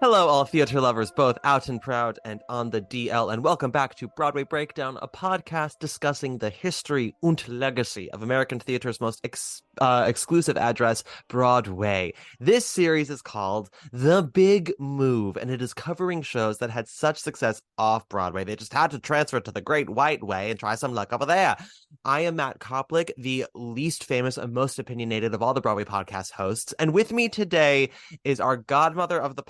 Hello, all theater lovers, both out and proud and on the DL, and welcome back to Broadway Breakdown, a podcast discussing the history and legacy of American theater's most exclusive address, Broadway. This series is called The Big Move, and it is covering shows that had such success off Broadway. They just had to transfer to the Great White Way and try some luck over there. I am Matt Koplick, the least famous and most opinionated of all the Broadway podcast hosts, and with me today is our godmother of the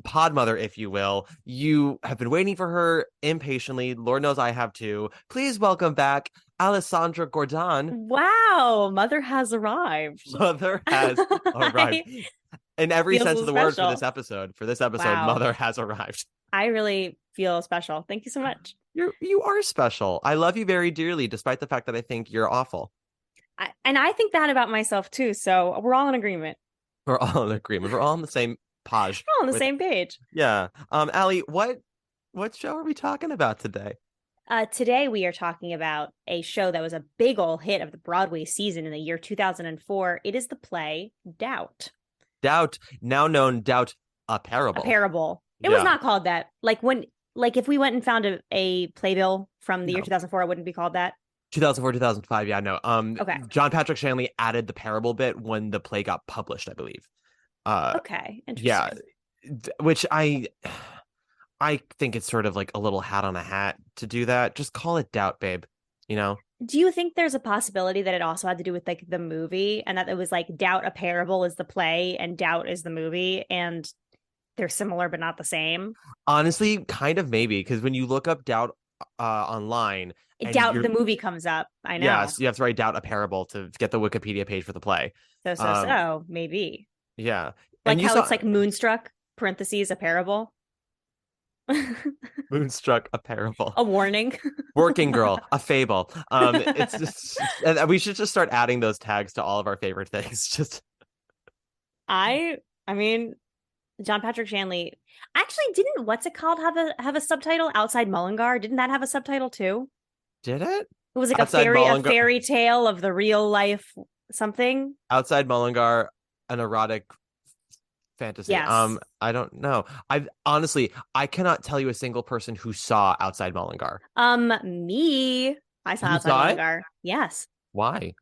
podmother, if you will. You have been waiting for her impatiently. Lord knows I have too. Please welcome back Alessandra Gordon. Wow, Mother has arrived. Mother has arrived. In every Feels sense so of the word special. for this episode, Wow. Mother has arrived. I really feel special. Thank you so much. You are special. I love you very dearly, despite the fact that I think you're awful. And I think that about myself too. So we're all in agreement. We're all in agreement. We're all on the same page. We're all on the same page. Yeah. Allie, what show are we talking about today? Today we are talking about a show that was a big old hit of the Broadway season in the year 2004. It is the play Doubt. Doubt, now known Doubt, a Parable. A Parable. It was not called that. If we went and found a playbill from the year 2004, it wouldn't be called that. 2004, 2005, yeah, no. Okay. John Patrick Shanley added the parable bit when the play got published, I believe. Okay, interesting. Yeah, which I think it's sort of like a little hat on a hat to do that. Just call it Doubt, babe, you know? Do you think there's a possibility that it also had to do with like the movie and that it was like Doubt a Parable is the play and Doubt is the movie and they're similar but not the same? Honestly, kind of maybe, because when you look up Doubt online, Doubt the movie comes up. I know. Yes, you have to write Doubt a Parable to get the Wikipedia page for the play. So maybe. Yeah. Like and how it's like Moonstruck, parentheses, a parable. Moonstruck, a parable. A warning. Working Girl, a fable. It's just, and we should just start adding those tags to all of our favorite things. Just, I mean, John Patrick Shanley actually didn't. What's it called? Have a subtitle? Outside Mullingar. Didn't that have a subtitle too? Did it? It was like Outside a fairy tale of the real life something. Outside Mullingar, an erotic fantasy. Yes. I don't know. I cannot tell you a single person who saw Outside Mullingar. Me. I saw Outside Mullingar. Yes. Why?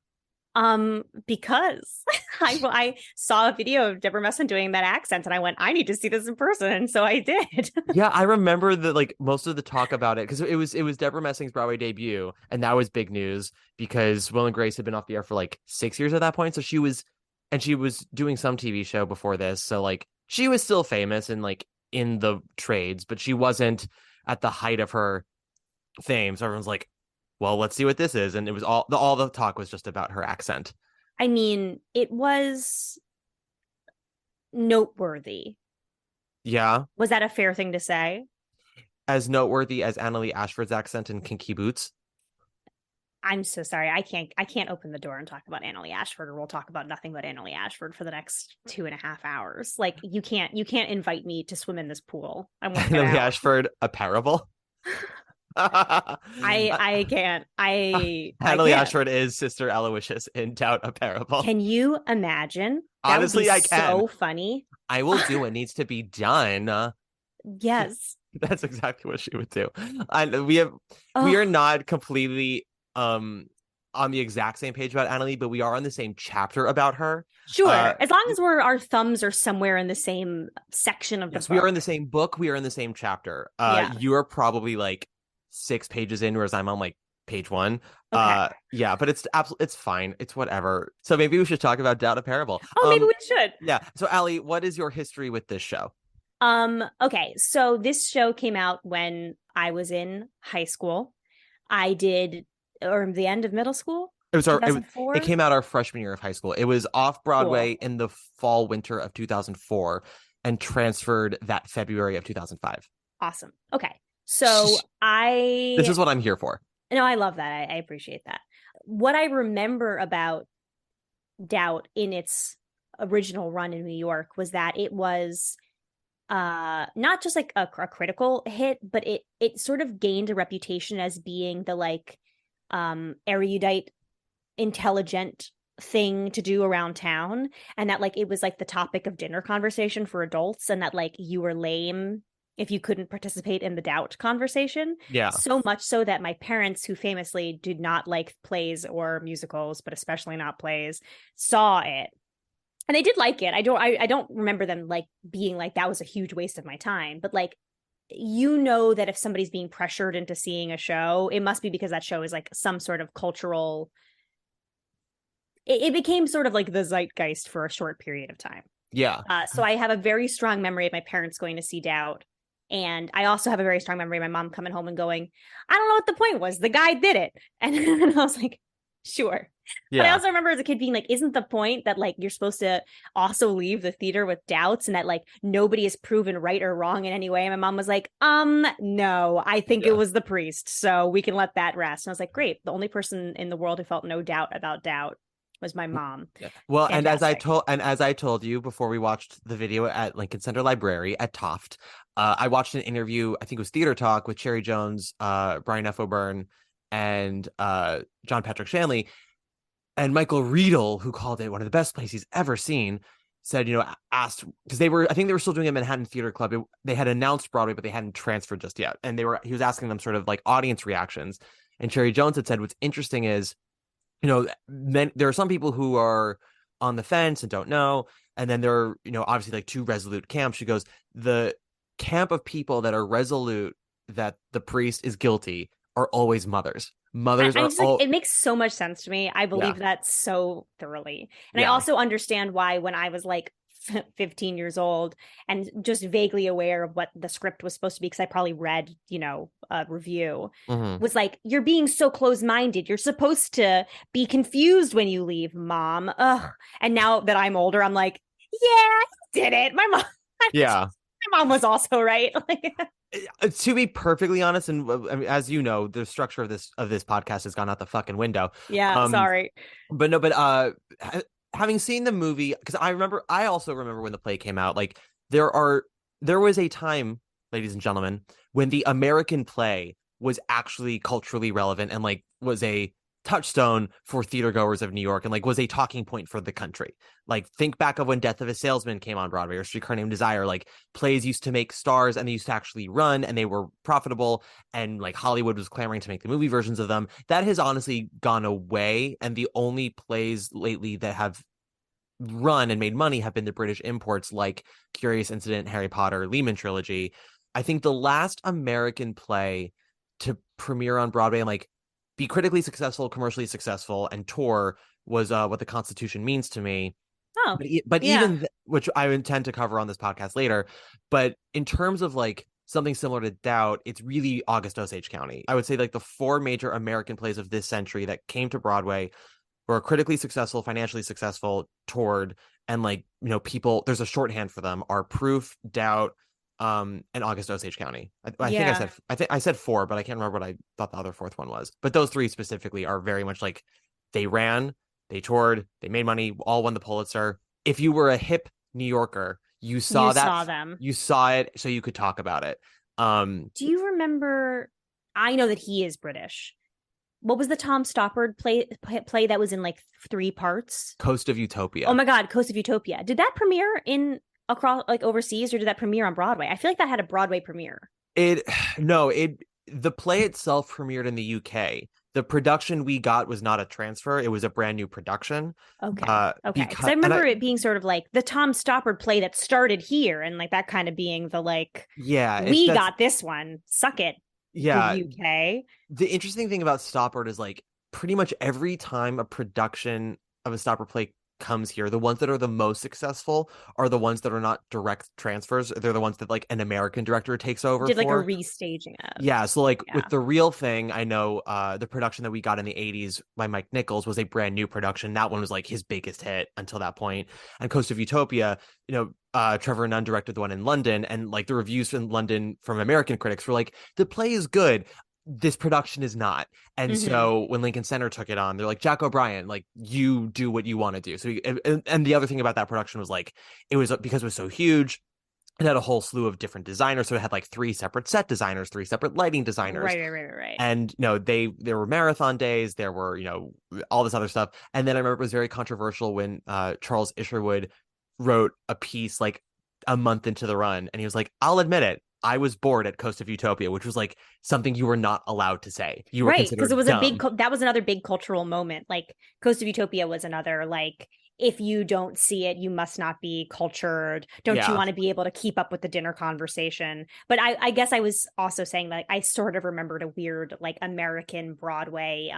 Because I saw a video of Deborah Messing doing that accent and I went, I need to see this in person. And so I did. Yeah, I remember that most of the talk about it because it was Deborah Messing's Broadway debut, and that was big news because Will and Grace had been off the air for like 6 years at that point. So she was doing some TV show before this. So she was still famous and in the trades, but she wasn't at the height of her fame. So everyone's like, well, let's see what this is. And it was all the talk was just about her accent. I mean, it was noteworthy. Yeah. Was that a fair thing to say? As noteworthy as Annalee Ashford's accent in Kinky Boots? I'm so sorry. I can't open the door and talk about Annalee Ashford, or we'll talk about nothing but Annalee Ashford for the next 2.5 hours. You can't invite me to swim in this pool. I won't get Annalee out. Ashford, a parable? I can't. Annalee Ashford is Sister Aloysius in Doubt a Parable. Can you imagine? That Honestly, would be I can. So funny. I will do what needs to be done. Yes, that's exactly what she would do. We are not completely on the exact same page about Annalee, but we are on the same chapter about her. Sure, as long as our thumbs are somewhere in the same section of the book. We are in the same book. We are in the same chapter. You are probably 6 pages in, whereas I'm on page 1. Okay. Yeah, but it's fine. It's whatever. So maybe we should talk about Doubt a Parable. Oh, maybe we should. Yeah. So Allie, what is your history with this show? Okay. So this show came out when I was in high school. I did, or the end of middle school. It came out our freshman year of high school. It was off Broadway in the fall winter of 2004 and transferred that February of 2005. Awesome. Okay. So this is what I'm here for. No, I love that. I appreciate that. What I remember about Doubt in its original run in New York was that it was not just a critical hit, but it sort of gained a reputation as being the erudite, intelligent thing to do around town, and that like it was like the topic of dinner conversation for adults, and that like you were lame if you couldn't participate in the doubt conversation. Yeah. So much so that my parents, who famously did not like plays or musicals, but especially not plays, saw it. And they did like it. I don't remember them like being like that was a huge waste of my time, but like you know that if somebody's being pressured into seeing a show, it must be because that show is like some sort of cultural, it became sort of like the zeitgeist for a short period of time. Yeah. So I have a very strong memory of my parents going to see Doubt. And I also have a very strong memory of my mom coming home and going, I don't know what the point was. The guy did it. And I was like, sure. But I Yeah. also remember as a kid being like, isn't the point that like you're supposed to also leave the theater with doubts and that like nobody is proven right or wrong in any way? And my mom was like, no, I think it Yeah. was the priest. So we can let that rest. And I was like, great. The only person in the world who felt no doubt about Doubt was my mom. Yeah. Well, Fantastic. and as I told you before we watched the video at Lincoln Center Library at Toft, I watched an interview, I think it was Theater Talk with Cherry Jones, Brian F. O'Byrne, and John Patrick Shanley. And Michael Riedel, who called it one of the best plays he's ever seen, said, asked, because I think they were still doing a Manhattan Theater Club. They had announced Broadway, but they hadn't transferred just yet. And he was asking them sort of like audience reactions. And Cherry Jones had said, what's interesting is, there are some people who are on the fence and don't know. And then there are, obviously like two resolute camps. She goes, the camp of people that are resolute that the priest is guilty are always mothers. Mothers I are just like all, it makes so much sense to me. I yeah, believe that so thoroughly. And I yeah. also understand why when I was like 15 years old and just vaguely aware of what the script was supposed to be, because I probably read, a review, Hmm. was like, you're being so close-minded. You're supposed to be confused when you leave, mom. Ugh. And now that I'm older, I'm like, yeah, he did it. My mom, Yeah. my mom was also right. To be perfectly honest, and I mean, as you know, the structure of this podcast has gone out the fucking window. Yeah, Um, sorry. but no, but having seen the movie, because I also remember when the play came out. Like there was a time, ladies and gentlemen, when the American play was actually culturally relevant and like was a touchstone for theater goers of New York and like was a talking point for the country. Like think back of when Death of a Salesman came on Broadway or Streetcar Named Desire. Like plays used to make stars and they used to actually run and they were profitable, and like Hollywood was clamoring to make the movie versions of them. That has honestly gone away, and the only plays lately that have run and made money have been the British imports like Curious Incident, Harry Potter, Lehman trilogy. I think the last American play to premiere on Broadway and like be critically successful, commercially successful, and tour was What the Constitution Means to Me. Oh, But yeah. even which I intend to cover on this podcast later. But in terms of like something similar to Doubt, it's really August Osage County. I would say like the four major American plays of this century that came to Broadway were critically successful, financially successful, toured, and like people. There's a shorthand for them: are Proof, Doubt, and August Osage County. I think Yeah. I said four, but I can't remember what I thought the other fourth one was. But those three specifically are very much like they ran, they toured, they made money, all won the Pulitzer. If you were a hip New Yorker, you You saw that, saw them. you saw it, so you could talk about it. Do you remember? I know that he is British. What was the Tom Stoppard play that was in like three parts? Coast of Oh Utopia. my God, Coast of Utopia. Did that premiere in across like overseas, or did that premiere on Broadway? I feel like that had a Broadway premiere. It no, it the play itself premiered in the UK. The production we got was not a transfer; it was a brand new production. Okay. Okay. Because Because I and remember I it being sort of like the Tom Stoppard play that started here, and like that kind of being the like, yeah, it's we that's got this one. Suck it, the yeah. UK. The interesting thing about Stoppard is like pretty much every time a production of a Stoppard play comes here, the ones that are the most successful are the ones that are not direct transfers. They're the ones that like an American director takes over Did like a for. restaging of. Yeah, so like with Yeah. the real thing, I know the production that we got in the 80s by Mike Nichols was a brand new production. That one was like his biggest hit until that point. And Coast of Utopia, Trevor Nunn directed the one in London, and like the reviews in London from American critics were like, the play is good. This production is not. And Hmm. so when Lincoln Center took it on, they're like, Jack O'Brien, like you do what you want to do. So and the other thing about that production was like, it was because it was so huge, it had a whole slew of different designers. So it had like three separate set designers, three separate lighting designers. Right. And there were marathon days, there were, all this other stuff. And then I remember it was very controversial when Charles Isherwood wrote a piece like a month into the run, and he was like, I'll admit it, I was bored at Coast of Utopia, which was like something you were not allowed to say. You were Right, because considered it was dumb. that was another big cultural moment. Like Coast of Utopia was another, like, if you don't see it, you must not be cultured. Don't you Yeah. want to be able to keep up with the dinner conversation? But I guess I was also saying, like, I sort of remembered a weird, like, American Broadway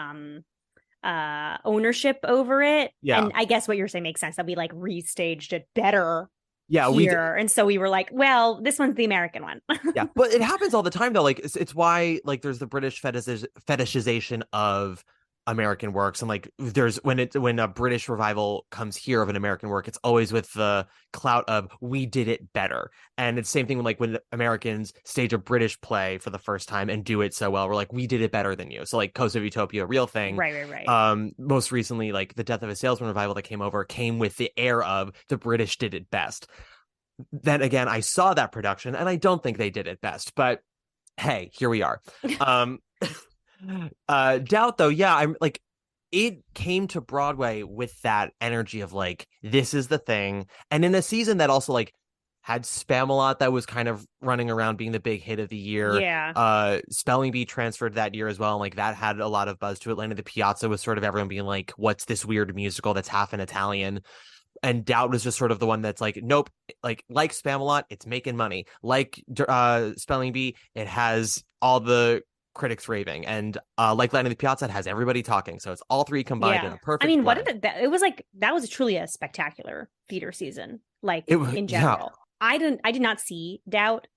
ownership over it. Yeah. And I guess what you're saying makes sense, that we like restaged it better Yeah, we did. here. And so we were like, well, this one's the American one. Yeah, but it happens all the time though. Like it's why like there's the British fetishization of American works, and like there's when a British revival comes here of an American work, it's always with the clout of we did it better. And it's the same thing like when Americans stage a British play for the first time and do it so well, we're like, we did it better than you. So like Coast of Utopia, real thing. Right. Most recently, like the Death of a Salesman revival that came over came with the air of the British did it best. Then again, I saw that production and I don't think they did it best, but hey, here we are. Um Doubt though, yeah, I'm like it came to Broadway with that energy of like this is the thing, and in a season that also like had Spamalot that was kind of running around being the big hit of the year. Yeah. Spelling Bee transferred that year as well, and like that had a lot of buzz to Atlanta. The Piazza was sort of everyone being like, what's this weird musical that's half in Italian? And Doubt was just sort of the one that's like, nope, like Spamalot, it's making money. Like Spelling Bee, it has all the critics raving, and like Light in the Piazza, it has everybody talking. So it's all three combined in a perfect I mean, what blend. did it was like, that was truly a spectacular theater season, like It was, in yeah, general. I did not see Doubt,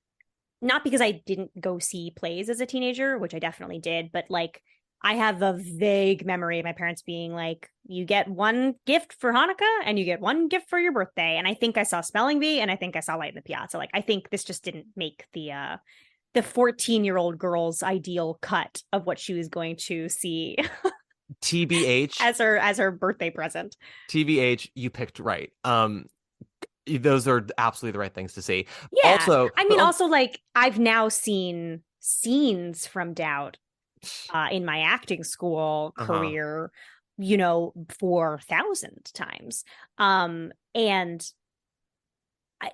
not because I didn't go see plays as a teenager, which I definitely did, but like I have a vague memory of my parents being like, you get one gift for Hanukkah and you get one gift for your birthday. And I think I saw Spelling Bee and I think I saw Light in the Piazza. Like, I think this just didn't make the 14-year-old girl's ideal cut of what she was going to see TBH, as her birthday present. TBH, you picked right. Those are absolutely the right things to see. Yeah. Also, I mean, also, like, I've now seen scenes from Doubt in my acting school career, 4,000 times. And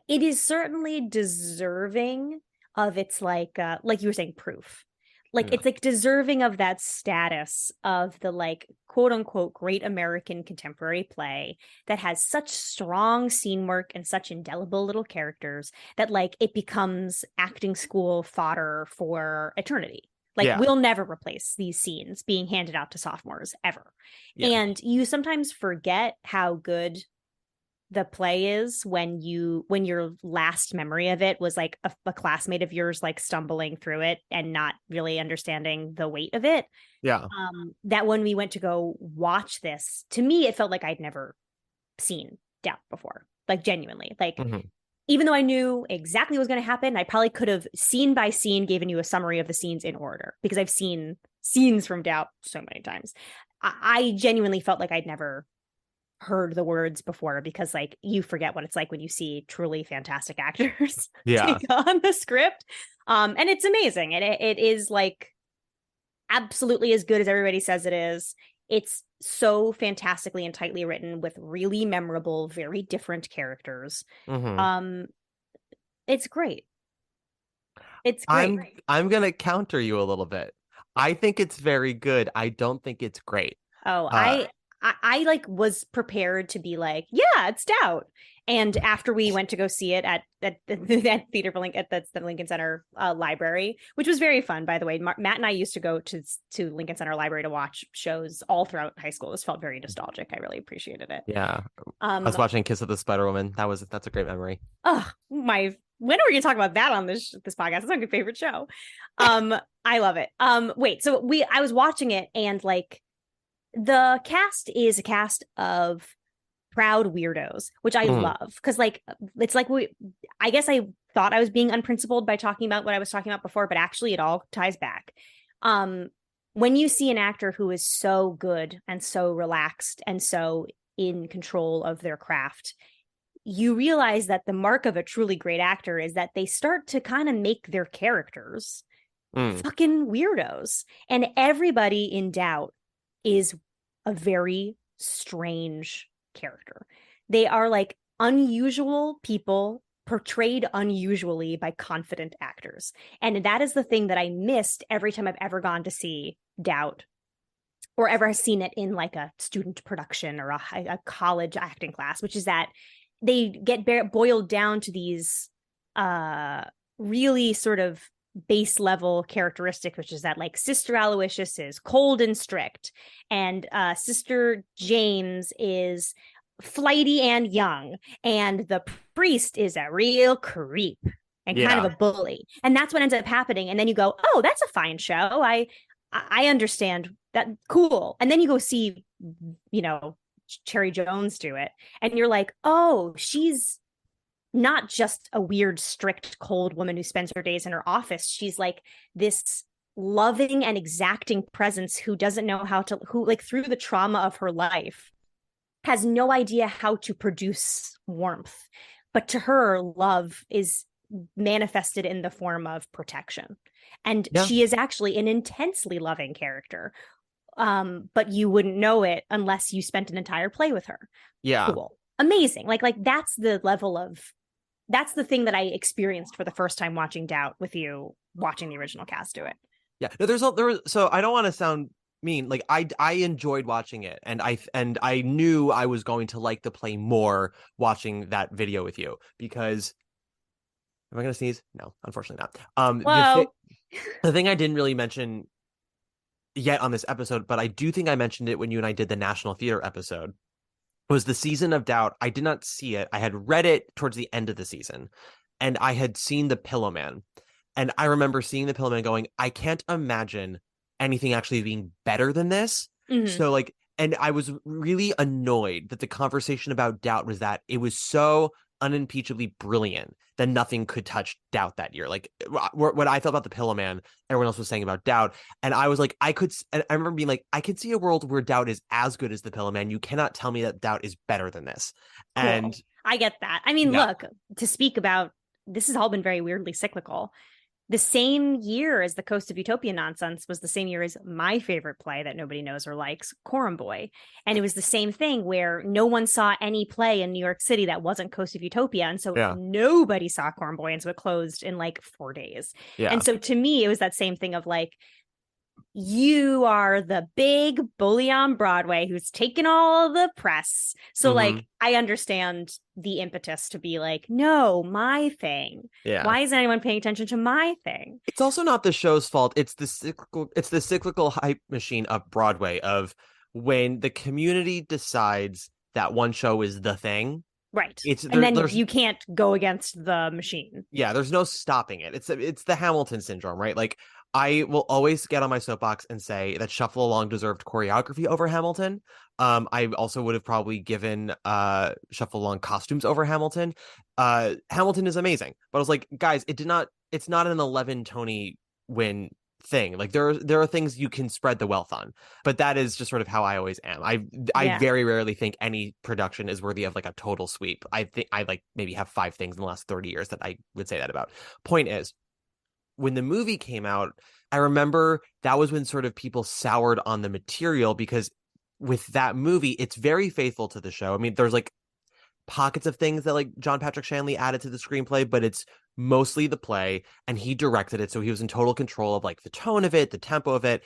it is certainly deserving of its like you were saying, proof. Like, it's like deserving of that status of the like quote unquote great American contemporary play that has such strong scene work and such indelible little characters that like it becomes acting school fodder for eternity. Like, we'll never replace these scenes being handed out to sophomores ever. Yeah. And you sometimes forget how good the play is when your last memory of it was like a classmate of yours like stumbling through it and not really understanding the weight of it. Yeah. That when we went to go watch this, to me it felt like I'd never seen Doubt before. Like, genuinely. Like, even though I knew exactly what was going to happen, I probably could have scene by scene given you a summary of the scenes in order, because I've seen scenes from Doubt so many times. I genuinely felt like I'd never heard the words before, because like you forget what it's like when you see truly fantastic actors take on the script. And it's amazing. And it is like absolutely as good as everybody says it is. It's so fantastically and tightly written with really memorable, very different characters. It's great. It's great. I'm gonna counter you a little bit. I think it's very good. I don't think it's great. Oh, I like was prepared to be like, yeah, it's Doubt. And after we went to go see it at that theater for at the Lincoln Center library, which was very fun, by the way. Matt and I used to go to Lincoln Center Library to watch shows all throughout high school. This felt very nostalgic. I really appreciated it. Yeah. I was watching Kiss of the Spider Woman. That's a great memory. Oh, when are we gonna talk about that on this podcast? It's my favorite show. I love it. Wait, so I was watching it, and like the cast is a cast of proud weirdos, which I love, because like it's like I guess I thought I was being unprincipled by talking about what I was talking about before, but actually it all ties back. When you see an actor who is so good and so relaxed and so in control of their craft, you realize that the mark of a truly great actor is that they start to kind of make their characters Mm. fucking weirdos. And everybody in Doubt is a very strange character. They are like unusual people portrayed unusually by confident actors. And that is the thing that I missed every time I've ever gone to see Doubt or ever seen it in like a student production or a college acting class, which is that they get boiled down to these really sort of base level characteristic, which is that like Sister Aloysius is cold and strict, and Sister James is flighty and young, and the priest is a real creep and kind of a bully. And that's what ends up happening. And then you go, oh, that's a fine show. I understand that. Cool. And then you go see, you know, Cherry Jones do it. And you're like, oh, she's not just a weird, strict, cold woman who spends her days in her office. She's like this loving and exacting presence who doesn't know how to, who like through the trauma of her life has no idea how to produce warmth. But to her, love is manifested in the form of protection. And she is actually an intensely loving character. But you wouldn't know it unless you spent an entire play with her. Yeah. Cool. Amazing. Like that's the level of, that's the thing that I experienced for the first time watching Doubt with you, watching the original cast do it. Yeah. No, so I don't want to sound mean. Like I enjoyed watching it, and I knew I was going to like the play more watching that video with you, because am I going to sneeze? No, unfortunately not. The thing I didn't really mention yet on this episode, but I do think I mentioned it when you and I did the National Theater episode, was the season of Doubt. I did not see it. I had read it towards the end of the season, and I had seen The Pillowman. And I remember seeing The Pillowman going, I can't imagine anything actually being better than this. Mm-hmm. So like, and I was really annoyed that the conversation about Doubt was that it was so unimpeachably brilliant that nothing could touch Doubt that year. Like what I felt about The Pillowman, everyone else was saying about Doubt. And I was like, I remember being like, I could see a world where Doubt is as good as The Pillowman. You cannot tell me that Doubt is better than this. And cool. I get that. I mean, look, to speak about, this has all been very weirdly cyclical. The same year as the Coast of Utopia nonsense was the same year as my favorite play that nobody knows or likes, Coram Boy. And it was the same thing where no one saw any play in New York City that wasn't Coast of Utopia. And so nobody saw Coram Boy. And so it closed in like 4 days. Yeah. And so to me, it was that same thing of like, you are the big bully on Broadway who's taken all the press. So like, I understand the impetus to be like, no, my thing. Yeah. Why isn't anyone paying attention to my thing? It's also not the show's fault. It's the cyclical hype machine of Broadway, of when the community decides that one show is the thing. Right. And then you can't go against the machine. Yeah, there's no stopping it. It's the Hamilton syndrome, right? Like, I will always get on my soapbox and say that Shuffle Along deserved choreography over Hamilton. I also would have probably given Shuffle Along costumes over Hamilton. Hamilton is amazing, but I was like, guys, it's not an 11 Tony win thing. Like there are things you can spread the wealth on, but that is just sort of how I always am. I very rarely think any production is worthy of like a total sweep. I think I like maybe have 5 things in the last 30 years that I would say that about. Point is, when the movie came out, I remember that was when sort of people soured on the material, because with that movie, it's very faithful to the show. I mean, there's like pockets of things that like John Patrick Shanley added to the screenplay, but it's mostly the play, and he directed it. So he was in total control of like the tone of it, the tempo of it.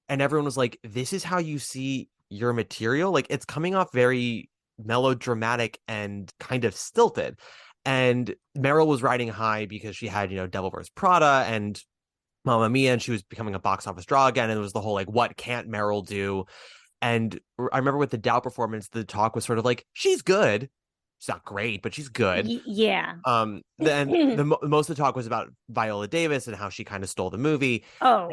And everyone was like, this is how you see your material. Like, it's coming off very melodramatic and kind of stilted. And Meryl was riding high because she had, Devil Wears Prada and Mamma Mia, and she was becoming a box office draw again. And it was the whole, like, what can't Meryl do? And I remember with the Doubt performance, the talk was sort of like, she's good. She's not great, but she's good. Yeah. Then most of the talk was about Viola Davis and how she kind of stole the movie. Oh,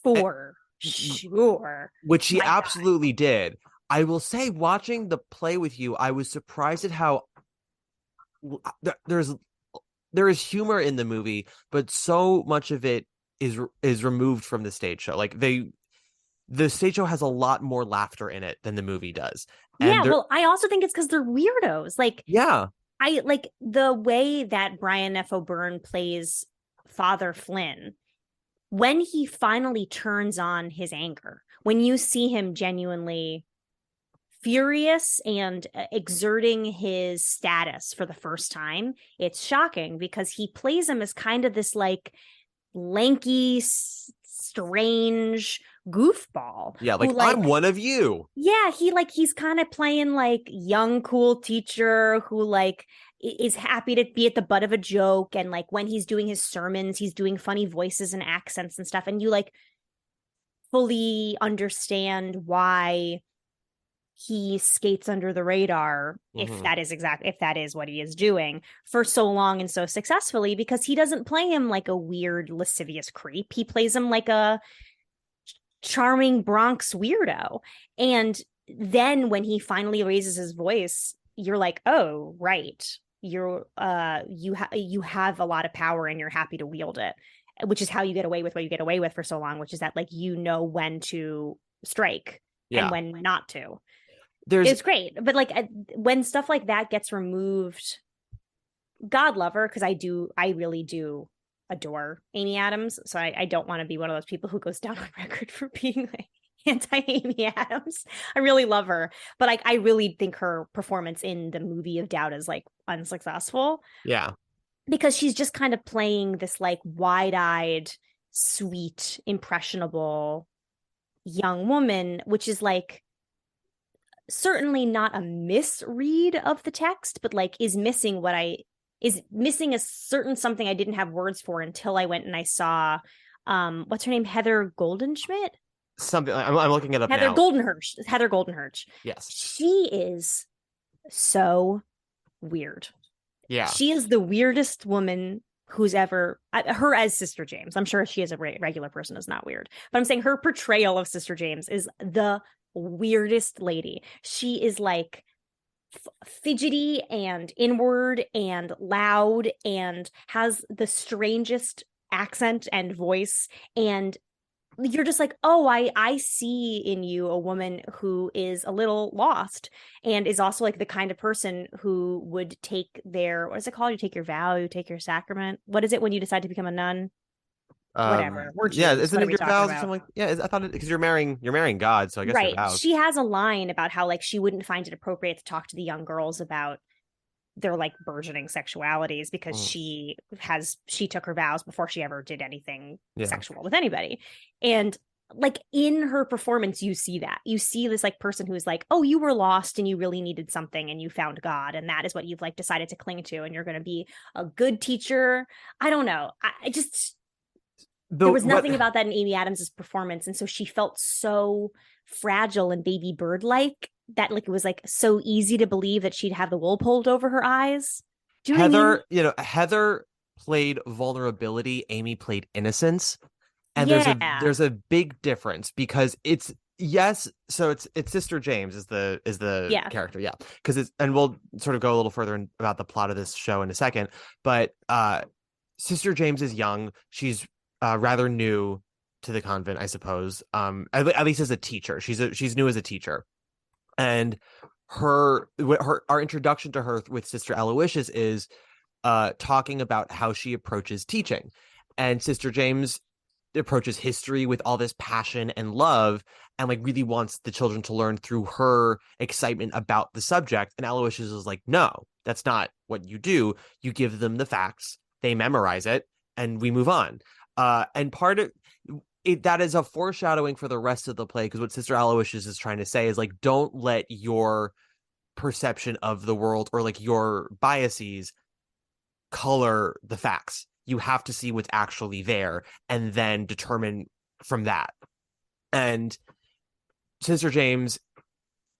for sure. Which she absolutely did. I will say, watching the play with you, I was surprised at how there is humor in the movie, but so much of it is removed from the stage show. Like the stage show has a lot more laughter in it than the movie does. And well, I also think it's because they're weirdos. Like, yeah, I like the way that Brian F. O'Byrne plays Father Flynn when he finally turns on his anger, when you see him genuinely furious and exerting his status for the first time, it's shocking because he plays him as kind of this like lanky, strange goofball Yeah, who like I'm one of you. yeah, he's kind of playing like young cool teacher who like is happy to be at the butt of a joke, and like when he's doing his sermons he's doing funny voices and accents and stuff, and you like fully understand why he skates under the radar, Mm-hmm. if that is what he is doing for so long and so successfully, because he doesn't play him like a weird lascivious creep. He plays him like a charming Bronx weirdo. And then when he finally raises his voice, you're like, oh, right. You have a lot of power and you're happy to wield it, which is how you get away with what you get away with for so long, which is that like you know when to strike and Yeah. when not to. There's It's great. But like when stuff like that gets removed, God love her, because I really do adore Amy Adams. So I don't want to be one of those people who goes down on record for being like anti-Amy Adams. I really love her. But like I really think her performance in the movie of Doubt is like unsuccessful yeah. because she's just kind of playing this like wide-eyed, sweet, impressionable young woman, which is like certainly not a misread of the text, but like is missing a certain something I didn't have words for until I went and I saw what's her name? Heather Goldenschmidt? Something I'm looking it up Heather now. Goldenhirsch. Heather Goldenhirsch. Yes. She is so weird. Yeah. She is the weirdest woman who's ever her as Sister James. I'm sure she as a regular person is not weird, but I'm saying her portrayal of Sister James is the weirdest lady. She is like fidgety and inward and loud and has the strangest accent and voice, and you're just like, oh, I see in you a woman who is a little lost and is also like the kind of person who would take their, what is it called, you take your vow, you take your sacrament, what is it when you decide to become a nun? Whatever, we're Yeah, Jews, isn't what are it we your talking vows or about? something like, yeah, I thought it because you're marrying God, so I guess your Right, vows. she has a line about how like she wouldn't find it appropriate to talk to the young girls about their like burgeoning sexualities because Mm, she took her vows before she ever did anything yeah. sexual with anybody. And like in her performance you see that, you see this like person who's like, oh, you were lost and you really needed something and you found God and that is what you've like decided to cling to and you're going to be a good teacher. I don't know, I just, there The was what nothing about that in Amy Adams's performance, and so she felt so fragile and baby bird like that like it was like so easy to believe that she'd have the wool pulled over her eyes. Do you know what I mean? Heather played vulnerability, Amy played innocence, and Yeah. there's a big difference because it's yes, so it's Sister James is the Yeah. character, yeah, because it's and we'll sort of go a little further about the plot of this show in a second, but Sister James is young, she's rather new to the convent, I suppose, at least as a teacher, she's new as a teacher, and her our introduction to her with Sister Aloysius is talking about how she approaches teaching, and Sister James approaches history with all this passion and love and like really wants the children to learn through her excitement about the subject, and Aloysius is like, no, that's not what you do. You give them the facts, they memorize it, and we move on. And part of it, that is a foreshadowing for the rest of the play, because what Sister Aloysius is trying to say is like, don't let your perception of the world or like your biases color the facts. You have to see what's actually there and then determine from that. And Sister James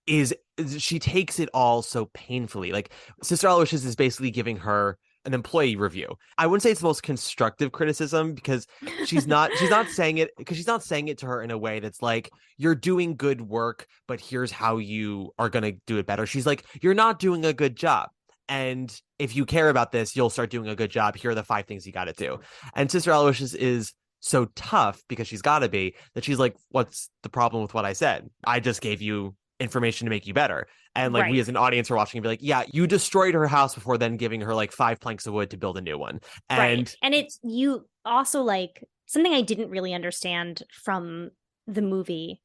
is she takes it all so painfully. Like Sister Aloysius is basically giving her an employee review. I wouldn't say it's the most constructive criticism because she's not saying it to her in a way that's like, you're doing good work, but here's how you are going to do it better. She's like, you're not doing a good job. And if you care about this, you'll start doing a good job. Here are the 5 things you got to do. And Sister Aloysius is so tough because she's got to be, that she's like, what's the problem with what I said? I just gave you information to make you better. And like we Right. as an audience are watching and be like, yeah, you destroyed her house before then giving her like 5 planks of wood to build a new one. Right. And And it's you also like something I didn't really understand from the movie.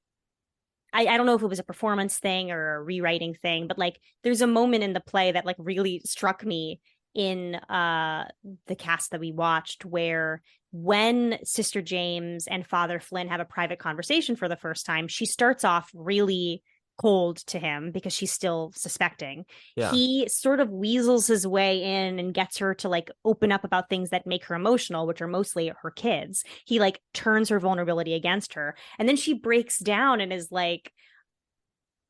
I don't know if it was a performance thing or a rewriting thing, but like there's a moment in the play that like really struck me in the cast that we watched where when Sister James and Father Flynn have a private conversation for the first time, she starts off really cold to him because she's still suspecting. yeah, He sort of weasels his way in and gets her to like open up about things that make her emotional, which are mostly her kids. He like turns her vulnerability against her. And then she breaks down and is like,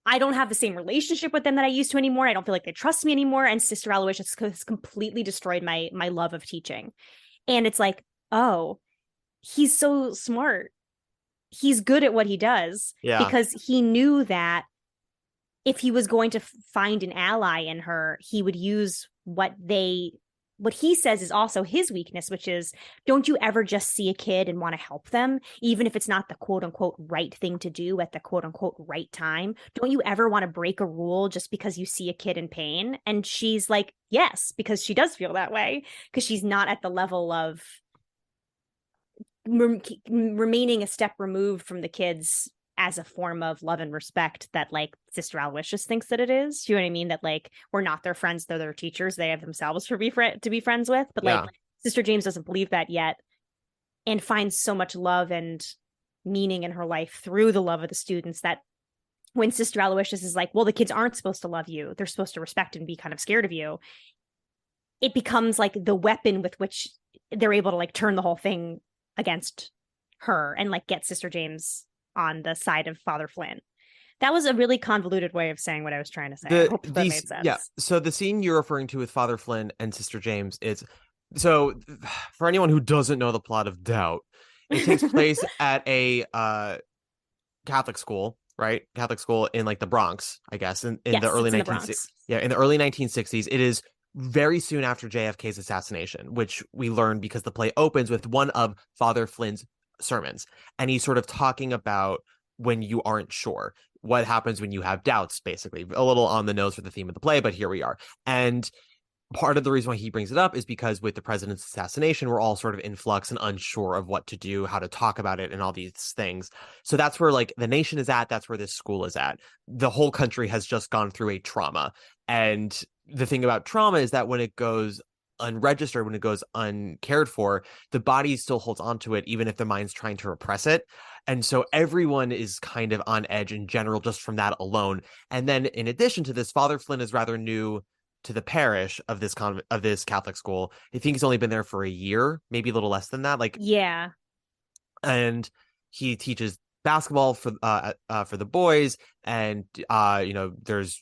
I don't have the same relationship with them that I used to anymore. I don't feel like they trust me anymore. And Sister Aloysius has completely destroyed my love of teaching. And it's like, oh, he's so smart. He's good at what he does yeah, because he knew that if he was going to find an ally in her, he would use what he says is also his weakness, which is don't you ever just see a kid and want to help them, even if it's not the quote unquote right thing to do at the quote unquote right time? Don't you ever want to break a rule just because you see a kid in pain? And she's like, yes, because she does feel that way, because she's not at the level of remaining a step removed from the kids as a form of love and respect that like Sister Aloysius thinks that it is. You know what I mean? That like we're not their friends, they're their teachers. They have themselves to be friends with. But like yeah. Sister James doesn't believe that yet and finds so much love and meaning in her life through the love of the students that when Sister Aloysius is like, well, the kids aren't supposed to love you, they're supposed to respect and be kind of scared of you, it becomes like the weapon with which they're able to like turn the whole thing against her and like get Sister James on the side of Father Flynn. That was a really convoluted way of saying what I was trying to say. I hope that made sense. Yeah. So the scene you're referring to with Father Flynn and Sister James is so for anyone who doesn't know the plot of Doubt, it takes place at a Catholic school, right? Catholic school in like the Bronx, I guess, in the Yes, early it's in the 1960s. Bronx. Yeah, in the early 1960s. It is very soon after JFK's assassination, which we learn because the play opens with one of Father Flynn's sermons. And he's sort of talking about when you aren't sure, what happens when you have doubts, basically. A little on the nose for the theme of the play, but here we are. And part of the reason why he brings it up is because with the president's assassination, we're all sort of in flux and unsure of what to do, how to talk about it, and all these things. So that's where like the nation is at. That's where this school is at. The whole country has just gone through a trauma. And the thing about trauma is that when it goes unregistered, when it goes uncared for, the body still holds onto it, even if the mind's trying to repress it. And so everyone is kind of on edge in general, just from that alone. And then in addition to this, Father Flynn is rather new to the parish of this Catholic school. I think he's only been there for a year, maybe a little less than that. Like, Yeah. and he teaches basketball for the boys, and there's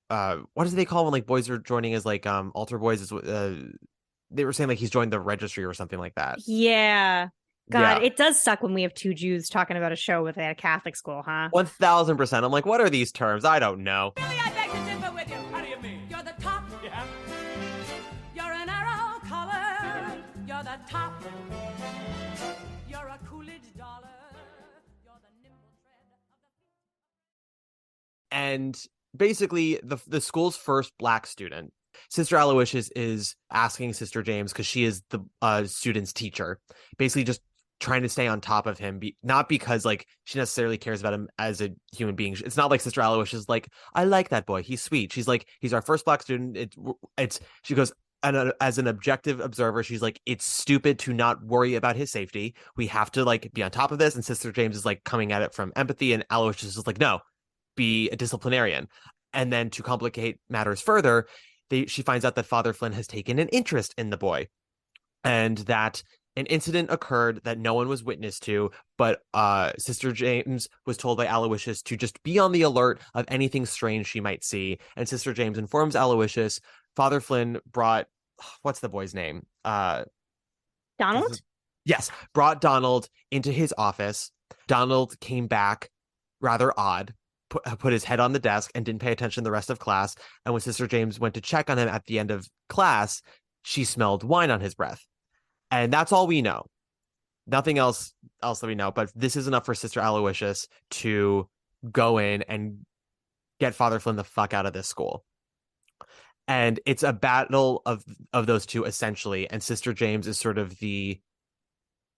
what do they call when like boys are joining as like altar boys? Is they were saying like he's joined the registry or something like that. Yeah. God, Yeah. it does suck when we have two Jews talking about a show with at a Catholic school, huh? 1000%. I'm like, what are these terms? I don't know. Really, I beg to differ with you. How do you mean? You're the top. Yeah. You're an arrow collar. You're the top. You're a Coolidge dollar. You're the nimble tread of the. And basically, the school's first Black student, Sister Aloysius, is asking Sister James, because she is the student's teacher, basically just trying to stay on top of him, not because like she necessarily cares about him as a human being. It's not like Sister Aloysius is like, I like that boy, he's sweet. She's like, he's our first Black student. It's she goes, and as an objective observer, she's like, it's stupid to not worry about his safety. We have to like be on top of this. And Sister James is like coming at it from empathy, and Aloysius is like, no, be a disciplinarian. And then to complicate matters further, she finds out that Father Flynn has taken an interest in the boy, and that an incident occurred that no one was witness to, but Sister James was told by Aloysius to just be on the alert of anything strange she might see. And Sister James informs Aloysius Father Flynn brought, what's the boy's name? Donald? Yes, brought Donald into his office. Donald came back rather odd, put his head on the desk and didn't pay attention the rest of class. And when Sister James went to check on him at the end of class, she smelled wine on his breath. And that's all we know. Nothing else that we know. But this is enough for Sister Aloysius to go in and get Father Flynn the fuck out of this school. And it's a battle of those two essentially, and Sister James is sort of the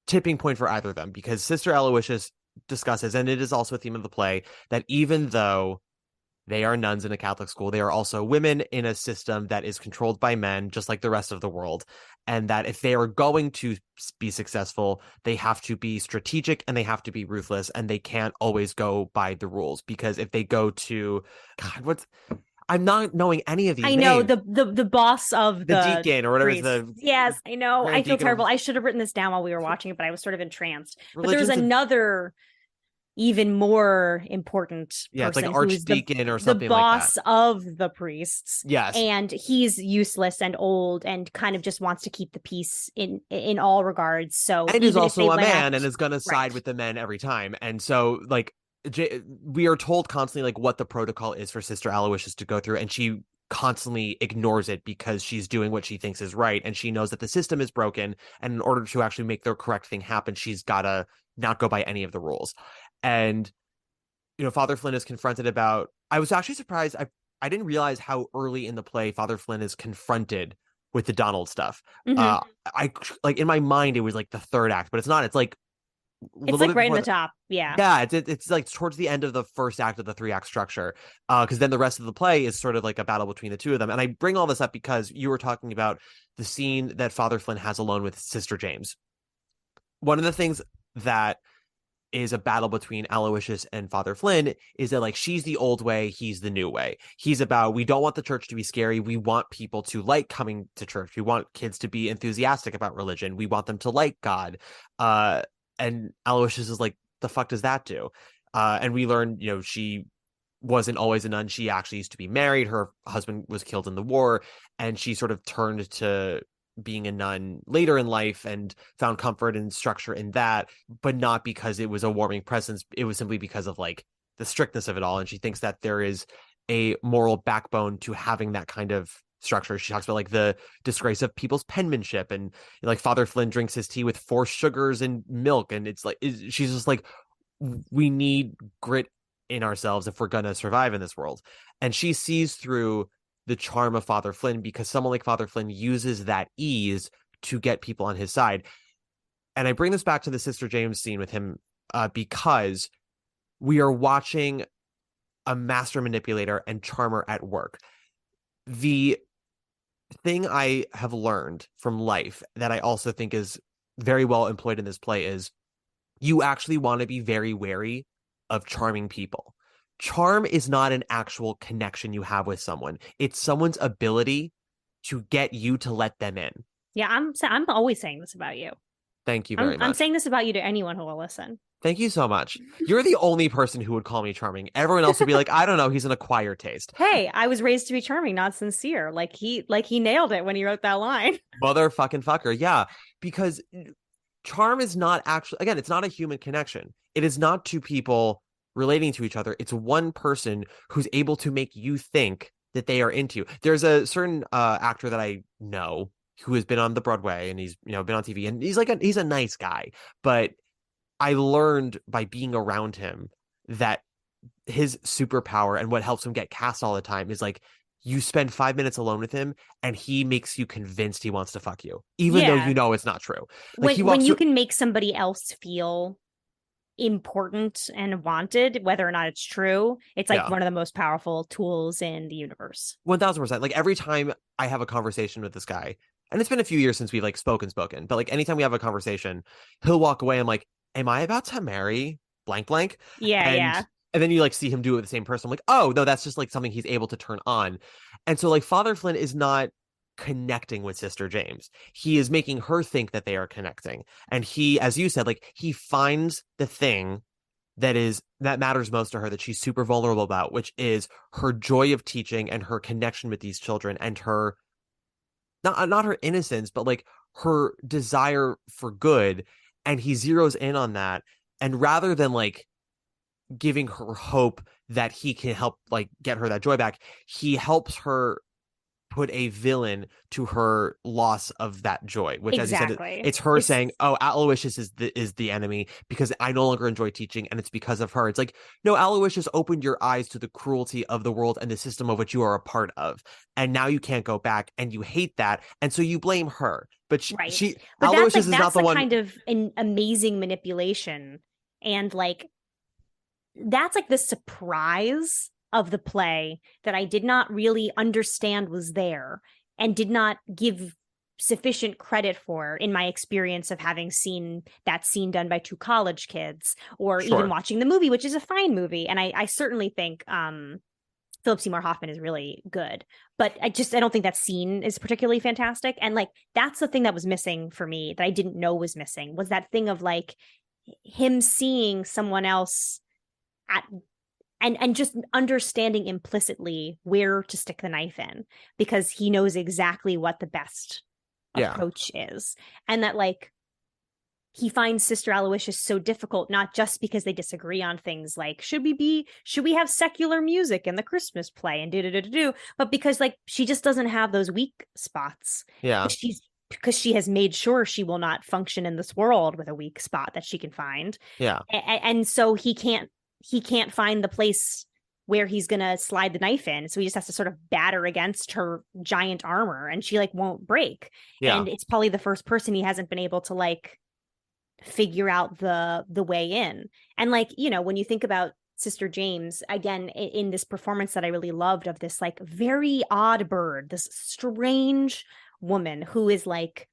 tipping point for either of them, because Sister Aloysius discusses, and it is also a theme of the play, that even though they are nuns in a Catholic school, they are also women in a system that is controlled by men, just like the rest of the world. And that if they are going to be successful, they have to be strategic and they have to be ruthless, and they can't always go by the rules. Because if they go to, God, I'm not knowing any of these I names. know the boss of the deacon or whatever is the yes, I know. Grand I feel Deacon terrible. of- I should have written this down while we were watching it, but I was sort of entranced. But there was Religion's a- another even more important Yeah, it's like person who's archdeacon or the something like boss that. of the priests. Yes. And he's useless and old and kind of just wants to keep the peace in all regards. So And is even if also they a man left- and is going to side Right. with the men every time. And so, like, we are told constantly, like, what the protocol is for Sister Aloysius to go through, and she constantly ignores it because she's doing what she thinks is right, and she knows that the system is broken, and in order to actually make the correct thing happen, she's got to not go by any of the rules. And Father Flynn is confronted about, I was actually surprised, I didn't realize how early in the play Father Flynn is confronted with the Donald stuff. Mhm. I like, in my mind it was like the third act, but it's not. It's like It's like right in the top. Yeah. Yeah, it's like towards the end of the first act of the 3-act structure, because then the rest of the play is sort of like a battle between the two of them. And I bring all this up because you were talking about the scene that Father Flynn has alone with Sister James. One of the things that is a battle between Aloysius and Father Flynn is that, like, she's the old way, he's the new way. He's about, we don't want the church to be scary. We want people to like coming to church. We want kids to be enthusiastic about religion. We want them to like God. And Aloysius is like, the fuck does that do? And we learn, she wasn't always a nun. She actually used to be married. Her husband was killed in the war, and she sort of turned to being a nun later in life and found comfort and structure in that, but not because it was a warming presence. It was simply because of, like, the strictness of it all. And she thinks that there is a moral backbone to having that kind of structure. She talks about, like, the disgrace of people's penmanship, and, like, Father Flynn drinks his tea with 4 sugars and milk. And it's like, she's just like, we need grit in ourselves if we're going to survive in this world. And she sees through the charm of Father Flynn, because someone like Father Flynn uses that ease to get people on his side. And I bring this back to the Sister James scene with him, because we are watching a master manipulator and charmer at work. The thing I have learned from life that I also think is very well employed in this play is you actually want to be very wary of charming people. Charm is not an actual connection you have with someone. It's someone's ability to get you to let them in. Yeah, I'm always saying this about you. Thank you very much. I'm saying this about you to anyone who will listen. Thank you so much. You're the only person who would call me charming. Everyone else would be like, I don't know, he's an acquired taste. Hey, I was raised to be charming, not sincere. Like he nailed it when he wrote that line. Motherfucker. Yeah, because charm is not actually, again, it's not a human connection. It is not two people relating to each other. It's one person who's able to make you think that they are into you. There's a certain actor that I know who has been on the Broadway, and he's been on TV, and he's a nice guy, but I learned by being around him that his superpower and what helps him get cast all the time is, like, you spend 5 minutes alone with him and he makes you convinced he wants to fuck you, even though it's not true. Like, when you can make somebody else feel important and wanted, whether or not it's true, it's like one of the most powerful tools in the universe. 1000%. Like, every time I have a conversation with this guy, and it's been a few years since we've, like, spoken, but, like, anytime we have a conversation, he'll walk away. I'm like, am I about to marry blank blank? Yeah. And then you, like, see him do it with the same person. I'm like, oh no, that's just, like, something he's able to turn on. And so, like, Father Flynn is not connecting with Sister James. He is making her think that they are connecting. And he, as you said, like, he finds the thing that matters most to her, that she's super vulnerable about, which is her joy of teaching and her connection with these children, and her not her innocence, but, like, her desire for good. And he zeroes in on that, and rather than, like, giving her hope that he can help, like, get her that joy back, he helps her put a villain to her loss of that joy, which, as you said, Exactly. it's her saying, "Oh, Aloysius is the enemy because I no longer enjoy teaching, and it's because of her." It's like, no, Aloysius opened your eyes to the cruelty of the world and the system of which you are a part of, and now you can't go back, and you hate that, and so you blame her. But Right. But Aloysius is not that's the a one. kind of an amazing manipulation, and like that's like the surprise of the play that I did not really understand was there and did not give sufficient credit for in my experience of having seen that scene done by two college kids, or even Sure. watching the movie, which is a fine movie. And I certainly think Philip Seymour Hoffman is really good, but I don't think that scene is particularly fantastic. And like that's the thing that was missing for me, that I didn't know was missing, was that thing of like him seeing someone else at and just understanding implicitly where to stick the knife in, because he knows exactly what the best approach is. And that like he finds Sister Aloysius so difficult, not just because they disagree on things like should we have secular music in the Christmas play and do, but because like she just doesn't have those weak spots. Yeah. Because she has made sure she will not function in this world with a weak spot that she can find. Yeah. And so he can't find the place where he's gonna slide the knife in, so he just has to sort of batter against her giant armor, and she like won't break. Yeah. And it's probably the first person he hasn't been able to like figure out the way in. And like, you know, when you think about Sister James again in this performance that I really loved of this like very odd bird, this strange woman who is like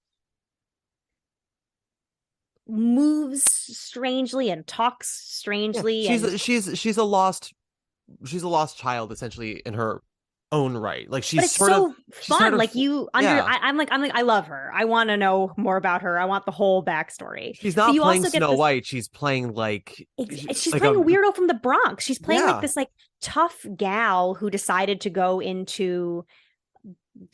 moves strangely and talks strangely. Yeah. She's a lost child essentially in her own right. Like she's but it's sort so of fun. sort of, like you under yeah. I'm like I love her. I want to know more about her. I want the whole backstory. She's not playing Snow White. She's playing like she's playing a weirdo from the Bronx. She's playing like this like tough gal who decided to go into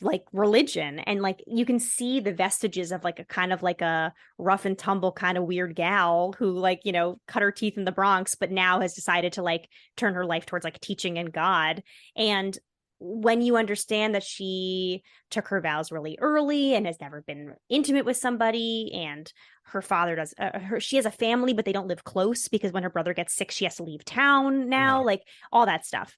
like religion, and like you can see the vestiges of like a kind of like a rough and tumble kind of weird gal who like, you know, cut her teeth in the Bronx, but now has decided to like turn her life towards like teaching and God. And when you understand that she took her vows really early and has never been intimate with somebody, and her father does she has a family but they don't live close because when her brother gets sick she has to leave town now, like all that stuff,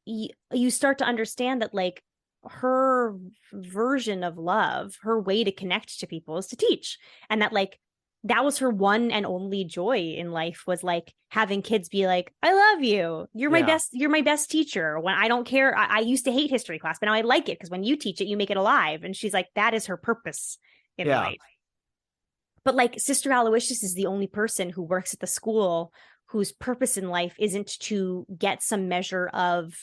you start to understand that like her version of love, her way to connect to people is to teach, and that like that was her one and only joy in life, was like having kids be like, I love you, you're my best teacher. When I don't care, I used to hate history class, but now I like it because when you teach it you make it alive. And she's like, that is her purpose in life. But like Sister Aloysius is the only person who works at the school whose purpose in life isn't to get some measure of,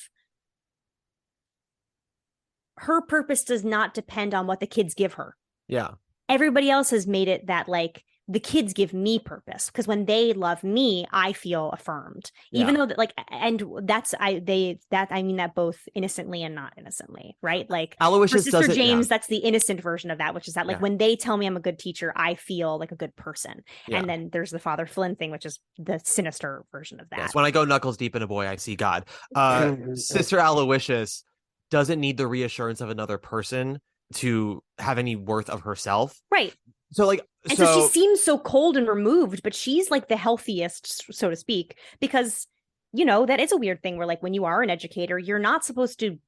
her purpose does not depend on what the kids give her. Yeah. Everybody else has made it that like the kids give me purpose, because when they love me, I feel affirmed, even though that like, and that's I mean that both innocently and not innocently, right? Like Aloysius for Sister James, that's the innocent version of that, which is that like when they tell me I'm a good teacher, I feel like a good person. And then there's the Father Flynn thing, which is the sinister version of that. Yes, when I go knuckles deep in a boy, I see God. Sister Aloysius doesn't need the reassurance of another person to have any worth of herself. Right. So like, and so she seems so cold and removed, but she's like the healthiest, so to speak, because, you know, that is a weird thing where like when you are an educator, you're not supposed to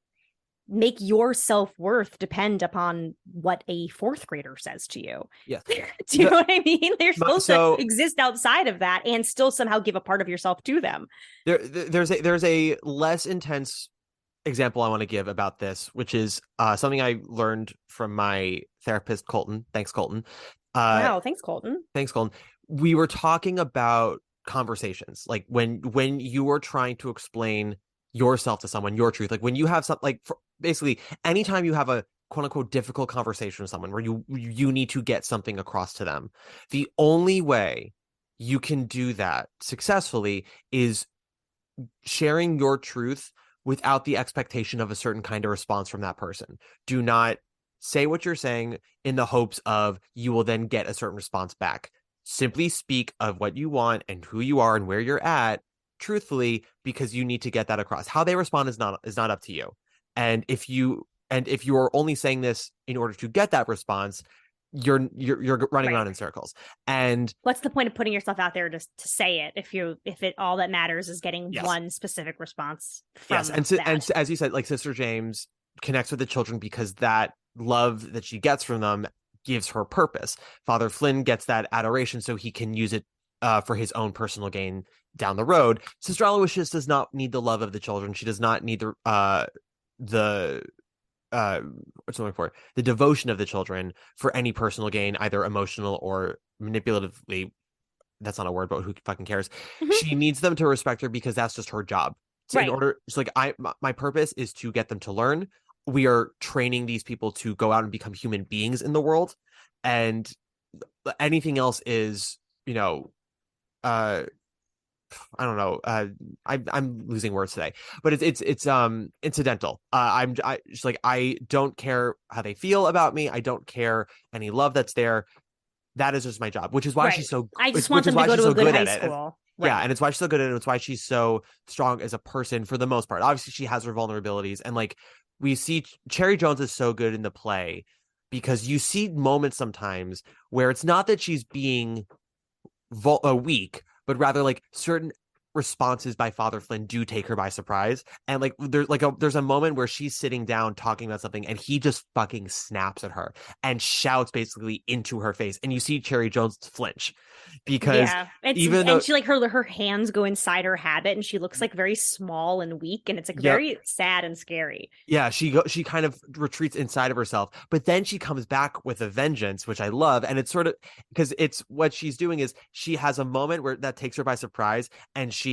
make your self-worth depend upon what a fourth grader says to you. Yes. Do you know what I mean? They're supposed to exist outside of that and still somehow give a part of yourself to them. There's a less intense example I want to give about this, which is something I learned from my therapist, Colton. Thanks, Colton. Wow, thanks, Colton. Thanks, Colton. We were talking about conversations, like when you are trying to explain yourself to someone, your truth, like when you have something, like basically anytime you have a quote unquote difficult conversation with someone where you need to get something across to them, the only way you can do that successfully is sharing your truth without the expectation of a certain kind of response from that person. Do not say what you're saying in the hopes of you will then get a certain response back. Simply speak of what you want and who you are and where you're at truthfully, because you need to get that across. How they respond is not up to you. And if you And if you're only saying this in order to get that response, you're running Right. around in circles. And What's the point of putting yourself out there just to say it if it all that matters is getting Yes. one specific response yes, from and as you said, like Sister James connects with the children because that love that she gets from them gives her purpose. Father Flynn gets that adoration so he can use it for his own personal gain down the road. Sister Aloysius does not need the love of the children. She does not need the what's the word for it? The devotion of the children for any personal gain, either emotional or manipulatively. That's not a word, but who fucking cares? She needs them to respect her because that's just her job. So in Right. order, it's like my purpose is to get them to learn. We are training these people to go out and become human beings in the world, and anything else is, uh I don't know. I'm losing words today, but it's incidental. I just like I don't care how they feel about me. I don't care any love that's there. That is just my job, which is why Right. she's so. I just Which want is them to why go she's to a so good good high at it. school. Yeah, Right. and it's why she's so good at it. And it's why she's so strong as a person for the most part. Obviously, she has her vulnerabilities, and like we see, Cherry Jones is so good in the play because you see moments sometimes where it's not that she's being weak, but rather like certain responses by Father Flynn do take her by surprise. And like there's a moment where she's sitting down talking about something and he just fucking snaps at her and shouts basically into her face. And you see Cherry Jones flinch because Yeah. even though She like her hands go inside her habit and she looks like very small and weak and it's like yep. very sad and scary. Yeah, she kind of retreats inside of herself, but then she comes back with a vengeance, which I love. And it's sort of because it's what she's doing is she has a moment where that takes her by surprise, and she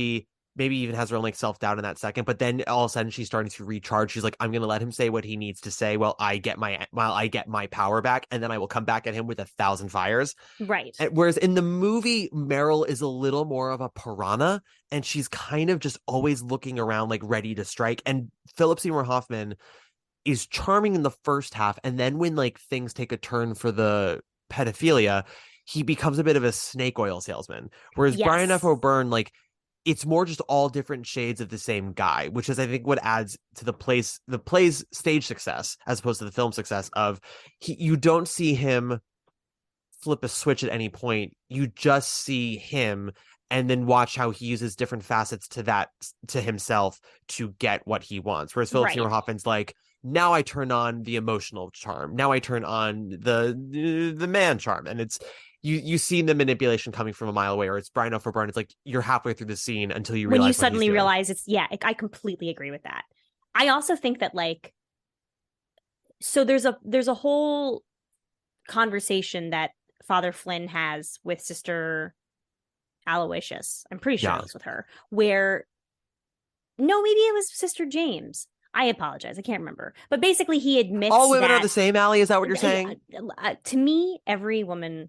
maybe even has her own like self-doubt in that second, but then all of a sudden she's starting to recharge. She's like, I'm gonna let him say what he needs to say while I get my power back, and then I will come back at him with 1,000 fires. Right. Whereas in the movie, Meryl is a little more of a piranha, and she's kind of just always looking around, like ready to strike. And Philip Seymour Hoffman is charming in the first half, and then when like things take a turn for the pedophilia, he becomes a bit of a snake oil salesman. Whereas Brian F. Yes. O'Byrne, like it's more just all different shades of the same guy, which is I think what adds to the play's stage success as opposed to the film success of you don't see him flip a switch at any point. You just see him and then watch how he uses different facets to himself to get what he wants. Whereas Philip Seymour Hoffman's like, now I turn on the emotional charm. Now I turn on the man charm. And it's you see the manipulation coming from a mile away, or it's Brian O'Byrne. It's like you're halfway through the scene until you realize when you what suddenly he's doing. realize I completely agree with that. I also think that like so there's a whole conversation that Father Flynn has with Sister Aloysius. I'm pretty sure it was with her, where no, maybe it was Sister James. I apologize. I can't remember. But basically he admits all women that, are the same, Allie. Is that what you're saying? To me, every woman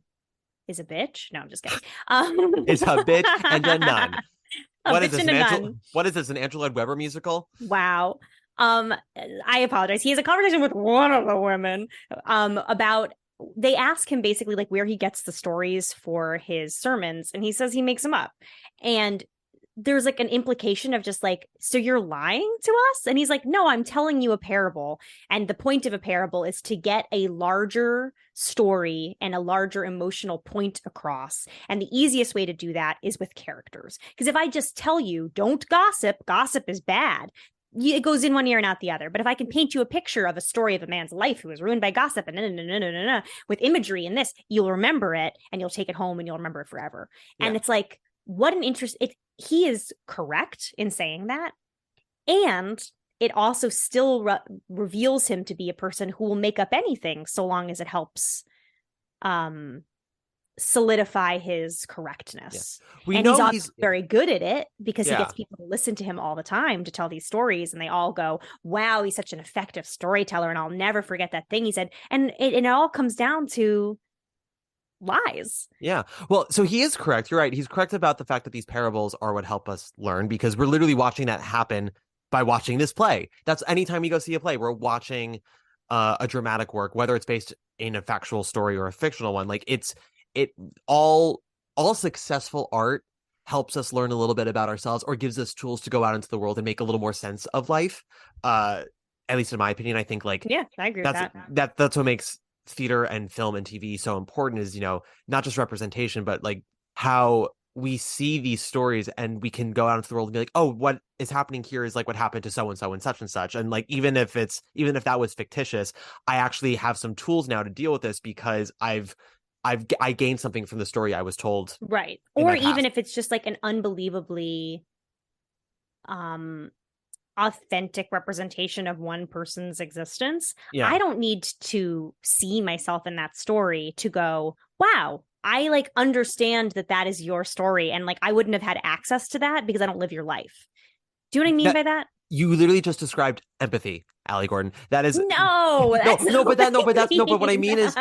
is a bitch. No, I'm just kidding. It's a bitch and a nun. What is this? What is this? An Andrew Lloyd Webber musical? Wow. I apologize. He has a conversation with one of the women about they ask him basically like where he gets the stories for his sermons, and he says he makes them up. And there's like an implication of just like, so you're lying to us? And he's like, no, I'm telling you a parable. And the point of a parable is to get a larger story and a larger emotional point across. And the easiest way to do that is with characters. Because if I just tell you, don't gossip, gossip is bad, it goes in one ear and out the other. But if I can paint you a picture of a story of a man's life who was ruined by gossip and with imagery in this, you'll remember it and you'll take it home and you'll remember it forever. Yeah. And it's like, what an interest. He is correct in saying that. And it also still reveals him to be a person who will make up anything so long as it helps solidify his correctness. Yeah. And he's very good at it because he gets people to listen to him all the time to tell these stories, and they all go, wow, he's such an effective storyteller, and I'll never forget that thing he said. And it all comes down to lies. Yeah. Well, so he is correct. You're right. He's correct about the fact that these parables are what help us learn, because we're literally watching that happen by watching this play. That's anytime we go see a play, we're watching a dramatic work, whether it's based in a factual story or a fictional one. Like all successful art helps us learn a little bit about ourselves or gives us tools to go out into the world and make a little more sense of life. at least in my opinion, I think like Yeah, I agree with that. that's what makes theater and film and TV so important is, not just representation, but like how we see these stories and we can go out into the world and be like, oh, what is happening here is like what happened to so and so and such and such. And like even if that was fictitious, I actually have some tools now to deal with this because I gained something from the story I was told. Right. Or even if it's just like an unbelievably authentic representation of one person's existence. Yeah. I don't need to see myself in that story to go, wow, I like understand that is your story. And like, I wouldn't have had access to that because I don't live your life. Do you know what I mean by that? You literally just described empathy, Allie Gordon. That is but what I mean is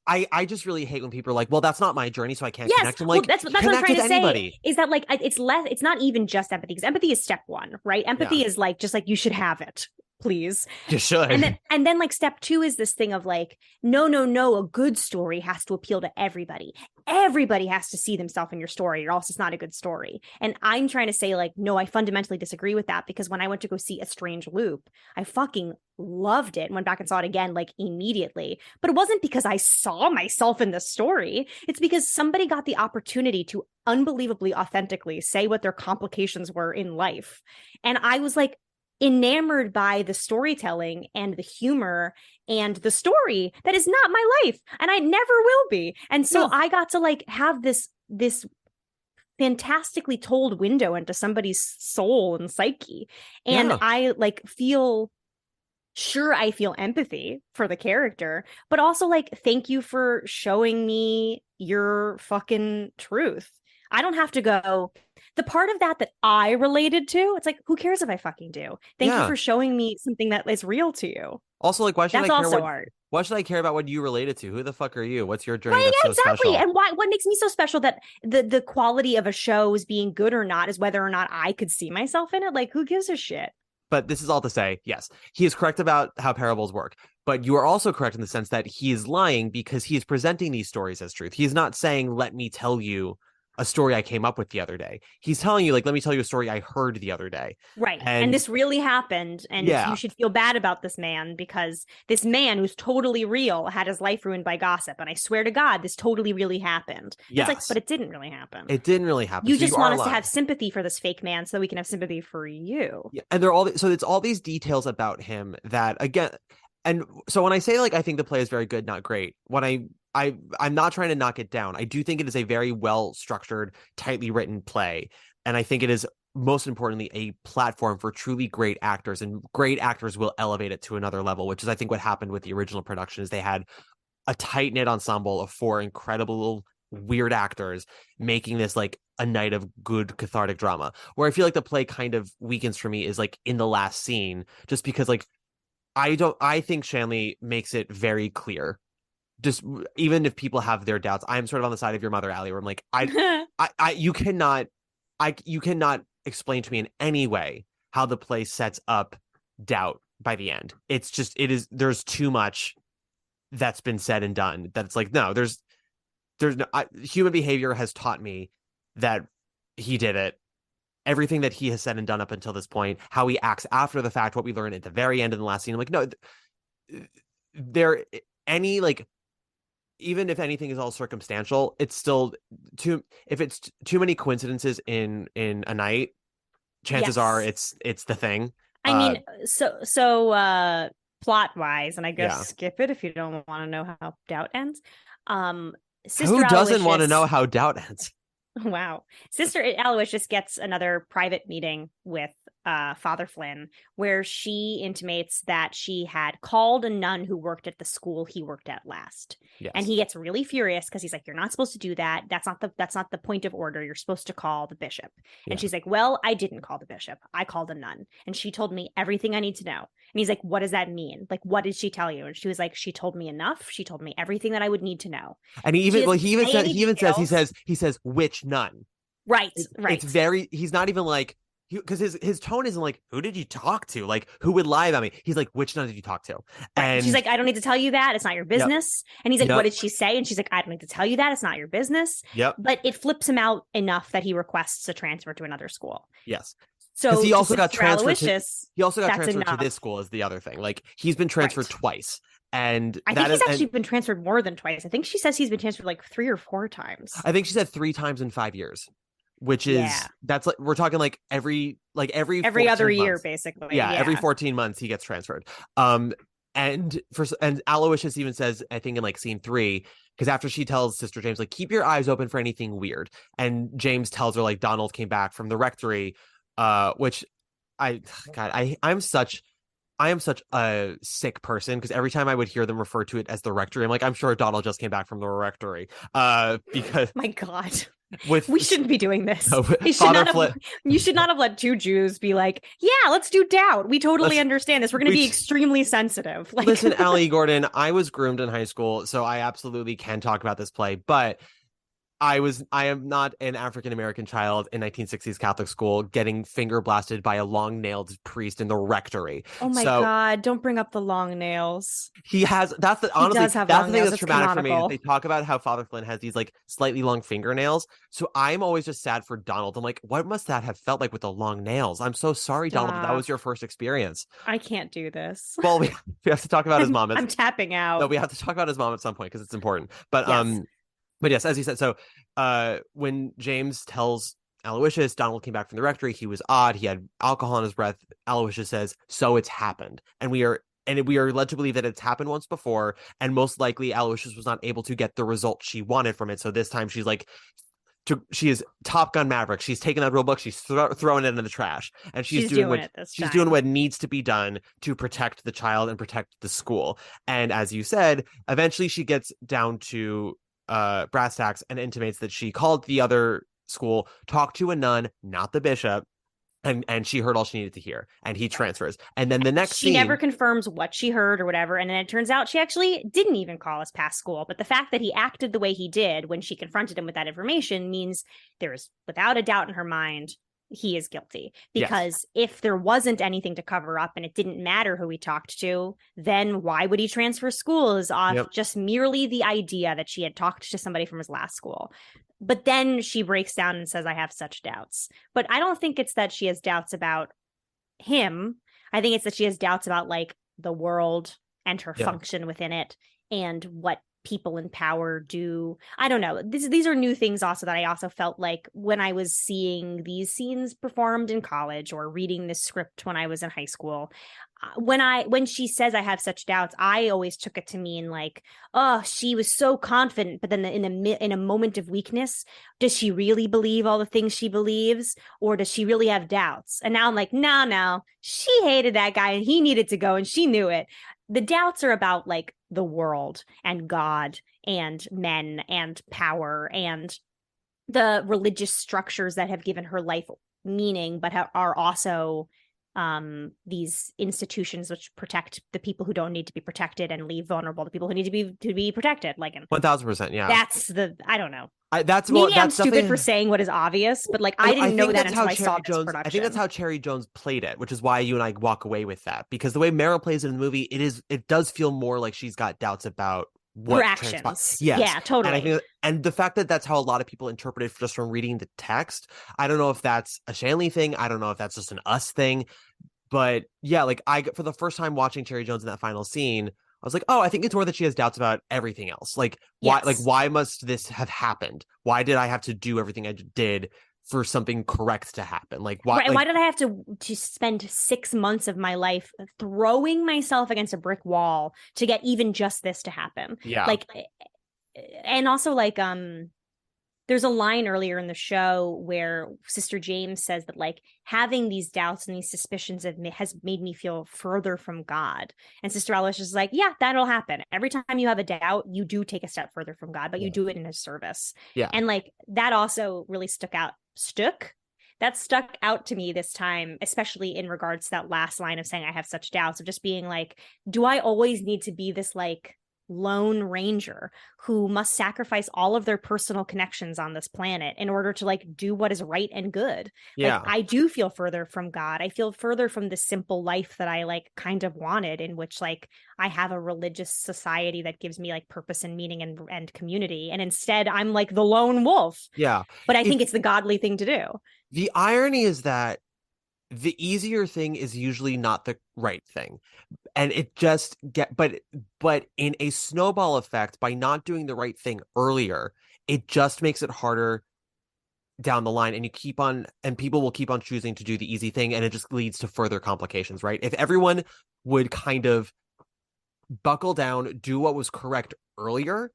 I just really hate when people are like, well, that's not my journey, so I can't connect. I'm like, that's what I'm trying to say is that like it's not even just empathy, because empathy is step one, right? Empathy is like just like you should have it, please. You should. And then like step two is this thing of like, no, a good story has to appeal to everybody. Everybody has to see themselves in your story, or else it's not a good story. And I'm trying to say like, no, I fundamentally disagree with that, because when I went to go see A Strange Loop, I fucking loved it and went back and saw it again like immediately. But it wasn't because I saw myself in the story. It's because somebody got the opportunity to unbelievably authentically say what their complications were in life. And I was like enamored by the storytelling and the humor and the story that is not my life, and I never will be. And so I got to like have this fantastically told window into somebody's soul and psyche, and I like feel empathy for the character, but also like, thank you for showing me your fucking truth. I don't have to go, the part of that I related to, it's like, who cares if I fucking do? Thank you for showing me something that is real to you. Also, like, why should That's I care also art. Why should I care about what you related to? Who the fuck are you? What's your journey? Right, that's so exactly. special? And what makes me so special that the quality of a show is being good or not is whether or not I could see myself in it. Like, who gives a shit? But this is all to say, yes, he is correct about how parables work. But you are also correct in the sense that he is lying because he is presenting these stories as truth. He is not saying, let me tell you a story I came up with the other day. He's telling you, like, let me tell you a story I heard the other day. Right. And this really happened. And you should feel bad about this man, because this man who's totally real had his life ruined by gossip. And I swear to God, this totally really happened. Yes. It's like, but it didn't really happen. It didn't really happen. You just want us to have sympathy for this fake man so we can have sympathy for you. Yeah. And it's all these details about him that, again, and so when I say, like, I think the play is very good, not great, I'm not trying to knock it down. I do think it is a very well structured, tightly written play. And I think it is, most importantly, a platform for truly great actors, and great actors will elevate it to another level, which is, I think, what happened with the original production. Is they had a tight knit ensemble of 4 incredible weird actors making this like a night of good cathartic drama. Where I feel like the play kind of weakens for me is like in the last scene, just because like I think Shanley makes it very clear. Just even if people have their doubts, I'm sort of on the side of your mother, Allie, where I'm like, you cannot explain to me in any way how the play sets up doubt by the end. It's just, there's too much that's been said and done that it's like, no, there's no, human behavior has taught me that he did it. Everything that he has said and done up until this point, how he acts after the fact, what we learn at the very end in the last scene, I'm like, no, even if anything is all circumstantial, it's still if it's too many coincidences in a night, chances are it's the thing. I mean, so plot wise, and I guess skip it if you don't want to know how Doubt ends. Sister Who doesn't Aloysius, want to know how Doubt ends? Wow. Sister Aloysius gets another private meeting with Father Flynn, where she intimates that she had called a nun who worked at the school he worked at last. Yes. And he gets really furious because he's like, you're not supposed to do that. That's not the point of order. You're supposed to call the bishop. Yeah. And she's like, well, I didn't call the bishop. I called a nun. And she told me everything I need to know. And he's like, what does that mean? Like, what did she tell you? And she was like, she told me enough. She told me everything that I would need to know. And he says, which nun? Right. It's very, he's not even like, because his tone isn't like, who did you talk to? Like, who would lie about me? He's like, which nun did you talk to? And she's like, I don't need to tell you that. It's not your business. Yep. And he's like, what did she say? And she's like, I don't need to tell you that. It's not your business. Yep. But it flips him out enough that he requests a transfer to another school. Yes. So he to also got Sister transferred Aloysius, he also got that's transferred to enough. this school is the other thing. Like he's been transferred Right. twice. And I think he's actually been transferred more than twice. I think she says he's been transferred like 3 or 4 times. I think she said 3 times in 5 years, which Yeah. is that's like we're talking like every Every 14 other year, months. basically. Yeah, Yeah. every 14 months he gets transferred. And Aloysius even says, I think in like scene 3, because after she tells Sister James like keep your eyes open for anything weird, and James tells her like Donald came back from the rectory, which I am such a sick person because every time I would hear them refer to it as the rectory, I'm like, I'm sure Donald just came back from the rectory. Because My God. with We shouldn't be doing this. no, You should not have, you should not have let 2 Jews be like, yeah, let's do doubt. We totally understand this. We're going to be extremely sensitive. Like, listen, Allie Gordon, I was groomed in high school, so I absolutely can talk about this play, but I am not an African American child in 1960s Catholic school getting finger blasted by a long-nailed priest in the rectory. oh my So God, don't bring up the long nails. he has that's the honestly does have that's long the thing nails. that's It's traumatic for me. canonical. They talk about how Father Flynn has these like slightly long fingernails. So I'm always just sad for Donald. I'm like, what must that have felt like with the long nails? I'm so sorry, Donald, that was your first experience. I can't do this. Well, we have to talk about his mom. I'm tapping out. No, we have to talk about his mom at some point because it's important. But Yes. But yes, as you said, so when James tells Aloysius Donald came back from the rectory, he was odd. He had alcohol in his breath. Aloysius says, "So it's happened," and we are led to believe that it's happened once before, and most likely Aloysius was not able to get the result she wanted from it. So this time she's like, she is Top Gun Maverick. She's taking that rule book, she's throwing it in the trash, and she's doing what needs to be done to protect the child and protect the school. And as you said, eventually she gets down to brass tacks and intimates that she called the other school, talked to a nun, not the bishop, and she heard all she needed to hear, and he transfers. And then the next she scene, never confirms what she heard or whatever, and then it turns out she actually didn't even call us past school. But the fact that he acted the way he did when she confronted him with that information means there's without a doubt in her mind he is guilty, because if there wasn't anything to cover up and it didn't matter who he talked to, then why would he transfer schools off just merely the idea that she had talked to somebody from his last school? But then she breaks down and says, I have such doubts. But I don't think it's that she has doubts about him. I think it's that she has doubts about like the world and her function within it and what people in power do. I don't know. These are new things also that I also felt like when I was seeing these scenes performed in college or reading this script when I was in high school. When she says I have such doubts, I always took it to mean like, oh, she was so confident, but then in a moment of weakness, does she really believe all the things she believes, or does she really have doubts? And now I'm like, no, she hated that guy and he needed to go and she knew it. The doubts are about like the world and God and men and power and the religious structures that have given her life meaning, but are also these institutions which protect the people who don't need to be protected and leave vulnerable the people who need to be protected. Like 1000%, yeah. That's I don't know. Maybe I'm stupid for saying what is obvious, but like I didn't know that until I saw this production. I think that's how Cherry Jones played it, which is why you and I walk away with that, because the way Meryl plays it in the movie, it does feel more like she's got doubts about what her actions. Yes. Yeah, totally. And the fact that that's how a lot of people interpret it just from reading the text, I don't know if that's a Shanley thing. I don't know if that's just an us thing. But yeah, like for the first time watching Cherry Jones in that final scene, I was like, oh, I think it's more that she has doubts about everything else. Like, why must this have happened? Why did I have to do everything I did for something correct to happen? Like, why? Right, why did I have to spend 6 months of my life throwing myself against a brick wall to get even just this to happen? Yeah. Like, and also like, there's a line earlier in the show where Sister James says that like having these doubts and these suspicions has made me feel further from God. And Sister Aloysius is like, yeah, that'll happen. Every time you have a doubt, you do take a step further from God, but you do it in his service. Yeah. And like that also really stuck out to me this time, especially in regards to that last line of saying I have such doubts, of just being like, do I always need to be this like lone ranger who must sacrifice all of their personal connections on this planet in order to like do what is right and good? Like, I do feel further from God. I feel further from the simple life that I like kind of wanted, in which like I have a religious society that gives me like purpose and meaning and community, and instead I'm like the lone wolf. Yeah, but I think it's the godly thing to do. The irony is that the easier thing is usually not the right thing. And it just but in a snowball effect, by not doing the right thing earlier, it just makes it harder down the line, and people will keep on choosing to do the easy thing, and it just leads to further complications, right? If everyone would kind of buckle down, do what was correct earlier,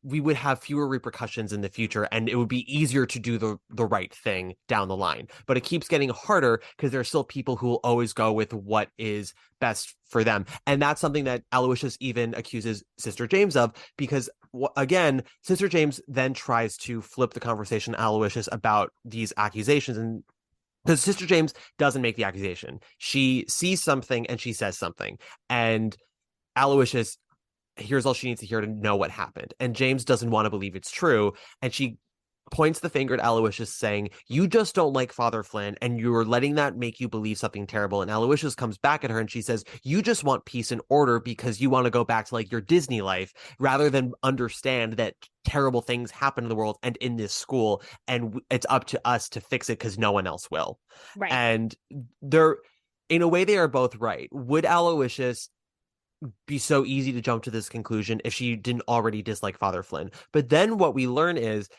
we would have fewer repercussions in the future, and it would be easier to do the right thing down the line. But it keeps getting harder because there are still people who will always go with what is best for them. And that's something that Aloysius even accuses Sister James of, because again, Sister James then tries to flip the conversation to Aloysius about these accusations, and because Sister James doesn't make the accusation. She sees something and she says something. And Aloysius, here's all she needs to hear to know what happened. And James doesn't want to believe it's true. And she points the finger at Aloysius, saying, you just don't like Father Flynn, and you're letting that make you believe something terrible. And Aloysius comes back at her and she says, you just want peace and order because you want to go back to like your Disney life, rather than understand that terrible things happen in the world and in this school, and it's up to us to fix it because no one else will. Right. And they're, in a way, they are both right. Would Aloysius be so easy to jump to this conclusion if she didn't already dislike Father Flynn? But then what we learn is,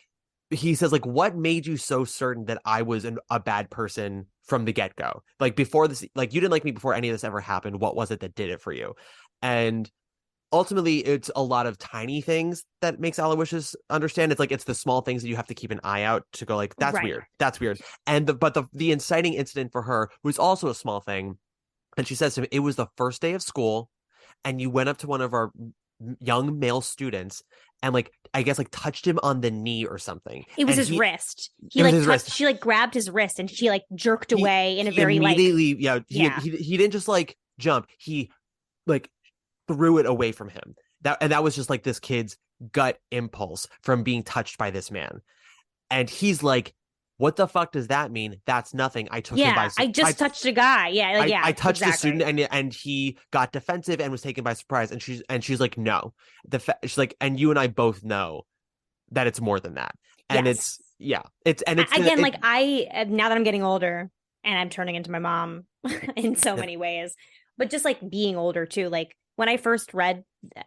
he says, like, what made you so certain that I was a bad person from the get-go? Like, before this, like, you didn't like me before any of this ever happened. What was it that did it for you? And ultimately, it's a lot of tiny things that makes Aloysius understand. It's like, it's the small things that you have to keep an eye out to go like, that's weird. That's weird. And the inciting incident for her was also a small thing. And she says to him, it was the first day of school, and you went up to one of our young male students and like, I guess, like, touched him on the knee or something. It was his wrist. He like touched, she like grabbed his wrist and she like jerked away in a very immediately, like, he didn't just like jump. He like threw it away from him. That was just like this kid's gut impulse from being touched by this man. And he's like, what the fuck does that mean? That's nothing. I took him by surprise. I just touched a guy. I touched a student, and he got defensive and was taken by surprise. And she's like, no. She's like, and you and I both know that it's more than that. And it's now that I'm getting older and I'm turning into my mom in so many ways, but just like being older too, like when I first read,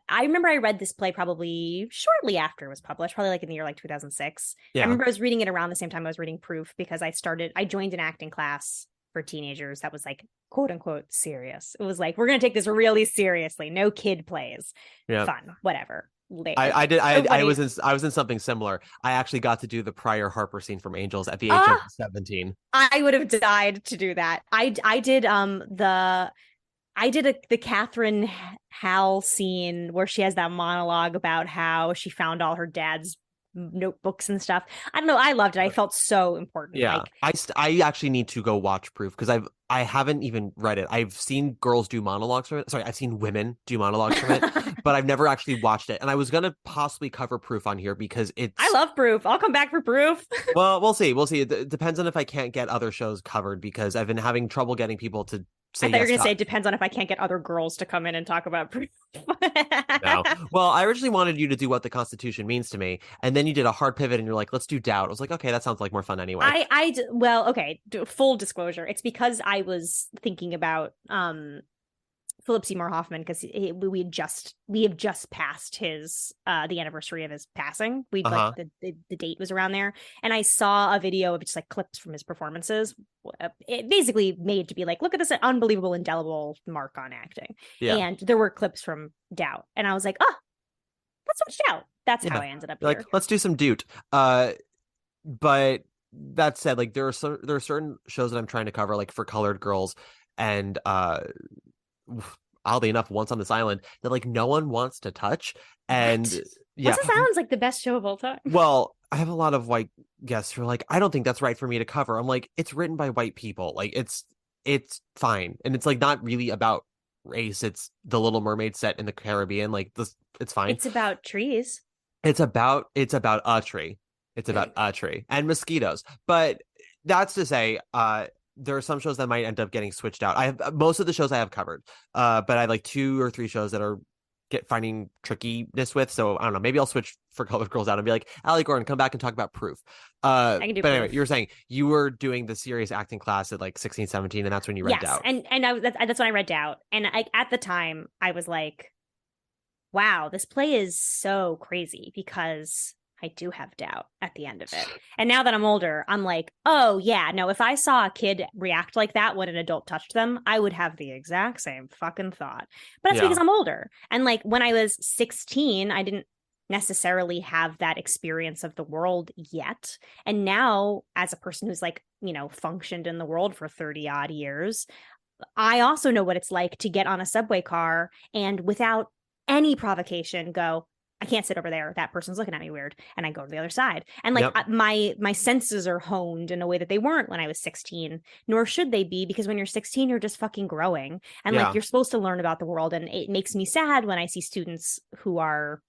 I remember I read this play probably shortly after it was published, probably like in the year like 2006. I remember I was reading it around the same time I was reading Proof, because I joined an acting class for teenagers that was like, quote unquote, serious. It was like, we're going to take this really seriously. No kid plays. Fun, whatever. I was in something similar. I actually got to do the Prior Harper scene from Angels at the age of 17. I would have died to do that. I did the Catherine Howell scene where she has that monologue about how she found all her dad's notebooks and stuff. I don't know. I loved it. I felt so important. Yeah, I actually need to go watch Proof, because I haven't even read it. I've seen girls do monologues from it. Sorry, I've seen women do monologues from it, but I've never actually watched it. And I was gonna possibly cover Proof on here because I love Proof. I'll come back for Proof. Well, we'll see. It depends on if I can't get other shows covered, because I've been having trouble getting people to. I thought you were going to say it depends on if I can't get other girls to come in and talk about Proof. No. Well, I originally wanted you to do What the Constitution Means to Me, and then you did a hard pivot and you're like, let's do Doubt. I was like, okay, that sounds like more fun anyway. Well, okay, full disclosure. It's because I was thinking about Philip Seymour Hoffman, because we have just passed his the anniversary of his passing. Like the date was around there, and I saw a video of just like clips from his performances. It basically made to be like, look at this unbelievable, indelible mark on acting. Yeah. And there were clips from Doubt, and I was like, let's watch Doubt. That's how I ended up here. Like, let's do some Doubt. But that said, like there are certain shows that I'm trying to cover, like for colored girls, and oddly enough, Once on This Island, that like no one wants to touch. And Once on This Island's like the best show of all time. Well, I have a lot of white guests who are like, I don't think that's right for me to cover. I'm like, it's written by white people. Like it's fine. And it's like not really about race. It's the Little Mermaid set in the Caribbean. Like this, it's fine. It's about trees. It's about a tree. It's about a tree and mosquitoes. But that's to say, there are some shows that might end up getting switched out. I have most of the shows I have covered, but I have like 2 or 3 shows that are finding trickiness with. So I don't know, maybe I'll switch For Colored Girls out and be like, Allie Gordon, come back and talk about Proof. I can do But anyway, Proof. you were saying you were doing the serious acting class at like 16, 17, and that's when you read Yes, Doubt. that's when I read Doubt, and at the time I was like, wow, this play is so crazy because I do have doubt at the end of it. And now that I'm older, I'm like, oh yeah, no, if I saw a kid react like that when an adult touched them, I would have the exact same fucking thought. But that's because I'm older. And like when I was 16, I didn't necessarily have that experience of the world yet. And now, as a person who's like, functioned in the world for 30 odd years, I also know what it's like to get on a subway car and without any provocation go, I can't sit over there. That person's looking at me weird. And I go to the other side. And like my senses are honed in a way that they weren't when I was 16, nor should they be, because when you're 16, you're just fucking growing. And like you're supposed to learn about the world. And it makes me sad when I see students who have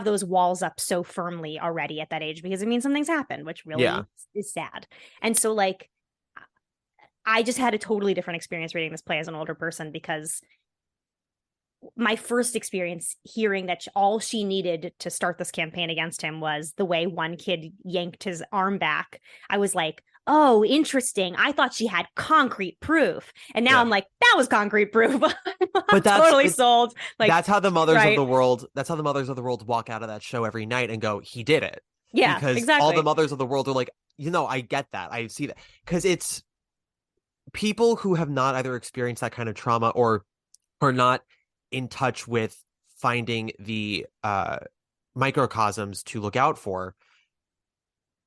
those walls up so firmly already at that age, because it means something's happened, which really is sad. And so like I just had a totally different experience reading this play as an older person, because my first experience hearing that all she needed to start this campaign against him was the way one kid yanked his arm back. I was like, oh, interesting. I thought she had concrete proof. And now I'm like, that was concrete proof. But that's totally sold. Like, that's how the mothers of the world, walk out of that show every night and go, he did it. Yeah, because exactly. all the mothers of the world are like, I get that. I see that. Because it's people who have not either experienced that kind of trauma or are not in touch with finding the microcosms to look out for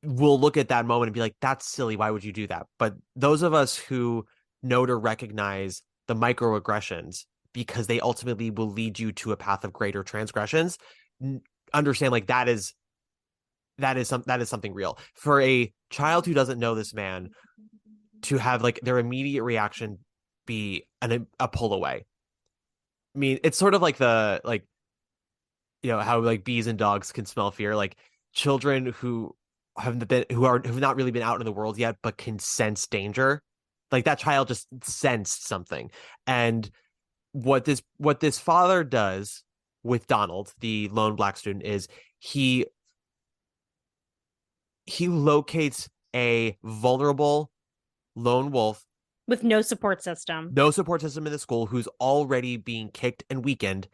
will look at that moment and be like, that's silly. Why would you do that? But those of us who know to recognize the microaggressions, because they ultimately will lead you to a path of greater transgressions, understand like that is something real. For a child who doesn't know this man to have like their immediate reaction be a pull away. I mean, it's sort of like how like bees and dogs can smell fear. Like children who have not really been out in the world yet, but can sense danger. Like that child just sensed something. And what this father does with Donald, the lone black student, is he locates a vulnerable lone wolf with no support system in the school, who's already being kicked and weakened,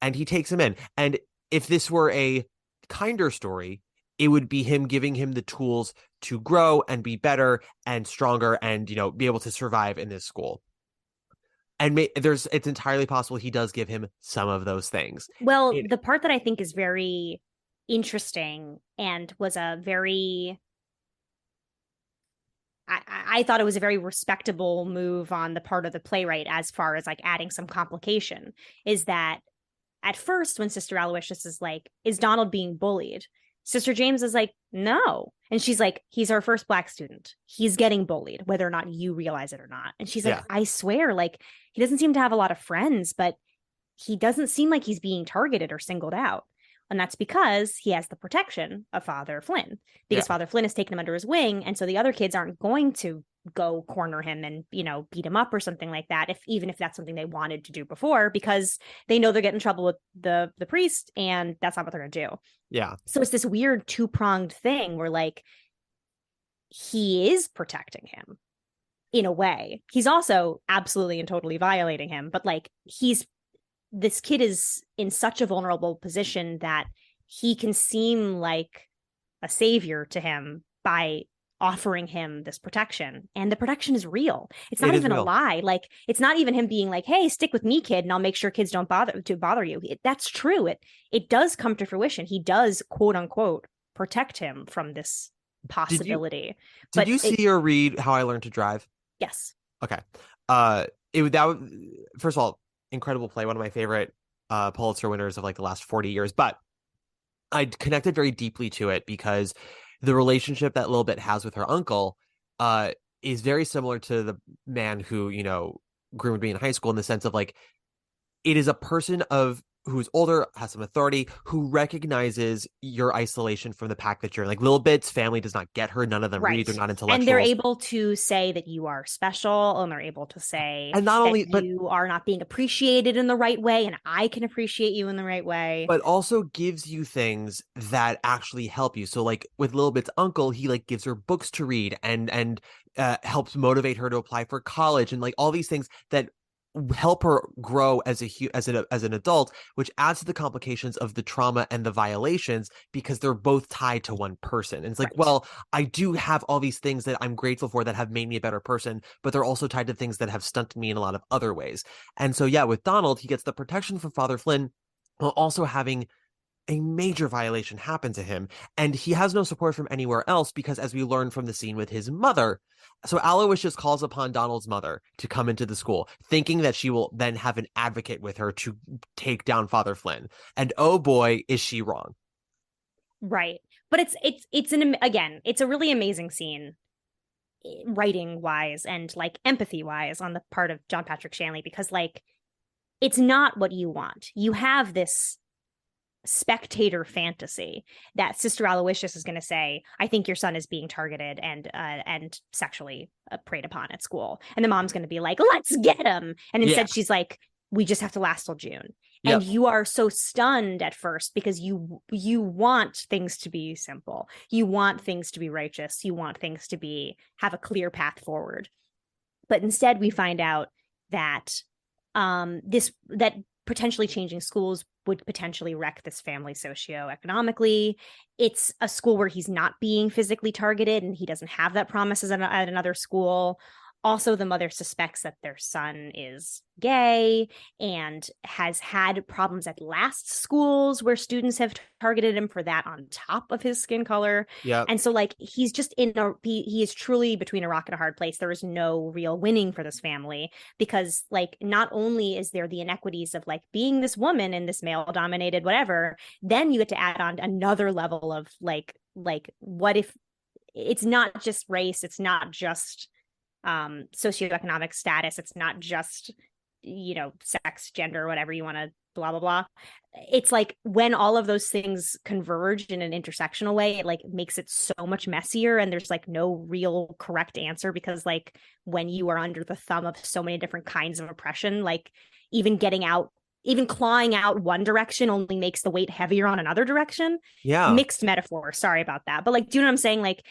and he takes him in. And if this were a kinder story, it would be him giving him the tools to grow and be better and stronger and, be able to survive in this school. And it's entirely possible he does give him some of those things. Well, the part that I think is very interesting and was I thought it was a very respectable move on the part of the playwright as far as like adding some complication, is that at first when Sister Aloysius is like, is Donald being bullied? Sister James is like, no. And she's like, he's our first black student. He's getting bullied, whether or not you realize it or not. And she's like, I swear, like, he doesn't seem to have a lot of friends, but he doesn't seem like he's being targeted or singled out. And that's because he has the protection of Father Flynn, because Father Flynn has taken him under his wing. And so the other kids aren't going to go corner him and, beat him up or something like that, even if that's something they wanted to do before, because they know they're getting in trouble with the priest, and that's not what they're going to do. Yeah. So it's this weird two-pronged thing where like he is protecting him in a way. He's also absolutely and totally violating him, but like this kid is in such a vulnerable position that he can seem like a savior to him by offering him this protection. And the protection is real. It's not even a lie. Like, it's not even him being like, hey, stick with me, kid, and I'll make sure kids don't bother you. That's true. It does come to fruition. He does, quote unquote, protect him from this possibility. Did you see or read How I Learned to Drive? Yes. Okay. First of all, incredible play, one of my favorite Pulitzer winners of like the last 40 years, but I connected very deeply to it because the relationship that Lilbet has with her uncle is very similar to the man who, groomed me in high school, in the sense of like, it is a person who's older, has some authority, who recognizes your isolation from the pack that you're in. Like Little Bit's family does not get her. None of them read. They're not intellectuals. And they're able to say that you are special, and they're able to say and not only, that you are not being appreciated in the right way, and I can appreciate you in the right way. But also gives you things that actually help you. So like with Little Bit's uncle, he like gives her books to read and helps motivate her to apply for college and like all these things that help her grow as an adult, which adds to the complications of the trauma and the violations because they're both tied to one person. And it's like, well, I do have all these things that I'm grateful for that have made me a better person, but they're also tied to things that have stunted me in a lot of other ways. And so yeah, with Donald, he gets the protection from Father Flynn while also having a major violation happen to him. And he has no support from anywhere else because, as we learn from the scene with his mother, so Aloysius calls upon Donald's mother to come into the school, thinking that she will then have an advocate with her to take down Father Flynn. And oh boy, is she wrong. Right. But it's a really amazing scene, writing wise and like empathy wise on the part of John Patrick Shanley, because like it's not what you want. You have this spectator fantasy that Sister Aloysius is going to say, I think your son is being targeted and sexually preyed upon at school. And the mom's going to be like, let's get him. And instead she's like, we just have to last till June. Yep. And you are so stunned at first because you want things to be simple. You want things to be righteous. You want things to have a clear path forward. But instead we find out that that potentially changing schools would potentially wreck this family socioeconomically. It's a school where he's not being physically targeted and he doesn't have that promise at another school. Also, the mother suspects that their son is gay and has had problems at last schools where students have targeted him for that on top of his skin color. Yeah. And so like he's just he is truly between a rock and a hard place. There is no real winning for this family because like not only is there the inequities of like being this woman in this male dominated whatever, then you get to add on another level of like what if it's not just race, it's not just socioeconomic status, it's not just sex, gender, whatever you want to blah blah blah. It's like when all of those things converge in an intersectional way, it like makes it so much messier, and there's like no real correct answer because like when you are under the thumb of so many different kinds of oppression, like even clawing out one direction only makes the weight heavier on another direction. Yeah. Mixed metaphor, sorry about that, but like do you know what I'm saying? Like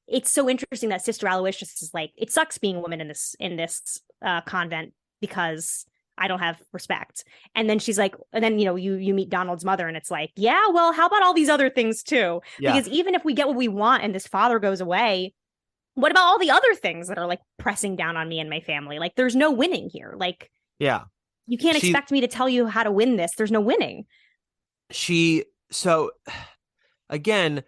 it's so interesting that Sister Aloysius is like, it sucks being a woman in this convent because I don't have respect. And then she's like, and then you meet Donald's mother and it's like, yeah, well, how about all these other things too? Yeah. Because even if we get what we want and this father goes away, what about all the other things that are like pressing down on me and my family? Like there's no winning here. Like, yeah, you can't expect me to tell you how to win this. There's no winning. So again,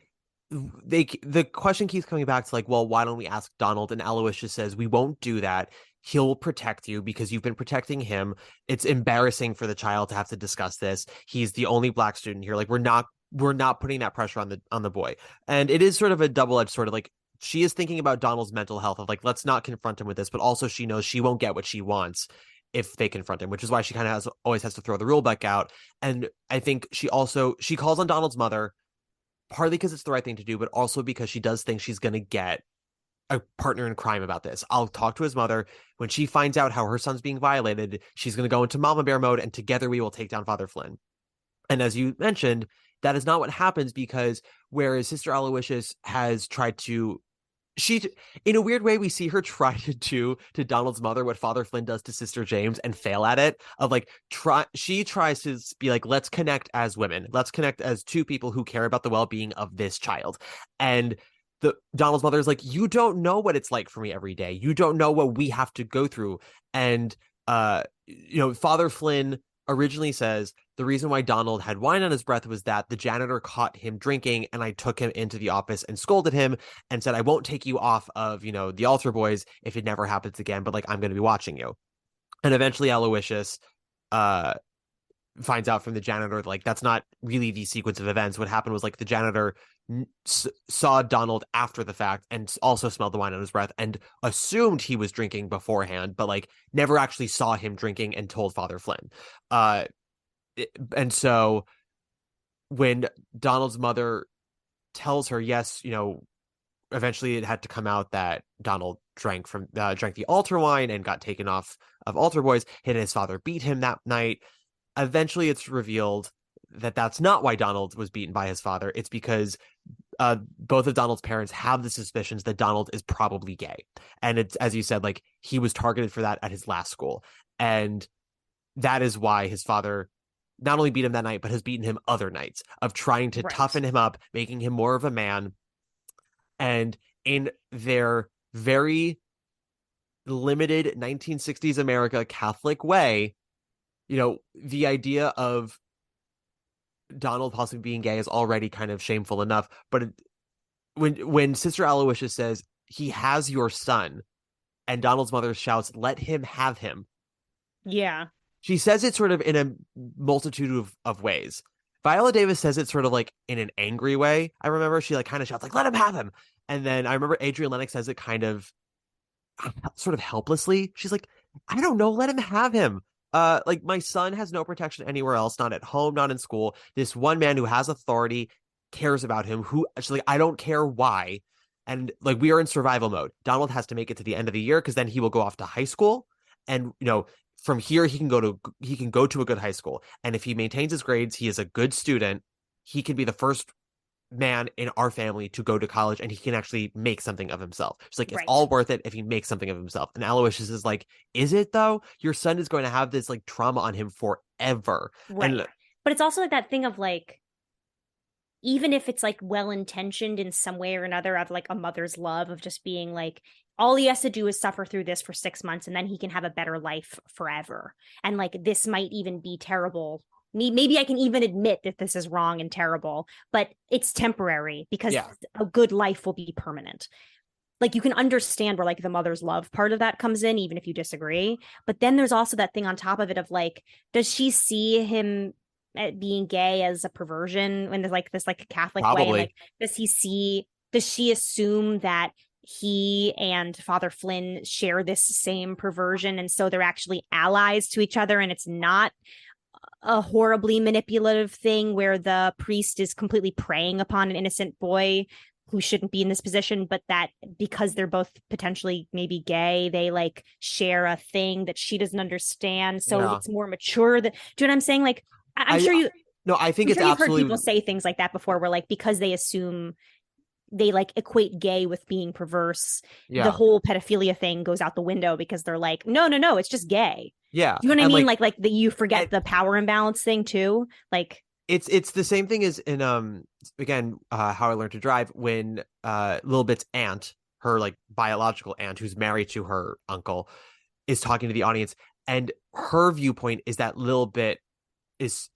the question keeps coming back to like, well, why don't we ask Donald? And Aloysius says, we won't do that. He'll protect you because you've been protecting him. It's embarrassing for the child to have to discuss this. He's the only black student here. Like we're not putting that pressure on the boy. And it is sort of a double-edged sort of like, she is thinking about Donald's mental health of like, let's not confront him with this, but also she knows she won't get what she wants if they confront him, which is why she kind of always has to throw the rule book out. And I think she calls on Donald's mother, partly because it's the right thing to do, but also because she does think she's going to get a partner in crime about this. I'll talk to his mother. When she finds out how her son's being violated, she's going to go into mama bear mode, and together we will take down Father Flynn. And as you mentioned, that is not what happens, because whereas Sister Aloysius has tried to, in a weird way, we see her try to do to Donald's mother what Father Flynn does to Sister James and fail at it, of like, she tries to be like, let's connect as women. Let's connect as two people who care about the well-being of this child. And Donald's mother is like, you don't know what it's like for me every day. You don't know what we have to go through. And, Father Flynn originally says the reason why Donald had wine on his breath was that the janitor caught him drinking, and I took him into the office and scolded him and said, I won't take you off of, the altar boys if it never happens again, but like, I'm going to be watching you. And eventually Aloysius finds out from the janitor, like, that's not really the sequence of events. What happened was like the janitor saw Donald after the fact and also smelled the wine on his breath and assumed he was drinking beforehand, but like never actually saw him drinking and told Father Flynn. and so when Donald's mother tells her, yes, eventually it had to come out that Donald drank the altar wine and got taken off of altar boys, and his father beat him that night. Eventually it's revealed that that's not why Donald was beaten by his father. It's because both of Donald's parents have the suspicions that Donald is probably gay. And it's, as you said, like, he was targeted for that at his last school. And that is why his father not only beat him that night, but has beaten him other nights of trying to toughen him up, making him more of a man. And in their very limited 1960s America Catholic way, the idea of Donald possibly being gay is already kind of shameful enough. But when Sister Aloysius says, he has your son, and Donald's mother shouts, let him have him. Yeah. She says it sort of in a multitude of ways. Viola Davis says it sort of like in an angry way. I remember she like kind of shouts like, let him have him. And then I remember Adrienne Lennox says it kind of sort of helplessly. She's like, I don't know, let him have him. Like, my son has no protection anywhere else, not at home, not in school. This one man who has authority cares about him, who actually, I don't care why. And like, we are in survival mode. Donald has to make it to the end of the year because then he will go off to high school. And, from here, he can go to a good high school. And if he maintains his grades, he is a good student. He can be the first man in our family to go to college, and he can actually make something of himself. It's like, it's all worth it if he makes something of himself. And Aloysius is like, is it though? Your son is going to have this like trauma on him forever. Right. And, but it's also like that thing of like, even if it's like well-intentioned in some way or another, of like a mother's love of just being like, all he has to do is suffer through this for 6 months and then he can have a better life forever. And like, this might even be terrible. Maybe I can even admit that this is wrong and terrible, but it's temporary because a good life will be permanent. Like, you can understand where like the mother's love part of that comes in, even if you disagree. But then there's also that thing on top of it of like, does she see him being gay as a perversion in like this like Catholic way? Like, does she assume that he and Father Flynn share this same perversion, and so they're actually allies to each other, and it's not a horribly manipulative thing where the priest is completely preying upon an innocent boy who shouldn't be in this position, but that because they're both potentially maybe gay, they like share a thing that she doesn't understand, so it's more mature. Do you know what I'm saying? Like, I'm sure you no, I think I'm it's sure absolutely, you've heard people say things like that before, where like, because they assume, they like equate gay with being perverse, the whole pedophilia thing goes out the window because they're like, no, it's just gay. Yeah. Do you know what I mean? Like that, you forget the power imbalance thing too. Like, it's the same thing as in again, How I Learned to Drive, when Lil Bit's aunt, her like biological aunt who's married to her uncle, is talking to the audience, and her viewpoint is that Lil Bit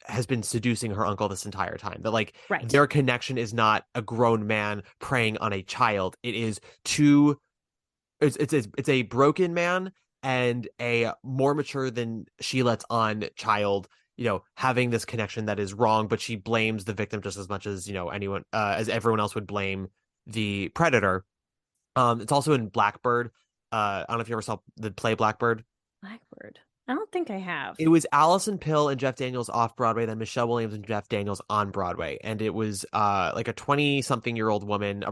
has been seducing her uncle this entire time. That like, their connection is not a grown man preying on a child. It is it's a broken man and a more mature than she lets on child, having this connection that is wrong, but she blames the victim just as much as, anyone, as everyone else would blame the predator. It's also in Blackbird. I don't know if you ever saw the play Blackbird. Blackbird. I don't think I have. It was Allison Pill and Jeff Daniels off Broadway, then Michelle Williams and Jeff Daniels on Broadway. And it was like a 20-something-year-old woman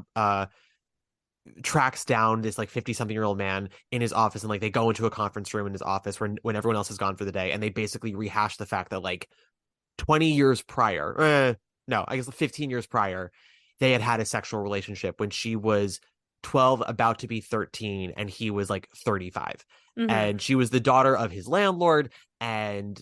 tracks down this like 50-something-year-old man in his office, and like they go into a conference room in his office when everyone else has gone for the day, and they basically rehash the fact that like 20 years prior, no, I guess 15 years prior, they had a sexual relationship when she was 12, about to be 13, and he was like 35. Mm-hmm. And she was the daughter of his landlord, and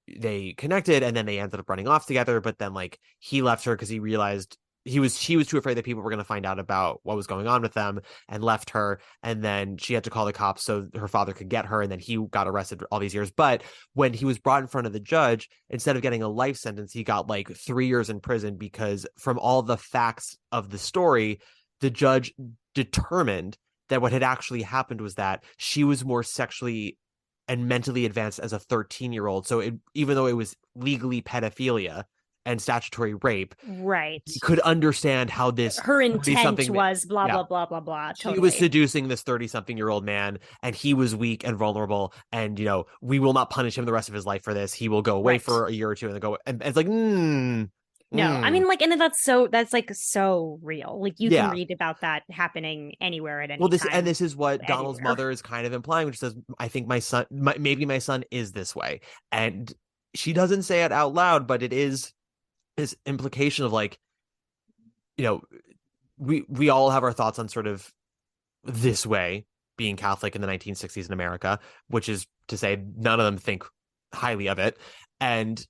they connected, and then they ended up running off together. But then like, he left her because he realized she was too afraid that people were going to find out about what was going on with them, and left her. And then she had to call the cops so her father could get her, and then he got arrested all these years. But when he was brought in front of the judge, instead of getting a life sentence, he got like 3 years in prison, because from all the facts of the story, the judge determined that what had actually happened was that she was more sexually and mentally advanced as a 13-year-old. So even though it was legally pedophilia and statutory rape, Right. he could understand how this Her intent 30-something was blah, yeah. blah, blah, blah, blah. She Totally. was seducing this 30-something-year-old man, and he was weak and vulnerable, and, you know, we will not punish him the rest of his life for this. He will go away Right. for a year or two and then go, and it's like, No, I mean, like, and that's like so real. Like, you can read about that happening anywhere at any time. And this is what Donald's anywhere. mother is kind of implying, which says, I think maybe my son is this way. And she doesn't say it out loud, but it is this implication of, like, you know, we all have our thoughts on sort of this way, being Catholic in the 1960s in America, which is to say none of them think highly of it. And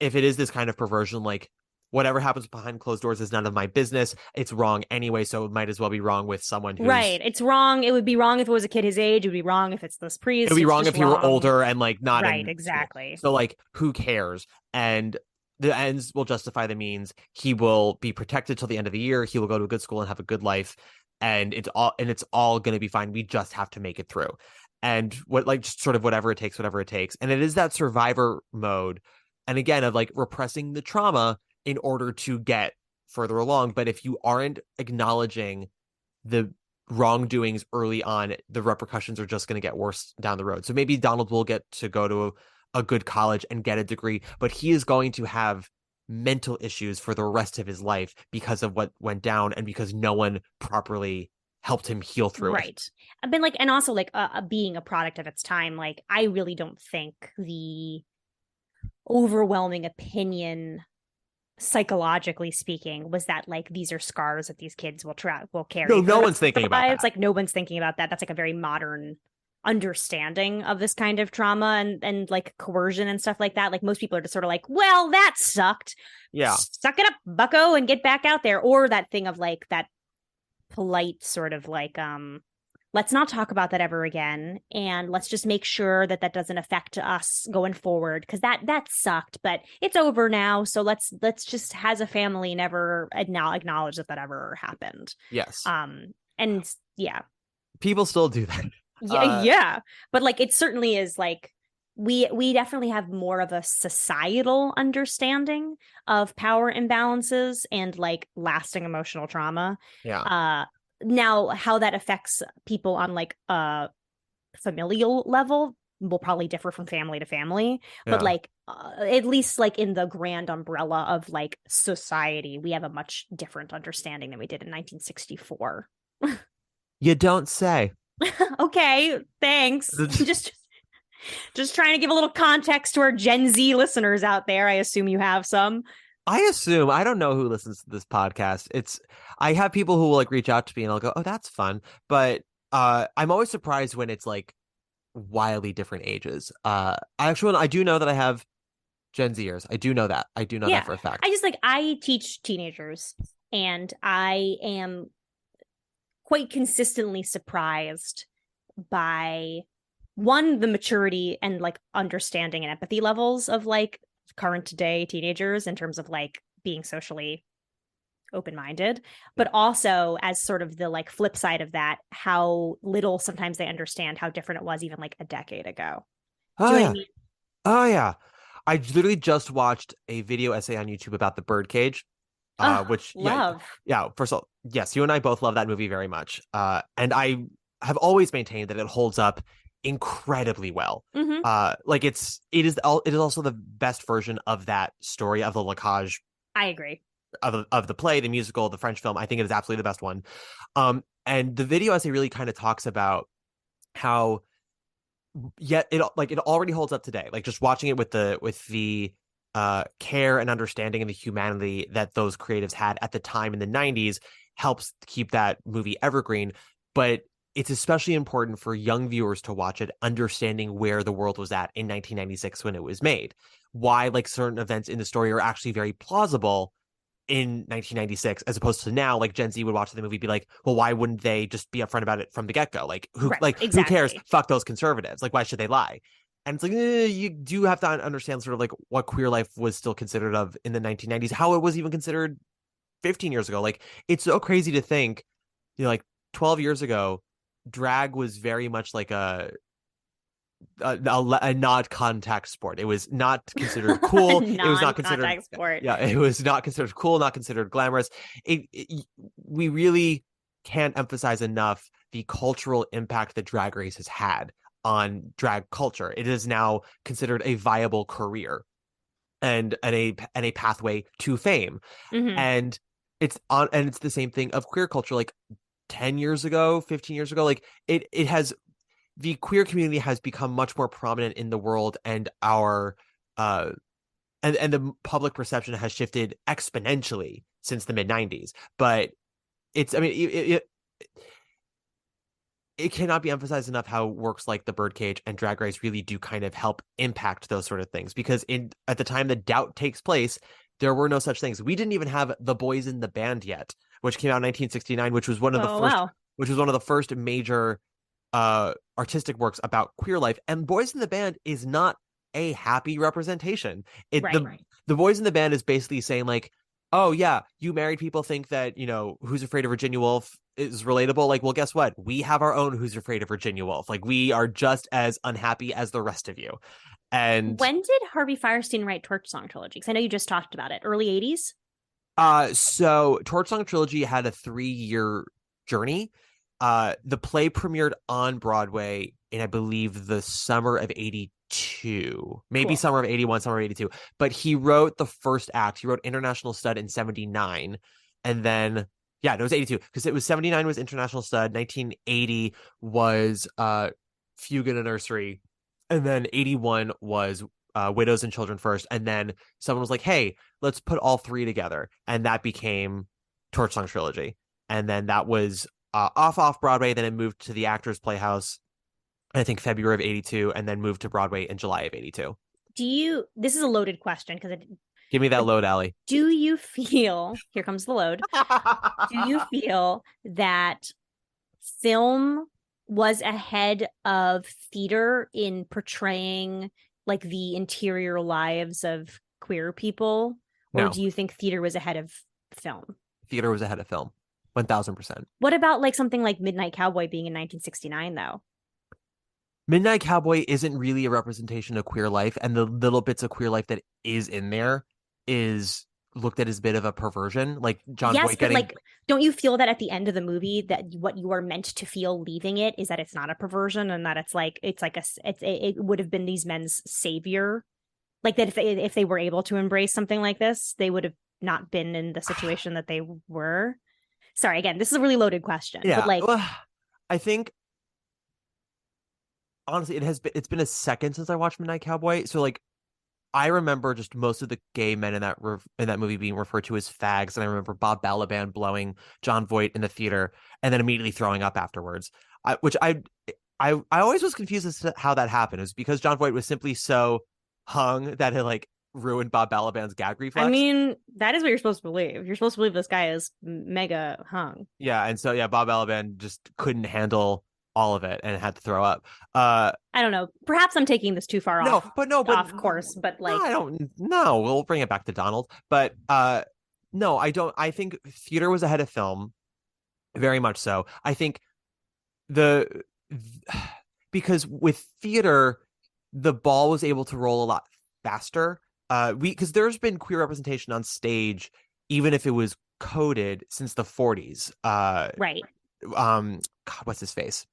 if it is this kind of perversion, like, whatever happens behind closed doors is none of my business. It's wrong anyway, so it might as well be wrong with someone who's... Right. It's wrong. It would be wrong if it was a kid his age. It would be wrong if it's this priest. It would be wrong if he were older and, like, not right, in exactly. school. So, like, who cares? And the ends will justify the means. He will be protected till the end of the year. He will go to a good school and have a good life. And it's all going to be fine. We just have to make it through. And just sort of whatever it takes. And it is that survivor mode. And again, of, like, repressing the trauma in order to get further along. But if you aren't acknowledging the wrongdoings early on, the repercussions are just going to get worse down the road. So maybe Donald will get to go to a good college and get a degree, but he is going to have mental issues for the rest of his life because of what went down and because no one properly helped him heal through it. Right. I've been, like, and also, like, being a product of its time, like, I really don't think the overwhelming opinion, psychologically speaking, was that, like, these are scars that these kids will carry. No one's thinking about that. It's like, no one's thinking about that. That's, like, a very modern understanding of this kind of trauma and like coercion and stuff like that. Like, most people are just sort of like, well, that sucked. Yeah. Suck it up, bucko, and get back out there. Or that thing of, like, that polite sort of, like, let's not talk about that ever again, and let's just make sure that that doesn't affect us going forward, because that sucked, but it's over now, so let's just, as a family, never acknowledge that ever happened. Yes. And yeah, people still do that. Yeah, but, like, it certainly is, like, we definitely have more of a societal understanding of power imbalances and, like, lasting emotional trauma. Yeah. Now, how that affects people on, like, a familial level will probably differ from family to family. Yeah. But, like, at least, like, in the grand umbrella of, like, society, we have a much different understanding than we did in 1964. You don't say. Okay, thanks. Just trying to give a little context to our Gen Z listeners out there. I assume you have some. I don't know who listens to this podcast. I have people who will, like, reach out to me and I'll go, oh, that's fun. But I'm always surprised when it's, like, wildly different ages. I do know that I have Gen Zers. I do know that. That for a fact. I teach teenagers, and I am quite consistently surprised by, one, the maturity and, like, understanding and empathy levels of, like, current day teenagers in terms of, like, being socially open-minded, but also, as sort of the, like, flip side of that, how little sometimes they understand how different it was even, like, a decade ago. Do you know what I mean? Oh yeah. I literally just watched a video essay on YouTube about the birdcage. Which love. Yeah, first of all, yes, you and I both love that movie very much. And I have always maintained that it holds up incredibly well. Mm-hmm. Like, it is also the best version of that story, of the Lacage. I agree. Of the play, the musical, the French film. I think it is absolutely the best one. And the video essay really kind of talks about how, yet it already holds up today. Like, just watching it with the care and understanding and the humanity that those creatives had at the time in the 90s helps keep that movie evergreen. But it's especially important for young viewers to watch it, understanding where the world was at in 1996 when it was made. Why, like, certain events in the story are actually very plausible in 1996, as opposed to now. Like, Gen Z would watch the movie, be like, well, why wouldn't they just be upfront about it from the get-go? Like, who cares? Fuck those conservatives. Like, why should they lie? And it's like, you do have to understand sort of, like, what queer life was still considered of in the 1990s, how it was even considered 15 years ago. Like, it's so crazy to think, like, 12 years ago, drag was very much like a a non-contact sport. It was not considered cool. It was not considered Non-contact sport. Yeah, it was not considered cool, not considered glamorous. We really can't emphasize enough the cultural impact that Drag Race has had on drag culture. It is now considered a viable career and a pathway to fame. Mhm. And it's the same thing of queer culture. Like 10 years ago, 15 years ago, like it has the queer community has become much more prominent in the world, and our and the public perception has shifted exponentially since the mid 90s. But it's, I mean, it cannot be emphasized enough how works like the Birdcage and Drag Race really do kind of help impact those sort of things. Because at the time the Doubt takes place, there were no such things. We didn't even have The Boys in the Band yet, which came out in 1969, which was one of the first, wow. which was one of the first major artistic works about queer life. And Boys in the Band is not a happy representation. Right. The Boys in the Band is basically saying like, oh yeah, you married people think that, Who's Afraid of Virginia Woolf is relatable. Like, well, guess what? We have our own Who's Afraid of Virginia Woolf. Like, we are just as unhappy as the rest of you. And When did Harvey Firestein write Torch Song Trilogy? Because I know you just talked about it. Early 80s? So Torch Song Trilogy had a 3-year journey. The play premiered on Broadway in, I believe, the summer of 82, maybe Cool. summer of 81, summer of 82. But he wrote the first act. He wrote International Stud in 79. And then, yeah, no, it was 82 because it was 79 was International Stud. 1980 was Fugue in a Nursery. And then 81 was Widows and Children First. And then someone was like, hey, let's put all three together. And that became Torch Song Trilogy. And then that was off Broadway. Then it moved to the Actors Playhouse, I think February of 82, and then moved to Broadway in July of 82. This is a loaded question because Give me that load, Allie. do you feel, here comes the load, do you feel that film was ahead of theater in portraying like the interior lives of queer people? Or No. do you think theater was ahead of film? Theater was ahead of film. 1000%. What about like something like Midnight Cowboy being in 1969 though? Midnight Cowboy isn't really a representation of queer life, and the little bits of queer life that is in there is looked at as a bit of a perversion. Like John Yes, Voight but getting like, don't you feel that at the end of the movie that what you are meant to feel leaving it is that it's not a perversion and that it would have been these men's savior? Like that if they were able to embrace something like this, they would have not been in the situation that they were. Sorry, again, this is a really loaded question. Yeah, But like, I think honestly, it's been a second since I watched Midnight Cowboy, so like I remember just most of the gay men in that movie being referred to as fags, and I remember Bob Balaban blowing John Voight in the theater and then immediately throwing up afterwards. I always was confused as to how that happened. It was because John Voight was simply so hung that it like ruined Bob Balaban's gag reflex. I mean, that is what you're supposed to believe. You're supposed to believe this guy is mega hung. Yeah, and so yeah, Bob Balaban just couldn't handle all of it and had to throw up. I don't know. Perhaps I'm taking this too far off course, but like, no, I don't. No, we'll bring it back to Donald. But no, I don't. I think theater was ahead of film, very much so. I think because with theater, the ball was able to roll a lot faster. Because there's been queer representation on stage, even if it was coded since the 40s. right. God, what's his face?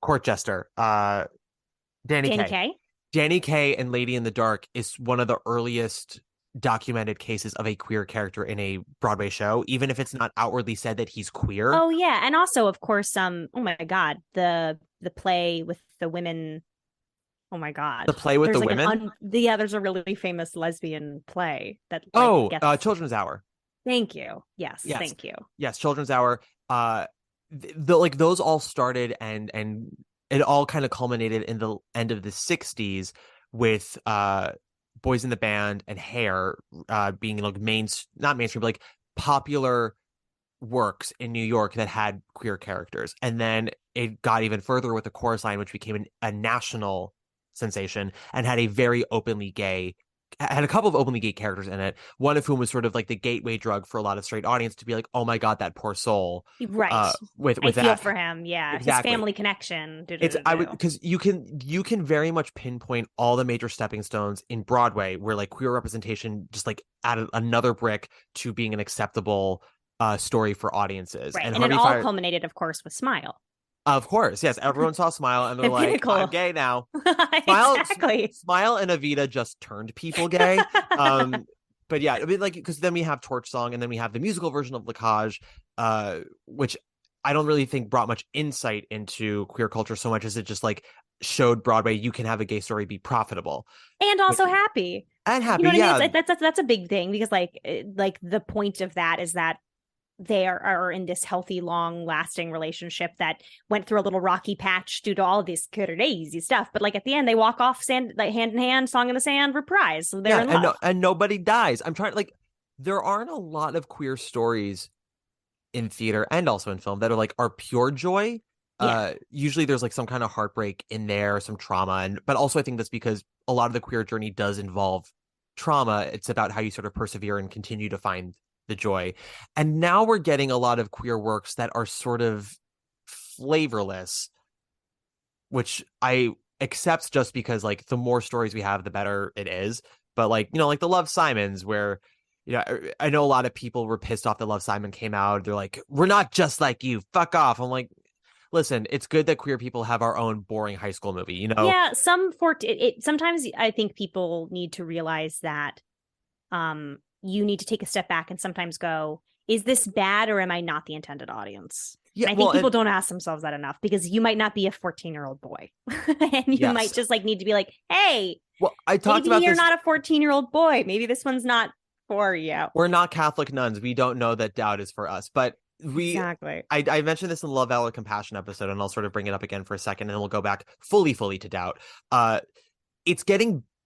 Court jester. Danny Kaye. Danny Kaye and Lady in the Dark is one of the earliest documented cases of a queer character in a Broadway show, even if it's not outwardly said that he's queer. Oh yeah, and also of course, oh my God, the play with the women. Oh my God, the play with there's the like women. There's a really famous lesbian play that. Like, Children's Hour. Thank you. Yes, thank you. Yes, Children's Hour. Like those all started and it all kind of culminated in the end of the 60s with Boys in the Band and Hair being like not mainstream, but like popular works in New York that had queer characters. And then it got even further with the Chorus Line, which became a national sensation and had a very openly gay had a couple of openly gay characters in it, one of whom was sort of like the gateway drug for a lot of straight audience to be like, oh my God, that poor soul. Right. With I that. feel for him. Yeah. Exactly. His family connection. It's I would because you can very much pinpoint all the major stepping stones in Broadway where like queer representation just like added another brick to being an acceptable story for audiences. Right. And Harvey it all Fire, culminated, of course, with Smile. of course, yes, everyone saw Smile and they're The like, pinnacle. I'm gay now. Smile, Exactly. Smile and Evita just turned people gay. But yeah, I mean, like, because then we have Torch Song and then we have the musical version of La Cage, which I don't really think brought much insight into queer culture so much as it just like showed Broadway you can have a gay story be profitable and also happy. And happy. You know what yeah. I mean? That's a big thing because like the point of that is that they are in this healthy, long-lasting relationship that went through a little rocky patch due to all of this crazy stuff. But like at the end, they walk off like hand in hand, song in the sand, reprise. So they're in love. And nobody dies. I'm trying like there aren't a lot of queer stories in theater and also in film that are pure joy. Usually there's like some kind of heartbreak in there, some trauma, but also I think that's because a lot of the queer journey does involve trauma. It's about how you sort of persevere and continue to find the joy. And now we're getting a lot of queer works that are sort of flavorless, which I accept just because like the more stories we have, the better it is. But like, like the Love Simons where I know a lot of people were pissed off that Love Simon came out. They're like, we're not just like you. Fuck off. I'm like, listen, it's good that queer people have our own boring high school movie, Yeah, sometimes I think people need to realize that you need to take a step back and sometimes go, is this bad or am I not the intended audience? Yeah, and I think people don't ask themselves that enough because you might not be a 14-year-old boy. And you might just like need to be like, hey, I talked maybe about you're this... not a 14-year-old boy. Maybe this one's not for you. We're not Catholic nuns. We don't know that doubt is for us. But exactly. I mentioned this in the Love, Valor, Compassion episode, and I'll sort of bring it up again for a second, and then we'll go back fully to doubt.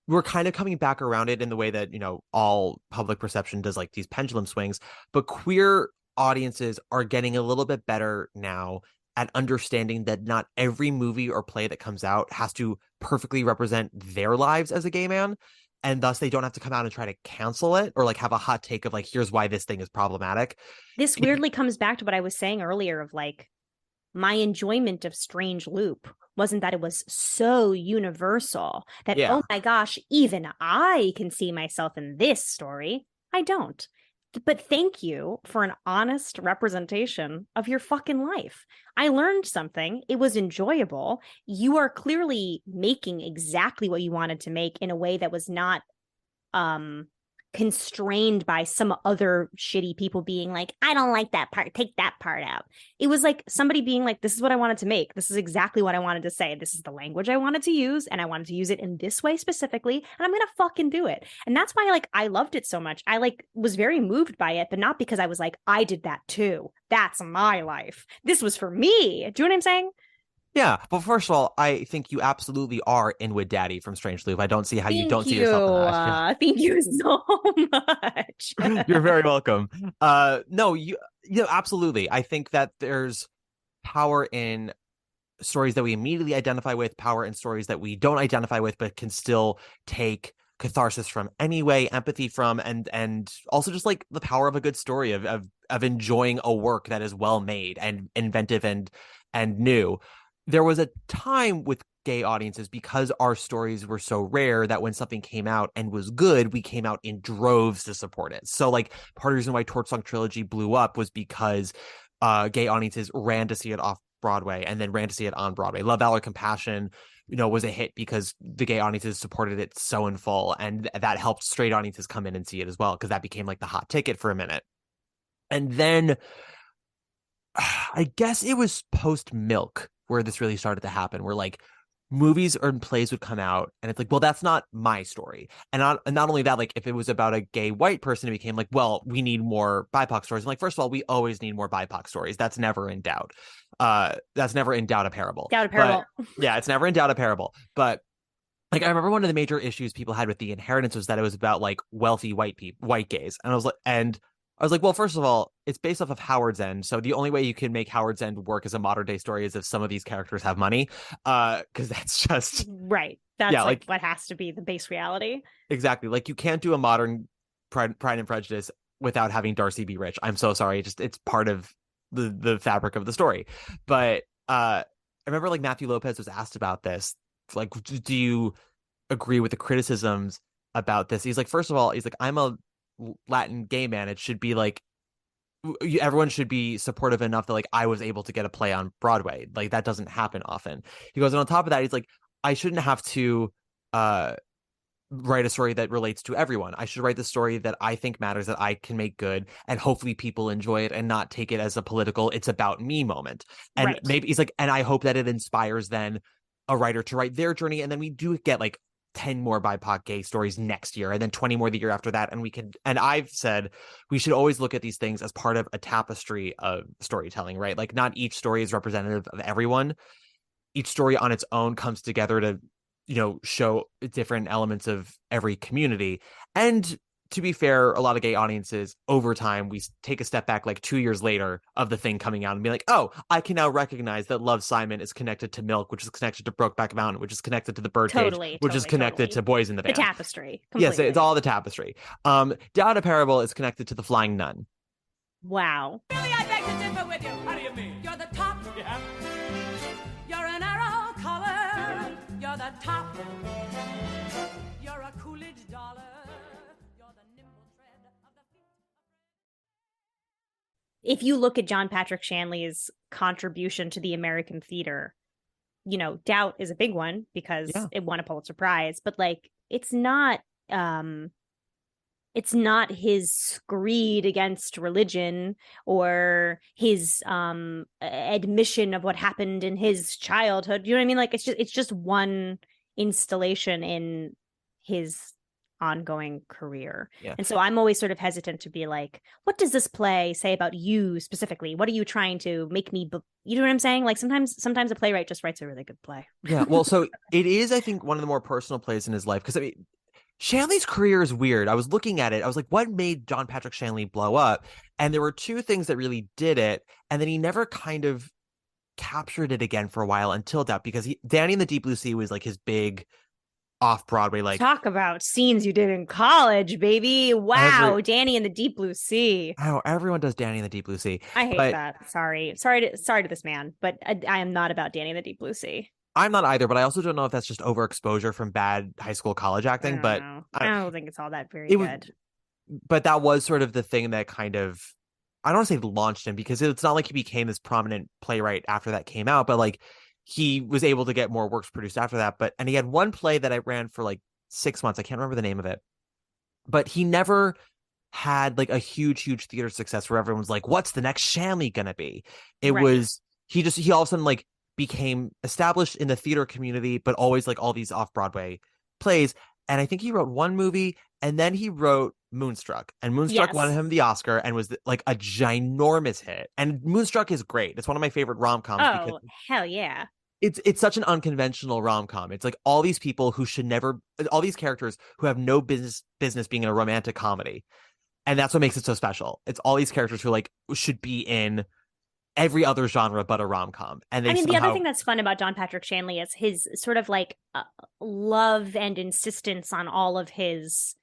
We're kind of coming back around it in the way that, all public perception does like these pendulum swings, but queer audiences are getting a little bit better now at understanding that not every movie or play that comes out has to perfectly represent their lives as a gay man. And thus they don't have to come out and try to cancel it or like have a hot take of like, here's why this thing is problematic. This weirdly comes back to what I was saying earlier of like, my enjoyment of Strange Loop wasn't that it was so universal that, oh my gosh, even I can see myself in this story. I don't. But thank you for an honest representation of your fucking life. I learned something. It was enjoyable. You are clearly making exactly what you wanted to make in a way that was not constrained by some other shitty people being like, I don't like that part, take that part out. It was like somebody being like, this is what I wanted to make. This is exactly what I wanted to say. This is the language I wanted to use, and I wanted to use it in this way specifically, and I'm gonna fucking do it. And that's why like I loved it so much. I like was very moved by it, but not because I was like, I did that too. That's my life. This was for me. Do you know what I'm saying? Yeah, but first of all, I think you absolutely are Inwood Daddy from Strange Loop. I don't see how you don't see yourself in that. Thank you so much. You're very welcome. No, you absolutely. I think that there's power in stories that we immediately identify with, power in stories that we don't identify with, but can still take catharsis from anyway, empathy from, and also just like the power of a good story of enjoying a work that is well made and inventive and new. There was a time with gay audiences because our stories were so rare that when something came out and was good, we came out in droves to support it. So like part of the reason why Torch Song Trilogy blew up was because gay audiences ran to see it off Broadway and then ran to see it on Broadway. Love, Valor, Compassion, was a hit because the gay audiences supported it so in full. And that helped straight audiences come in and see it as well, because that became like the hot ticket for a minute. And then I guess it was post Milk where this really started to happen, where like movies or plays would come out and it's like, well, that's not my story. And not only that, like if it was about a gay white person, it became like, well, we need more BIPOC stories. And like, first of all, we always need more BIPOC stories. That's never in doubt. That's never in doubt a parable. Doubt a parable. But, yeah, it's never in doubt a parable. But like, I remember one of the major issues people had with The Inheritance was that it was about like wealthy white gays. And I was like, I was like, well, first of all, it's based off of Howard's End, so the only way you can make Howard's End work as a modern day story is if some of these characters have money, because that's just Right. That's yeah, like what has to be the base reality. exactly, like you can't do a modern Pride and Prejudice without having Darcy be rich. I'm so sorry, it's part of the fabric of the story. But I remember like Matthew Lopez was asked about this, like, do you agree with the criticisms about this? He's like, first of all, he's like, I'm a Latin gay man. It should be like everyone should be supportive enough that like I was able to get a play on Broadway. Like that doesn't happen often. He goes, and on top of that, he's like, I shouldn't have to write a story that relates to everyone. I should write the story that I think matters, that I can make good, and hopefully people enjoy it and not take it as a political "it's about me" moment. And Right. maybe he's like, and I hope that it inspires then a writer to write their journey, and then we do get like 10 more BIPOC gay stories next year, and then 20 more the year after that. And we can, and I've said we should always look at these things as part of a tapestry of storytelling, right? Like not each story is representative of everyone. Each story on its own comes together to, show different elements of every community. And to be fair, a lot of gay audiences over time, we take a step back like 2 years later of the thing coming out and be like, oh, I can now recognize that Love, Simon is connected to Milk, which is connected to Brokeback Mountain, which is connected to The Birdcage, which is connected to Boys in the Band. The tapestry. Yes, it's all the tapestry. Down a Parable is connected to The Flying Nun. Wow. Really, I beg to differ with you. How do you mean? You're the top. Yeah. You're an arrow color. You're the top. You're a Coolidge dollar. You're the nimble tread of the feet. If you look at John Patrick Shanley's contribution to the American theater, Doubt is a big one because it won a Pulitzer Prize, but like it's not his screed against religion or his admission of what happened in his childhood. You know what I mean? Like it's just one installation in his ongoing career. Yeah. And so I'm always sort of hesitant to be like, what does this play say about you specifically? What are you trying to make me you know what I'm saying? Like sometimes a playwright just writes a really good play. Yeah. Well, so it is, I think, one of the more personal plays in his life, because I mean, Shanley's career is weird. I was looking at it. I was like, what made John Patrick Shanley blow up? And there were two things that really did it. And then he never kind of captured it again for a while until Doubt, because Danny and the Deep Blue Sea was like his big off-Broadway, like, talk about scenes you did in college, baby. Wow. Danny and the Deep Blue Sea. Oh, everyone does Danny and the Deep Blue Sea. I hate that. Sorry to this man, but I am not about Danny and the Deep Blue Sea. I'm not either, but I also don't know if that's just overexposure from bad high school college acting. I don't think it's all that good. But that was sort of the thing that kind of, I don't want to say launched him, because it's not like he became this prominent playwright after that came out, but like he was able to get more works produced after that. And he had one play that I ran for like 6 months. I can't remember the name of it, but he never had like a huge theater success where everyone's like, what's the next Shanley gonna be? It was, he all of a sudden like became established in the theater community, but always like all these off-Broadway plays. And I think he wrote one movie, and then he wrote Moonstruck, and Moonstruck won him the Oscar and was like a ginormous hit. And Moonstruck is great. It's one of my favorite rom-coms. Oh, hell yeah. It's such an unconventional rom-com. It's like all these people who should never, all these characters who have no business being in a romantic comedy. And that's what makes it so special. It's all these characters who like should be in every other genre but a rom-com. And the other thing that's fun about John Patrick Shanley is his sort of like love and insistence on all of his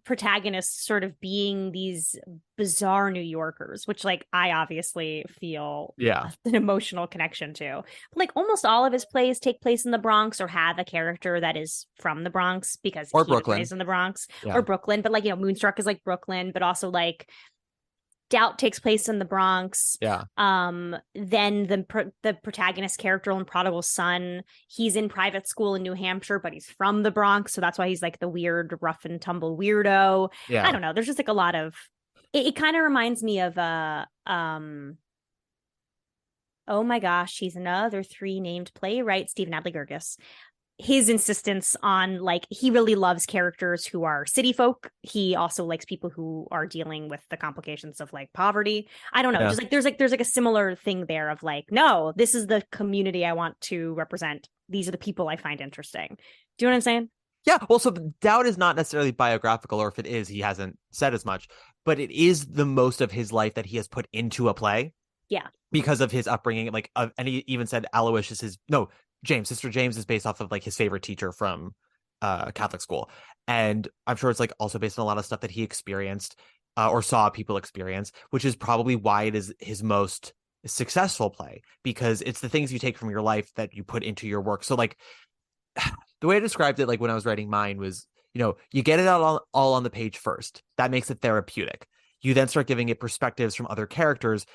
protagonists sort of being these bizarre New Yorkers, which like I obviously feel an emotional connection to. But like almost all of his plays take place in the Bronx or have a character that is from the Bronx because he was raised in the Bronx or Brooklyn. But like, Moonstruck is like Brooklyn, but also like Doubt takes place in the Bronx. Yeah. Then the protagonist character in Prodigal Son, he's in private school in New Hampshire, but he's from the Bronx, so that's why he's like the weird rough and tumble weirdo. Yeah. I don't know. There's just like a lot of. It kind of reminds me of oh my gosh, he's another 3 named playwright, Stephen Adly Guirgis. His insistence on like he really loves characters who are city folk. He also likes people who are dealing with the complications of like poverty. I don't know. Just like there's like a similar thing there of like, no, this is the community I want to represent. These are the people I find interesting. Do you know what I'm saying? Yeah. Well, so Doubt is not necessarily biographical, or if it is, he hasn't said as much. but it is the most of his life that he has put into a play. Yeah. Because of his upbringing, like, and he even said Aloysius Sister James is based off of like his favorite teacher from Catholic school. And I'm sure it's like also based on a lot of stuff that he experienced or saw people experience, which is probably why it is his most successful play, because it's the things you take from your life that you put into your work. So like the way I described it, like when I was writing mine was, you get it out all on the page first. That makes it therapeutic. You then start giving it perspectives from other characters.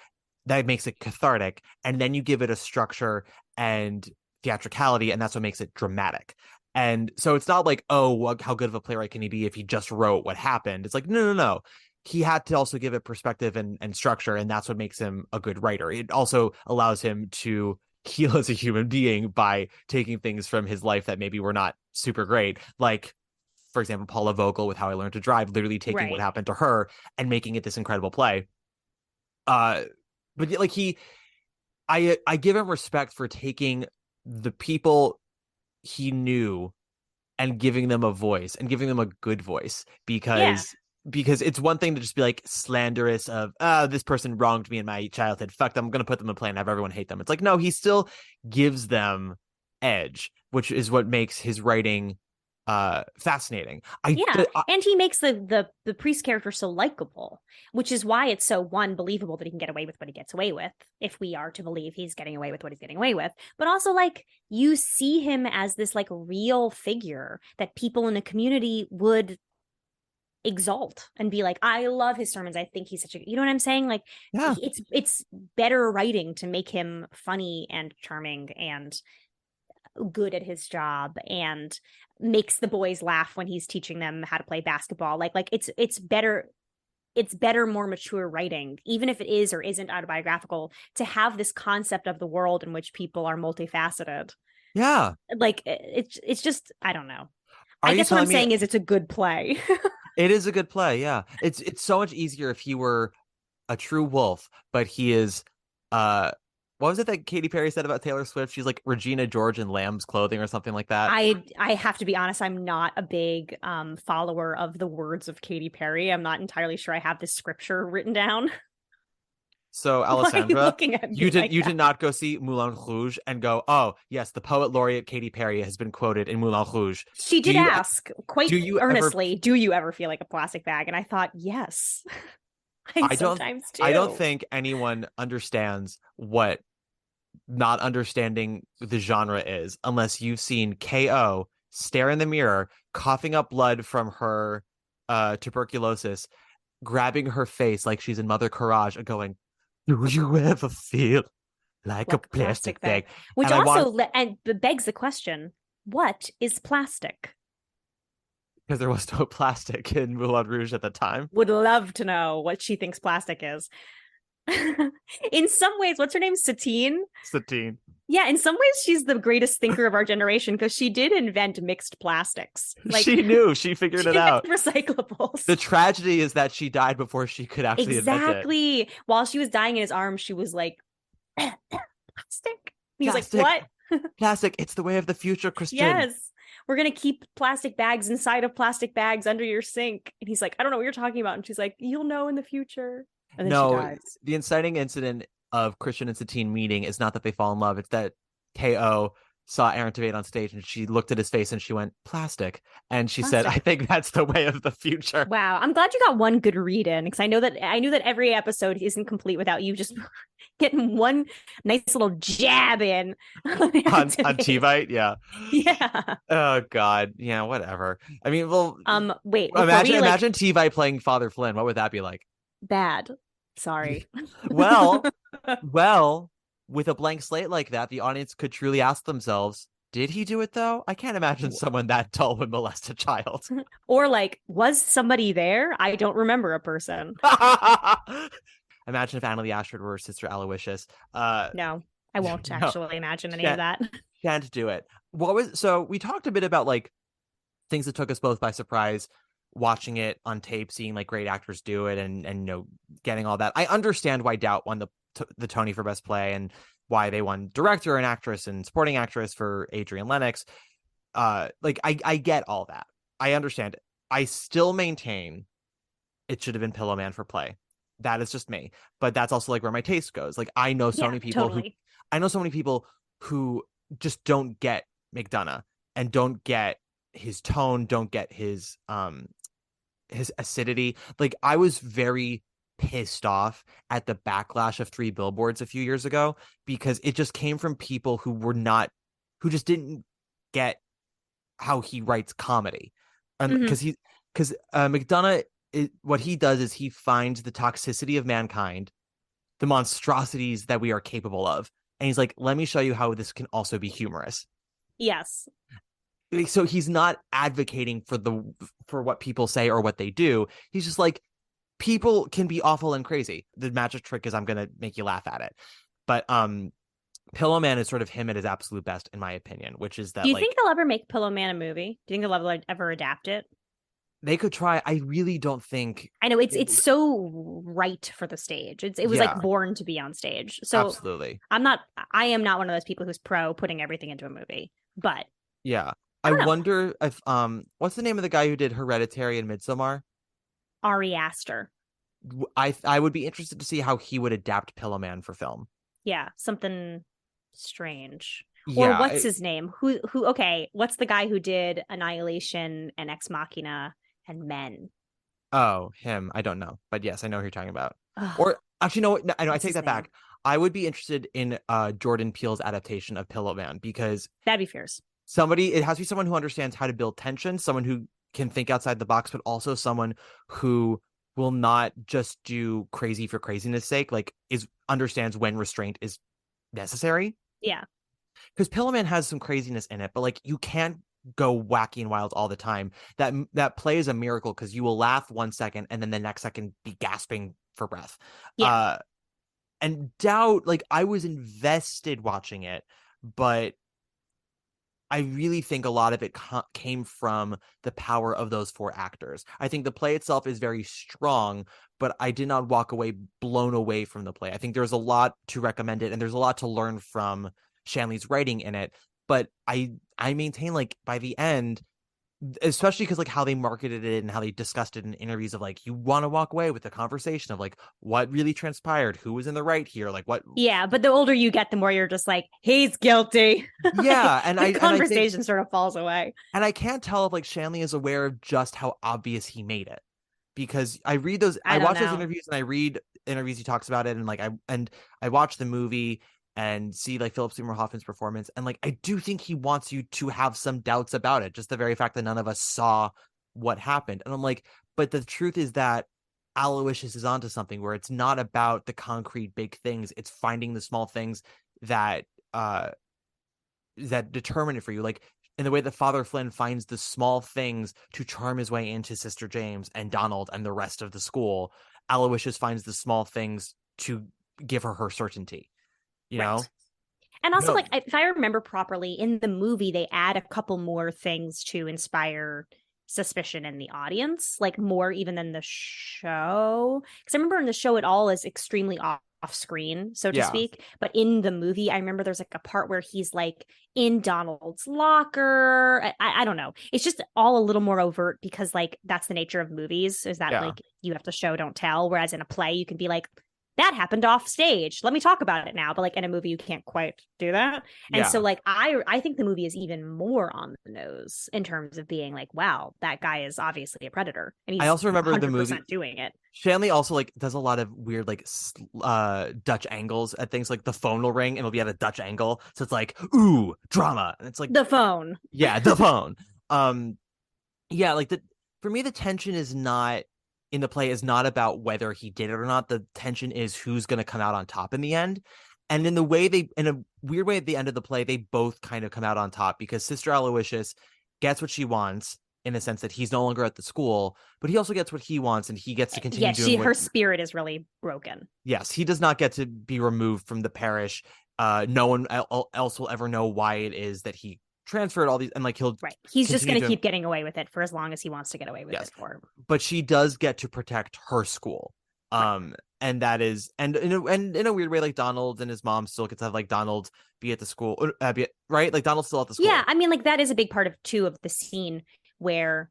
That makes it cathartic. And then you give it a structure and theatricality, and that's what makes it dramatic. And so it's not like, oh, how good of a playwright can he be if he just wrote what happened? It's like, no. He had to also give it perspective and structure, and that's what makes him a good writer. It also allows him to heal as a human being by taking things from his life that maybe were not super great. Like, for example, Paula Vogel with How I Learned to Drive, literally taking what happened to her and making it this incredible play. But like I give him respect for taking the people he knew and giving them a voice and giving them a good voice, because it's one thing to just be like slanderous of, this person wronged me in my childhood, fuck them, I'm gonna put them in a play and have everyone hate them. It's like, no, he still gives them edge, which is what makes his writing fascinating. And he makes the priest character so likable, which is why it's so believable that he can get away with what he gets away with, if we are to believe he's getting away with what he's getting away with. But also, like, you see him as this like real figure that people in the community would exalt and be like, I love his sermons, I think he's such a, you know what I'm saying? Like, it's better writing to make him funny and charming and good at his job and makes the boys laugh when he's teaching them how to play basketball. Like it's better, more mature writing, even if it is or isn't autobiographical, to have this concept of the world in which people are multifaceted. Yeah. Like it's just, I don't know. I guess what I'm saying is it's a good play. It is a good play. Yeah. It's so much easier if he were a true wolf, but he is, what was it that Katy Perry said about Taylor Swift? She's like Regina George in lamb's clothing or something like that. I have to be honest, I'm not a big follower of the words of Katy Perry. I'm not entirely sure I have this scripture written down. So Alessandra, you did not go see Moulin Rouge and go, oh yes, the poet laureate Katy Perry has been quoted in Moulin Rouge. She did ask quite earnestly, do you ever feel like a plastic bag? And I thought, yes. I sometimes do. I don't think anyone understands what not understanding the genre is unless you've seen KO stare in the mirror, coughing up blood from her tuberculosis, grabbing her face like she's in Mother Courage and going, do you ever feel like a plastic bag? Which also begs the question, what is plastic? Because there was no plastic in Moulin Rouge at the time. Would love to know what she thinks plastic is. In some ways, what's her name? Satine? Satine. Yeah, in some ways, she's the greatest thinker of our generation because she did invent mixed plastics. Like, she knew. She figured it out. Recyclables. The tragedy is that she died before she could actually invent it. Exactly. While she was dying in his arms, she was like, plastic? He was like, what? Plastic. It's the way of the future, Christian. Yes. We're going to keep plastic bags inside of plastic bags under your sink. And he's like, I don't know what you're talking about. And she's like, you'll know in the future. And then she dies. The inciting incident of Christian and Satine meeting is not that they fall in love. It's that KO saw Aaron Tveit on stage and she looked at his face and she went, plastic. And she said, I think that's the way of the future. Wow. I'm glad you got one good read in, because I knew that every episode isn't complete without you just getting one nice little jab in. on Tveit? Yeah. Yeah. Oh, God. Yeah, whatever. I mean, well, wait. Imagine Tveit playing Father Flynn. What would that be like? Bad. Sorry. well, with a blank slate like that, the audience could truly ask themselves, did he do it though? I can't imagine someone that dull would molest a child. Or like, was somebody there? I don't remember a person. Imagine if Annalie Ashford were Sister Aloysius. No, I won't actually imagine any of that. Can't do it. So we talked a bit about like things that took us both by surprise, watching it on tape, seeing like great actors do it and getting all that. I understand why Doubt won the Tony for Best Play and why they won director and actress and supporting actress for Adrienne Lennox. Like I get all that. I understand it. I still maintain it should have been Pillow Man for play. That is just me. But that's also like where my taste goes. Like I know so Yeah, many people totally. who just don't get McDonough and don't get his tone, don't get his acidity. Like I was very pissed off at the backlash of Three Billboards a few years ago because it just came from people who just didn't get how he writes comedy. Hmm. Because McDonough, what he does is he finds the toxicity of mankind, the monstrosities that we are capable of, and he's like, let me show you how this can also be humorous. Yes. So he's not advocating for what people say or what they do. He's just like, people can be awful and crazy. The magic trick is I'm gonna make you laugh at it. But Pillow Man is sort of him at his absolute best, in my opinion, which is Do that you like think they'll ever make Pillow Man a movie? Do you think they'll ever adapt it? they could try. I really don't think I know it's so right for the stage. It was like yeah, born to be on stage. So absolutely. I am not one of those people who's pro putting everything into a movie. But Yeah. I I don't know. wonder if what's the name of the guy who did Hereditary and Midsommar? Ari Aster. I would be interested to see how he would adapt Pillow Man for film. Yeah, something strange. Or Yeah, what's his name? Who okay, what's the guy who did Annihilation and Ex Machina and Men? oh, him. I don't know. But yes, I know who you're talking about. Ugh, Or actually no, no, I know, I what's take his that name? back. I would be interested in Jordan Peele's adaptation of Pillow Man because That'd be fierce. it has to be someone who understands how to build tension, someone who can think outside the box, but also someone who will not just do crazy for craziness sake, like is understands when restraint is necessary. Yeah. Because Pillowman has some craziness in it, but like you can't go wacky and wild all the time. That play is a miracle because you will laugh 1 second and then the next second be gasping for breath. Yeah. And Doubt, like I was invested watching it, but I really think a lot of it came from the power of those four actors. I think the play itself is very strong, but I did not walk away blown away from the play. I think there's a lot to recommend it, and there's a lot to learn from Shanley's writing in it. But I maintain like by the end, especially because like how they marketed it and how they discussed it in interviews of like you want to walk away with a conversation of like what really transpired, who was in the right here, like what. Yeah, but the older you get, the more you're just like, he's guilty. Yeah, Like, and the I think conversation sort of falls away. and I can't tell if like Shanley is aware of just how obvious he made it because I I don't watch those know. interviews and I read interviews he talks about it and like I watch the movie and see like Philip Seymour Hoffman's performance and like I do think he wants you to have some doubts about it, just the very fact that none of us saw what happened. And I'm like, but the truth is that Aloysius is onto something where it's not about the concrete big things, it's finding the small things that that determine it for you. Like in the way that Father Flynn finds the small things to charm his way into Sister James and Donald and the rest of the school, Aloysius finds the small things to give her certainty. You know? Right. And also, No. like, if I remember properly, in the movie, they add a couple more things to inspire suspicion in the audience, like more even than the show. Because I remember in the show, it all is extremely off screen, so to Yeah. speak. But in the movie, I remember there's like a part where he's like in Donald's locker. I don't know. It's just all a little more overt because like that's the nature of movies, is that Yeah. like you have to show, don't tell. Whereas in a play, you can be like, that happened off stage. Let me talk about it now. But like in a movie, you can't quite do that. And Yeah. so like I think the movie is even more on the nose in terms of being like, wow, that guy is obviously a predator. And I he's also remember the 100% movie doing it. Shanley also like does a lot of weird like Dutch angles at things, like the phone will ring and it'll be at a Dutch angle. So it's like, ooh, drama. And it's like The phone. yeah, the phone. Yeah, like for me the tension is not in the play is not about whether he did it or not. The tension is who's going to come out on top in the end. And in a weird way at the end of the play, they both kind of come out on top because Sister Aloysius gets what she wants in the sense that he's no longer at the school, but he also gets what he wants and he gets to continue doing her spirit is really broken. Yes, he does not get to be removed from the parish. No one else will ever know why it is that he transferred all these, and like he'll right. He's just going to continue keep getting away with it for as long as he wants to get away with Yes. it for. But she does get to protect her school. And that is, and in a weird way, like Donald and his mom still get to have like Donald be at the school, right? Like Donald's still at the school. Yeah, I mean, like that is a big part of the scene where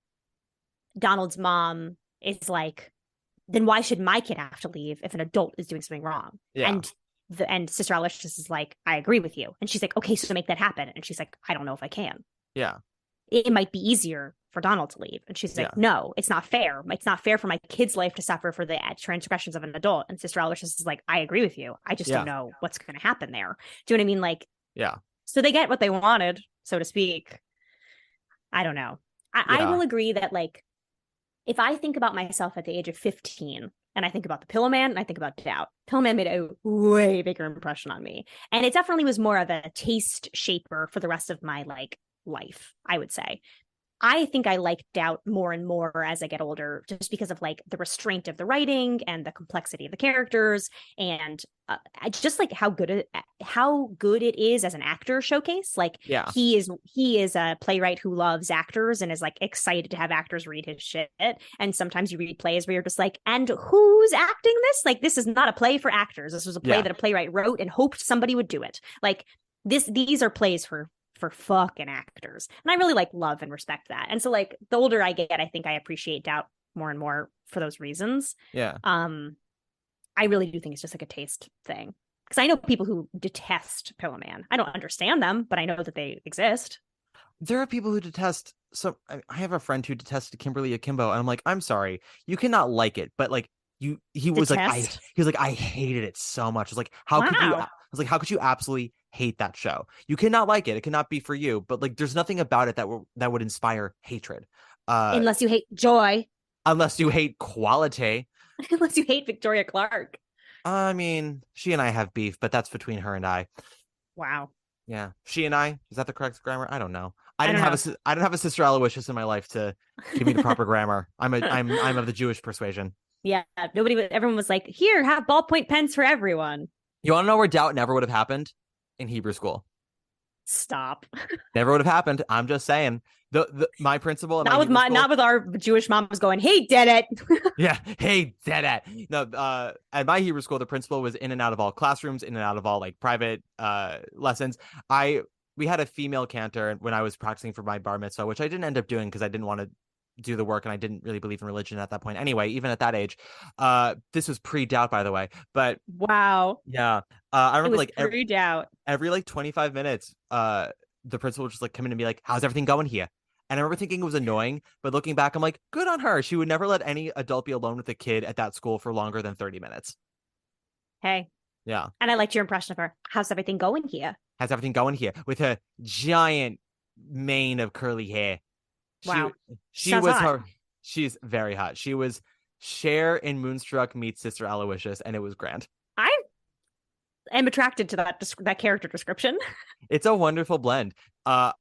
Donald's mom is like then why should my kid have to leave if an adult is doing something wrong? Yeah. And Sister Aloysius is like, I agree with you. And she's like, okay, so make that happen. And she's like, I don't know if I can. Yeah. It might be easier for Donald to leave. And she's like, no, it's not fair. It's not fair for my kid's life to suffer for the transgressions of an adult. And Sister Aloysius is like, I agree with you. I just don't know what's going to happen there. Do you know what I mean? Like, yeah. So they get what they wanted, so to speak. I don't know. I will agree that, like, if I think about myself at the age of 15 and I think about the Pillowman and I think about Doubt, Pillowman made a way bigger impression on me. And it definitely was more of a taste shaper for the rest of my, like, life, I would say. I think I like Doubt more and more as I get older, just because of like the restraint of the writing and the complexity of the characters, and I just like how good it is as an actor showcase. Like, he is a playwright who loves actors and is like excited to have actors read his shit. And sometimes you read plays where you're just like, and who's acting this? Like, this is not a play for actors. This was a play that a playwright wrote and hoped somebody would do it. Like, these are plays for fucking actors, and I really like love and respect that. And so, like, the older I get, I think I appreciate Doubt more and more for those reasons. I really do think it's just like a taste thing, because I know people who detest Pillowman. I don't understand them, but I know that they exist. There are people who detest. So I have a friend who detested Kimberly Akimbo, and I'm like, I'm sorry, you cannot like it, but like he was like, I hated it so much. It's like, how could you? I was like, how could you absolutely hate that show? You cannot like it. It cannot be for you. But like, there's nothing about it that would inspire hatred. Unless you hate joy. Unless you hate quality. Unless you hate Victoria Clark. I mean, she and I have beef, but that's between her and I. Wow. Yeah, she and I. Is that the correct grammar? I don't know. I didn't have a Sister Aloysius in my life to give me the proper grammar. I'm of the Jewish persuasion. Yeah, everyone was like, here, have ballpoint pens for everyone. You want to know where Doubt never would have happened? In Hebrew school. Stop. Never would have happened. I'm just saying. My principal, not with our Jewish moms going, hey, did it. Yeah, hey, did it. No, at my Hebrew school, the principal was in and out of all classrooms, in and out of all like private lessons. We had a female cantor when I was practicing for my bar mitzvah, which I didn't end up doing because I didn't want to do the work, and I didn't really believe in religion at that point anyway, even at that age. This was pre-Doubt, by the way, but wow. Yeah. I remember like pre-Doubt. Every like 25 minutes the principal would just like come in and be like, how's everything going here? And I remember thinking it was annoying, but looking back, I'm like, good on her. She would never let any adult be alone with a kid at that school for longer than 30 minutes. Hey. Yeah. And I liked your impression of her. How's everything going here? How's everything going here? With her giant mane of curly hair. Wow. She was hot. She's very hot. She was Cher in Moonstruck meets Sister Aloysius, and it was grand. I am attracted to that character description. It's a wonderful blend. I'm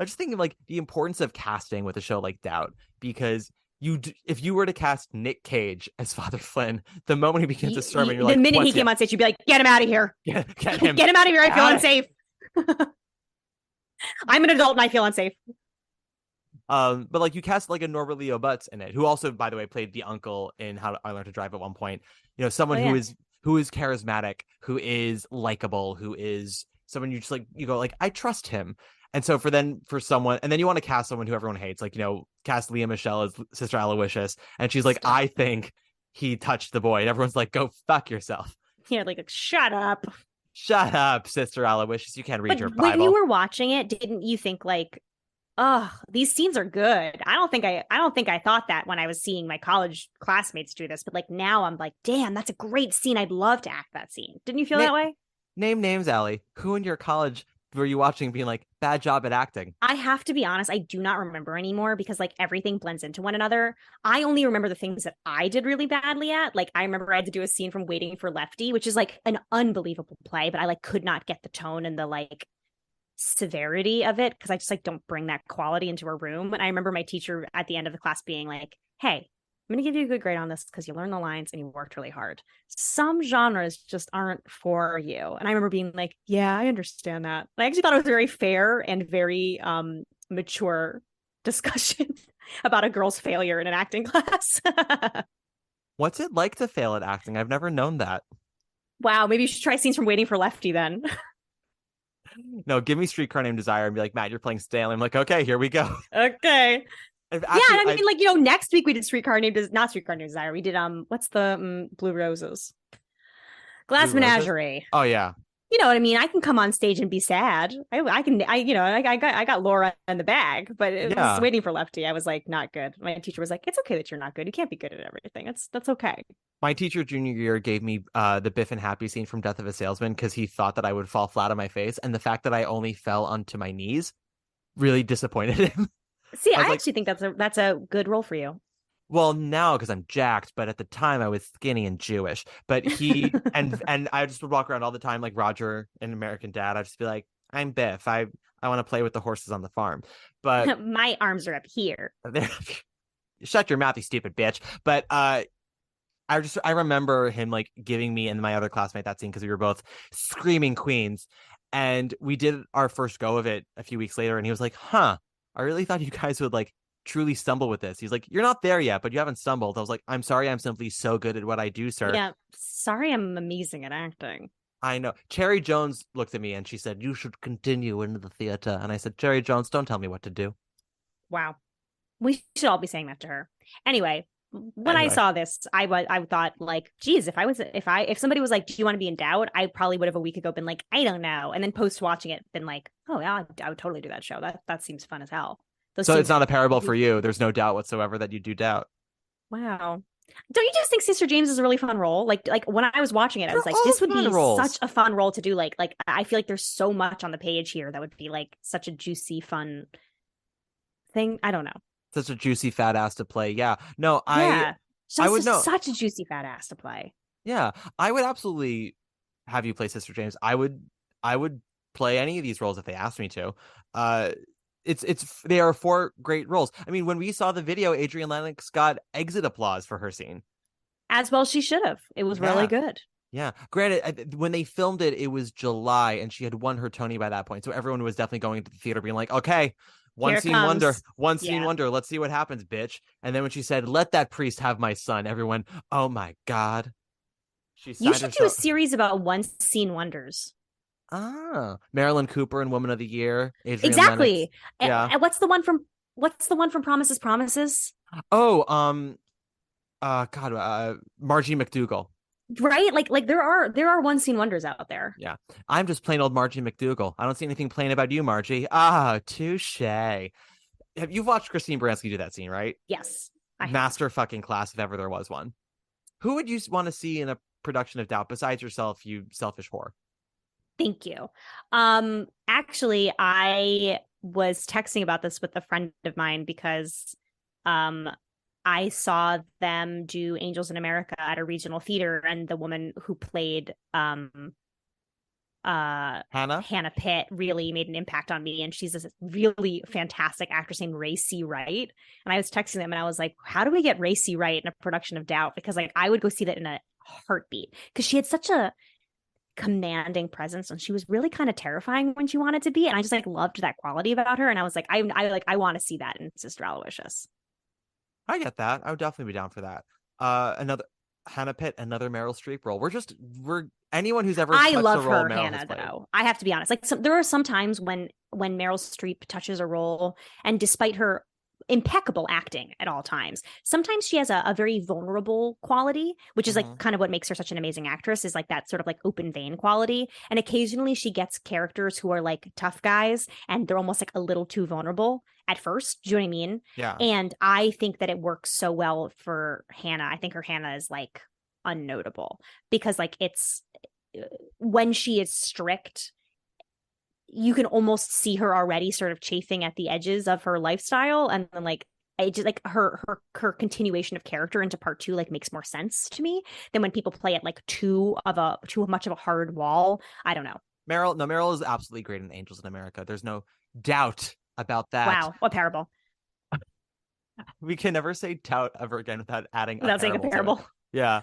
just thinking like the importance of casting with a show like Doubt, because if you were to cast Nick Cage as Father Flynn, the moment he begins a sermon, you're like, the minute he came on stage, you'd be like, get him out of here. Get him out of here. I feel unsafe. I'm an adult and I feel unsafe. But like you cast like a Norbert Leo Butz in it, who also, by the way, played the uncle in How I Learned to Drive at one point. You know, someone who is charismatic, who is likable, who is someone you just like, you go like, I trust him. And so for someone, and then you want to cast someone who everyone hates, like, you know, cast Leah Michelle as Sister Aloysius, and she's like, I think he touched the boy, and everyone's like, go fuck yourself. Yeah, like shut up, Sister Aloysius. You can't read your Bible. When you were watching it, didn't you think like, oh, these scenes are good? I don't think I thought that when I was seeing my college classmates do this, but like now I'm like, damn, that's a great scene. I'd love to act that scene. Didn't you feel that way? Name names, Allie. Who in your college were you watching being like, bad job at acting? I have to be honest, I do not remember anymore, because like everything blends into one another. I only remember the things that I did really badly at. Like I remember I had to do a scene from Waiting for Lefty, which is like an unbelievable play, but I like could not get the tone and the like severity of it, because I just like don't bring that quality into a room. And I remember my teacher at the end of the class being like, hey, I'm going to give you a good grade on this because you learned the lines and you worked really hard. Some genres just aren't for you. And I remember being like, yeah, I understand that. I actually thought it was very fair and very mature discussion about a girl's failure in an acting class. What's it like to fail at acting? I've never known that. Wow, maybe you should try scenes from Waiting for Lefty then. No, give me Streetcar Named Desire and be like, Matt, you're playing Stanley. I'm like, okay, here we go. Okay. Actually, and I mean, like, next week we did not Streetcar Named Desire. We did what's the Blue Roses? Glass Blue Roses? Menagerie. Oh yeah. You know what I mean? I can come on stage and be sad. I got Laura in the bag, but it was waiting for Lefty. I was like, not good. My teacher was like, it's okay that you're not good. You can't be good at everything. That's okay. My teacher junior year gave me the Biff and Happy scene from Death of a Salesman because he thought that I would fall flat on my face, and the fact that I only fell onto my knees really disappointed him. See, I actually think that's a good role for you. Well, now because I'm jacked, but at the time I was skinny and Jewish. But he and I just would walk around all the time like Roger in American Dad. I'd just be like, I'm Biff. I want to play with the horses on the farm. But my arms are up here. Shut your mouth, you stupid bitch. But I remember him like giving me and my other classmate that scene because we were both screaming queens. And we did our first go of it a few weeks later, and he was like, huh, I really thought you guys would like truly stumble with this. He's like, you're not there yet, but you haven't stumbled. I was like, I'm sorry, I'm simply so good at what I do, sir. Yeah, sorry, I'm amazing at acting. I know. Cherry Jones looked at me and she said, you should continue into the theater. And I said, Cherry Jones, don't tell me what to do. Wow. We should all be saying that to her. Anyway, I saw this, I thought like, geez, if somebody was like, do you want to be in Doubt? I probably would have a week ago been like, I don't know. And then post watching it been like, oh yeah, I would totally do that show. That seems fun as hell. So it's not a parable for you. There's no doubt whatsoever that you do Doubt. Wow. Don't you just think Sister James is a really fun role? Like when I was watching it, I was like, this would be such a fun role to do. Like I feel like there's so much on the page here that would be like such a juicy, fun thing. I don't know. Such a juicy fat ass to play. Yeah. No, I would know. Such a juicy fat ass to play. Yeah. I would absolutely have you play Sister James. I would play any of these roles if they asked me to. They are 4 great roles. I mean, when we saw the video, Adrienne Lennox got exit applause for her scene. As well she should have. It was really good. Yeah. Granted, when they filmed it, it was July, and she had won her Tony by that point. So everyone was definitely going to the theater being like, okay, one scene wonder. Let's see what happens, bitch. And then when she said, let that priest have my son, everyone, oh my God. You should do a series about one scene wonders. Marilyn Cooper in Woman of the Year. Adrienne exactly. Lennox. And what's the one from Promises Promises? Oh, Margie McDougal. Right? Like there are one scene wonders out there. Yeah. I'm just plain old Margie McDougal. I don't see anything plain about you, Margie. Touche. You've watched Christine Baranski do that scene, right? Yes. Master fucking class if ever there was one. Who would you want to see in a production of Doubt besides yourself, you selfish whore? Thank you. Actually, I was texting about this with a friend of mine because I saw them do Angels in America at a regional theater, and the woman who played Hannah Pitt really made an impact on me, and she's this really fantastic actress named Ray C. Wright. And I was texting them and I was like, how do we get Ray C. Wright in a production of Doubt? Because like I would go see that in a heartbeat, because she had such a commanding presence and she was really kind of terrifying when she wanted to be, and I just like loved that quality about her, and I was like, I want to see that in Sister Aloysius. I get that. I would definitely be down for that. Another Hannah Pitt, another Meryl Streep role. We're anyone who's ever I love her Hannah though. I have to be honest. Like there are some times when Meryl Streep touches a role, and despite her impeccable acting at all times, sometimes she has a very vulnerable quality, which is like kind of what makes her such an amazing actress, is like that sort of like open vein quality. And occasionally she gets characters who are like tough guys and they're almost like a little too vulnerable at first. Do you know what I mean? Yeah. And I think that it works so well for Hannah. I think her Hannah is like unnotable because like it's when she is strict, you can almost see her already sort of chafing at the edges of her lifestyle, and then like I just like her continuation of character into part 2 like makes more sense to me than when people play it like too much of a hard wall. I don't know. Meryl is absolutely great in Angels in America. There's no doubt about that. Wow, what parable! We can never say doubt ever again without saying a parable. Yeah.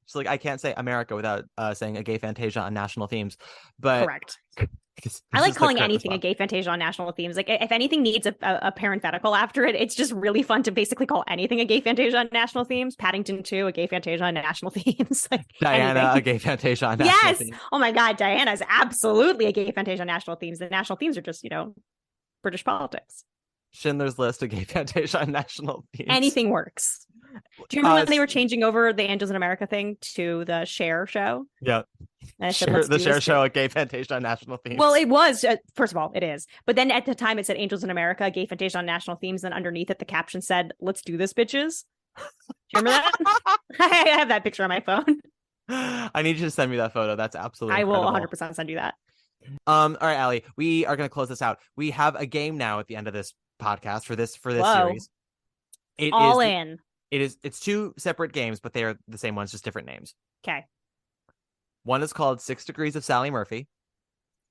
It's like I can't say America without saying a gay Fantasia on national themes. But correct. I like calling anything a gay Fantasia on national themes. Like if anything needs a parenthetical after it, it's just really fun to basically call anything a gay Fantasia on national themes. Paddington 2, a gay Fantasia on national themes. Like Diana, anything. A gay Fantasia on national themes. Yes. Oh my God, Diana is absolutely a gay Fantasia on national themes. The national themes are just, British politics. Schindler's List, a gay Fantasia on national themes. Anything works. Do you remember when they s- were changing over the Angels in America thing to the Cher show? Yeah. And I said, Share, let's the do Share this Show, too. a gay Fantasia on national themes. Well, it was, first of all, it is. But then at the time it said Angels in America, gay Fantasia on national themes. And underneath it, the caption said, let's do this, bitches. Do you remember that? I have that picture on my phone. I need you to send me that photo. That's absolutely I will incredible. 100% send you that. All right, Allie, we are going to close this out. We have a game now at the end of this podcast for this Whoa. series. It's two separate games, but they are the same ones, just different names. Okay. One is called 6 Degrees of Sally Murphy.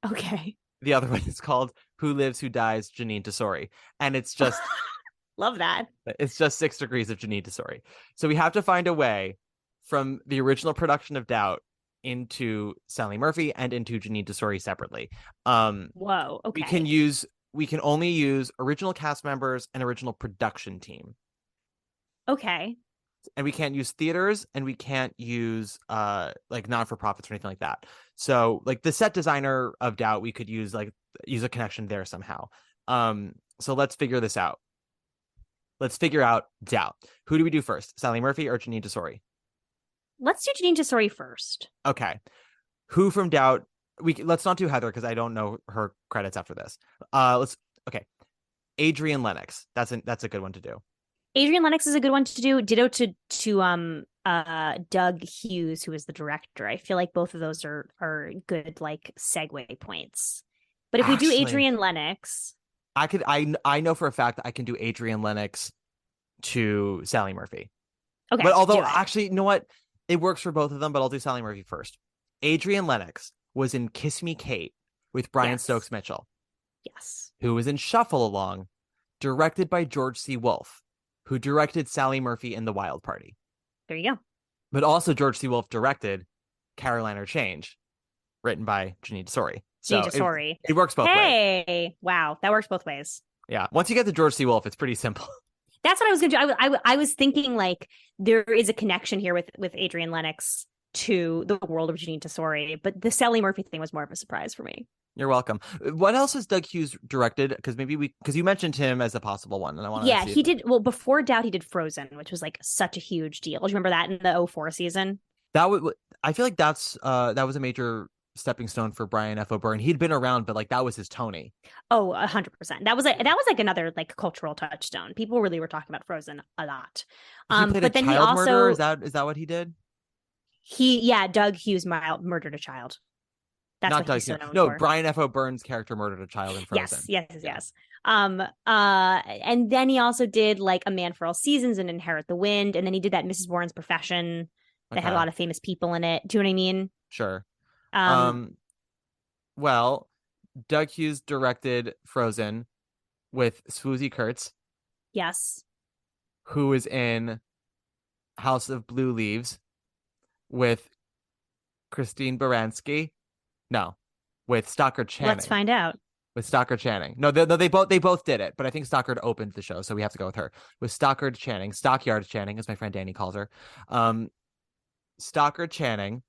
Okay. The other one is called Who Lives, Who Dies, Janine Tesori. And it's just Love that. it's just 6 degrees of Janine Tesori. So we have to find a way from the original production of Doubt into Sally Murphy and into Janine Tesori separately. Whoa. Okay. We can only use original cast members and original production team. Okay. And we can't use theaters, and we can't use like non-for-profits or anything like that. So like the set designer of Doubt, we could use a connection there somehow. So let's figure this out. Let's figure out Doubt. Who do we do first? Sally Murphy or Janine Tesori? Let's do Janine Tesori first. Okay. Who from Doubt? Let's not do Heather because I don't know her credits after this. Okay. Adrienne Lennox. That's a good one to do. Adrienne Lennox is a good one to do. Ditto to Doug Hughes, who is the director. I feel like both of those are good like segue points. But if we do Adrienne Lennox, I know for a fact that I can do Adrienne Lennox to Sally Murphy. okay. But although actually, you know what? It works for both of them, but I'll do Sally Murphy first. Adrienne Lennox was in Kiss Me Kate with Brian Stokes Mitchell. Yes. Who was in Shuffle Along, directed by George C. Wolfe, who directed Sally Murphy in The Wild Party. There you go. But also George C. Wolfe directed Caroline or Change, written by Janine Tesori. So Janine Tesori. It works both ways. Hey, wow, that works both ways. Yeah, once you get to George C. Wolfe, it's pretty simple. That's what I was going to do. I was thinking like there is a connection here with Adrienne Lennox to the world of Janine Tesori, but the Sally Murphy thing was more of a surprise for me. You're welcome. What else has Doug Hughes directed? Because because you mentioned him as a possible one, and I want to. Yeah, he did. Well, before Doubt, he did Frozen, which was like such a huge deal. Do you remember that in the 2004 season? I feel like that was a major stepping stone for Brian F. O'Byrne. He'd been around, but like that was his Tony. Oh, 100%. That was like another like cultural touchstone. People really were talking about Frozen a lot. He played but then he also murderer. Is that what he did? Doug Hughes murdered a child. That's not what Doug he's so Hughes. known No, for. Brian F. O'Byrne's character murdered a child in Frozen. Yes. And then he also did like A Man for All Seasons and Inherit the Wind, and then he did that Mrs. Warren's Profession that had a lot of famous people in it. Do you know what I mean? Sure. Well, Doug Hughes directed Frozen with Swoosie Kurtz. Yes. Who is in House of Blue Leaves with Christine Baranski. No, with Stockard Channing. Let's find out. With Stockard Channing. No, they both did it, but I think Stockard opened the show, so we have to go with her. With Stockard Channing, Stockyard Channing, as my friend Danny calls her. Stockard Channing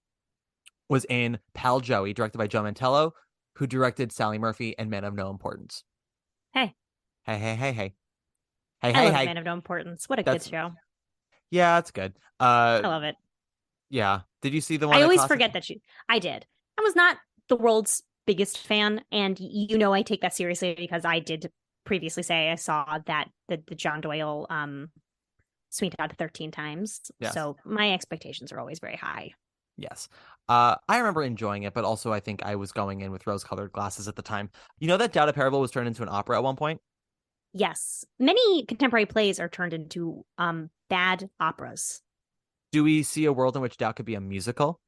was in Pal Joey, directed by Joe Mantello, who directed Sally Murphy and Men of No Importance. Hey. Hey. I love Man of No Importance. What a good show. Yeah, it's good. I love it. Yeah. Did you see the one? I always forget that I did. I was not the world's biggest fan, and I take that seriously because I did previously say I saw that the John Doyle Sweetheart 13 times. Yes. So my expectations are always very high. Yes. I remember enjoying it, but also I think I was going in with rose-colored glasses at the time. You know that Doubt a Parable was turned into an opera at one point? Yes. Many contemporary plays are turned into bad operas. Do we see a world in which Doubt could be a musical?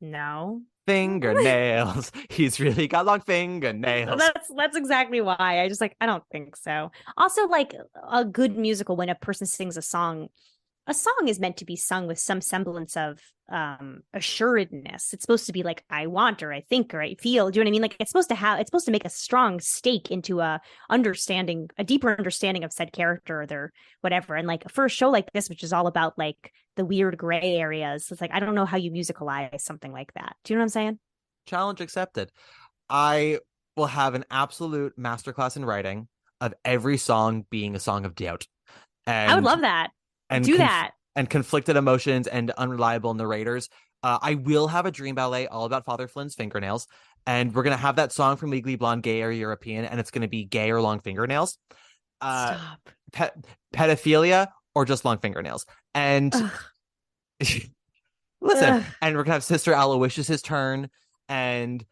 No. Fingernails. He's really got long fingernails. That's exactly why. I don't think so. Also, like a good musical, when a person sings a song is meant to be sung with some semblance of assuredness. It's supposed to be like I want or I think or I feel. Do you know what I mean? Like it's supposed to make a strong stake into a deeper understanding of said character or their whatever. And like for a show like this, which is all about like the weird gray areas, it's like I don't know how you musicalize something like that. Do you know what I'm saying? Challenge accepted. I will have an absolute masterclass in writing. of every song being a song of doubt. And I would love that. and Do that. and conflicted emotions and unreliable narrators. I will have a dream ballet all about Father Flynn's fingernails, and we're gonna have that song from Legally Blonde, Gay or European, and it's gonna be gay or long fingernails, Stop. pedophilia or just long fingernails. And listen, Ugh. and we're gonna have Sister Aloysius' turn, and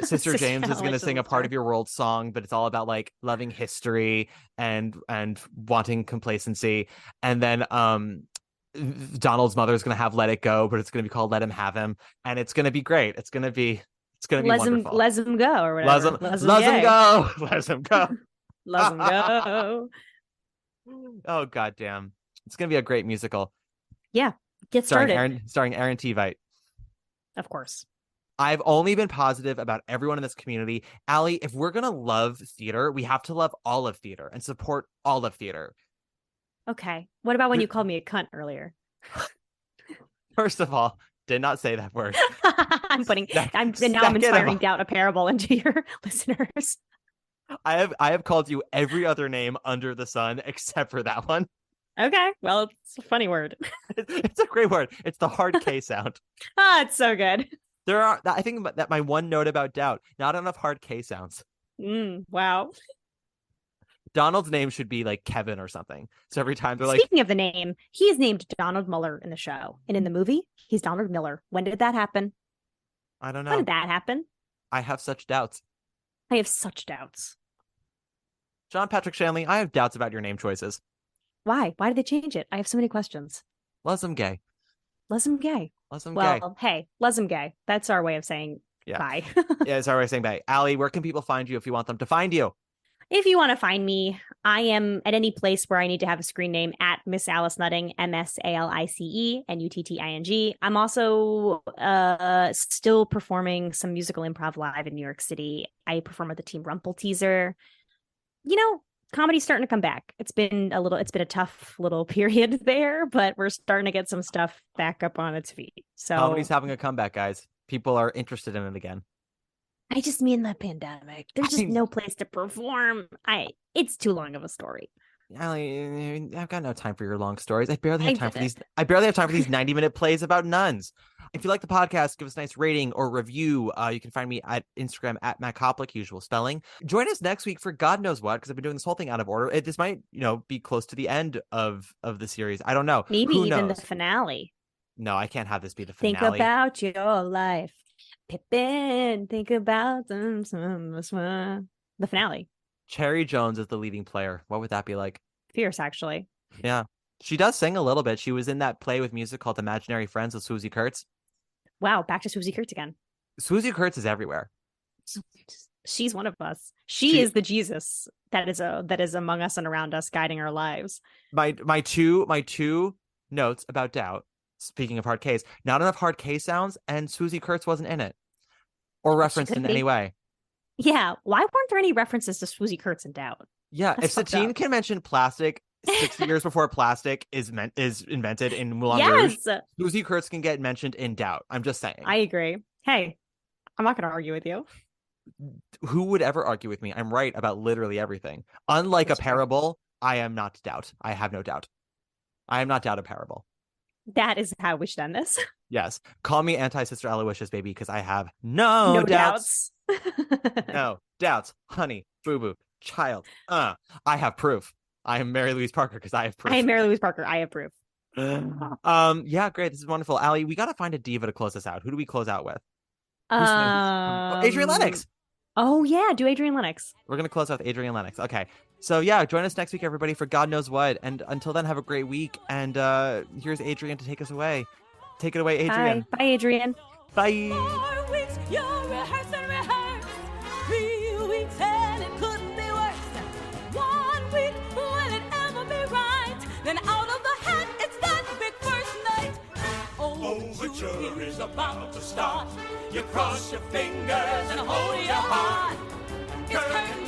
Sister James is gonna sing a part of your world song, but it's all about like loving history and wanting complacency. And then Donald's mother is gonna have Let It Go, but it's gonna be called Let Him Have Him, and it's gonna be great. It's gonna be wonderful. Let him go or whatever. Let him go. Let him go. Let him go. Oh goddamn! It's gonna be a great musical. Yeah, get started. Starring Aaron Tveit. Of course. I've only been positive about everyone in this community. Allie, if we're gonna love theater, we have to love all of theater and support all of theater. Okay. What about when you called me a cunt earlier? First of all, did not say that word. I'm inspiring doubt a parable into your listeners. I have called you every other name under the sun except for that one. Okay. Well, it's a funny word. It's a great word. It's the hard K sound. It's so good. I think that my one note about doubt, not enough hard K sounds. Wow. Donald's name should be like Kevin or something. So every time they're Speaking of the name, he is named Donald Muller in the show. And in the movie, he's Donald Miller. When did that happen? I don't know. When did that happen? I have such doubts. I have such doubts. John Patrick Shanley, I have doubts about your name choices. Why? Why did they change it? I have so many questions. Lesm gay. Lesm gay. Lesm well, gay. Hey, lesm gay. That's our way of saying bye. Yeah, it's our way of saying bye. Allie, where can people find you if you want them to find you? If you want to find me, I am at any place where I need to have a screen name at Miss Alice Nutting, MSALICE NUTTING. I'm also still performing some musical improv live in New York City. I perform with the team Rumple Teaser. You know, comedy's starting to come back. It's been a tough little period there, but we're starting to get some stuff back up on its feet. So comedy's having a comeback, guys. People are interested in it again. I just mean the pandemic. There's just no place to perform. It's too long of a story. I've got no time for your long stories. I barely have time for these 90-minute plays about nuns. If you like the podcast, give us a nice rating or review. You can find me at Instagram at Matt Koplik, usual spelling. Join us next week for God knows what, because I've been doing this whole thing out of order. This might, be close to the end of the series. I don't know. Maybe Who even knows? the finale. No, I can't have this be the finale. Think about your life. Pippin, think about the finale. Cherry Jones is the leading player. What would that be like? Fierce, actually. Yeah. She does sing a little bit. She was in that play with music called Imaginary Friends with Swoosie Kurtz. Wow, back to Swoosie Kurtz again. Swoosie Kurtz is everywhere. She's one of us. She is the Jesus that is among us and around us, guiding our lives. My two notes about doubt. Speaking of hard Ks, not enough hard K sounds, and Swoosie Kurtz wasn't in it or referenced in any way. Yeah, why weren't there any references to Swoosie Kurtz in Doubt? Yeah, if Satine can mention plastic 60 years before plastic is invented in Moulin Rouge, Swoosie Kurtz can get mentioned in Doubt. I'm just saying. I agree. Hey, I'm not going to argue with you. Who would ever argue with me? I'm right about literally everything. Unlike a parable, I am not doubt. I have no doubt. I am not doubt a parable. That is how we should end this. Yes. Call me anti-Sister Aloysius, baby, because I have no doubts. No doubts. Honey, boo-boo, child. I have proof. I am Mary Louise Parker because I have proof. I am Mary Louise Parker. I have proof. Yeah, great. This is wonderful. Allie, we got to find a diva to close us out. Who do we close out with? Adrienne Lennox. Oh, yeah. Do Adrienne Lennox. We're going to close out with Adrienne Lennox. Okay. So, yeah, join us next week, everybody, for God knows what. And until then, have a great week. And here's Adrienne to take us away. Take it away, Adrienne. Bye, Adrienne. Bye. 4 weeks, you rehearse and rehearse. 3 weeks, and it couldn't be worse. 1 week, will it ever be right? Then out of the hat, it's that big first night. Overture is about to start. You cross your fingers and hold your heart. It's curtain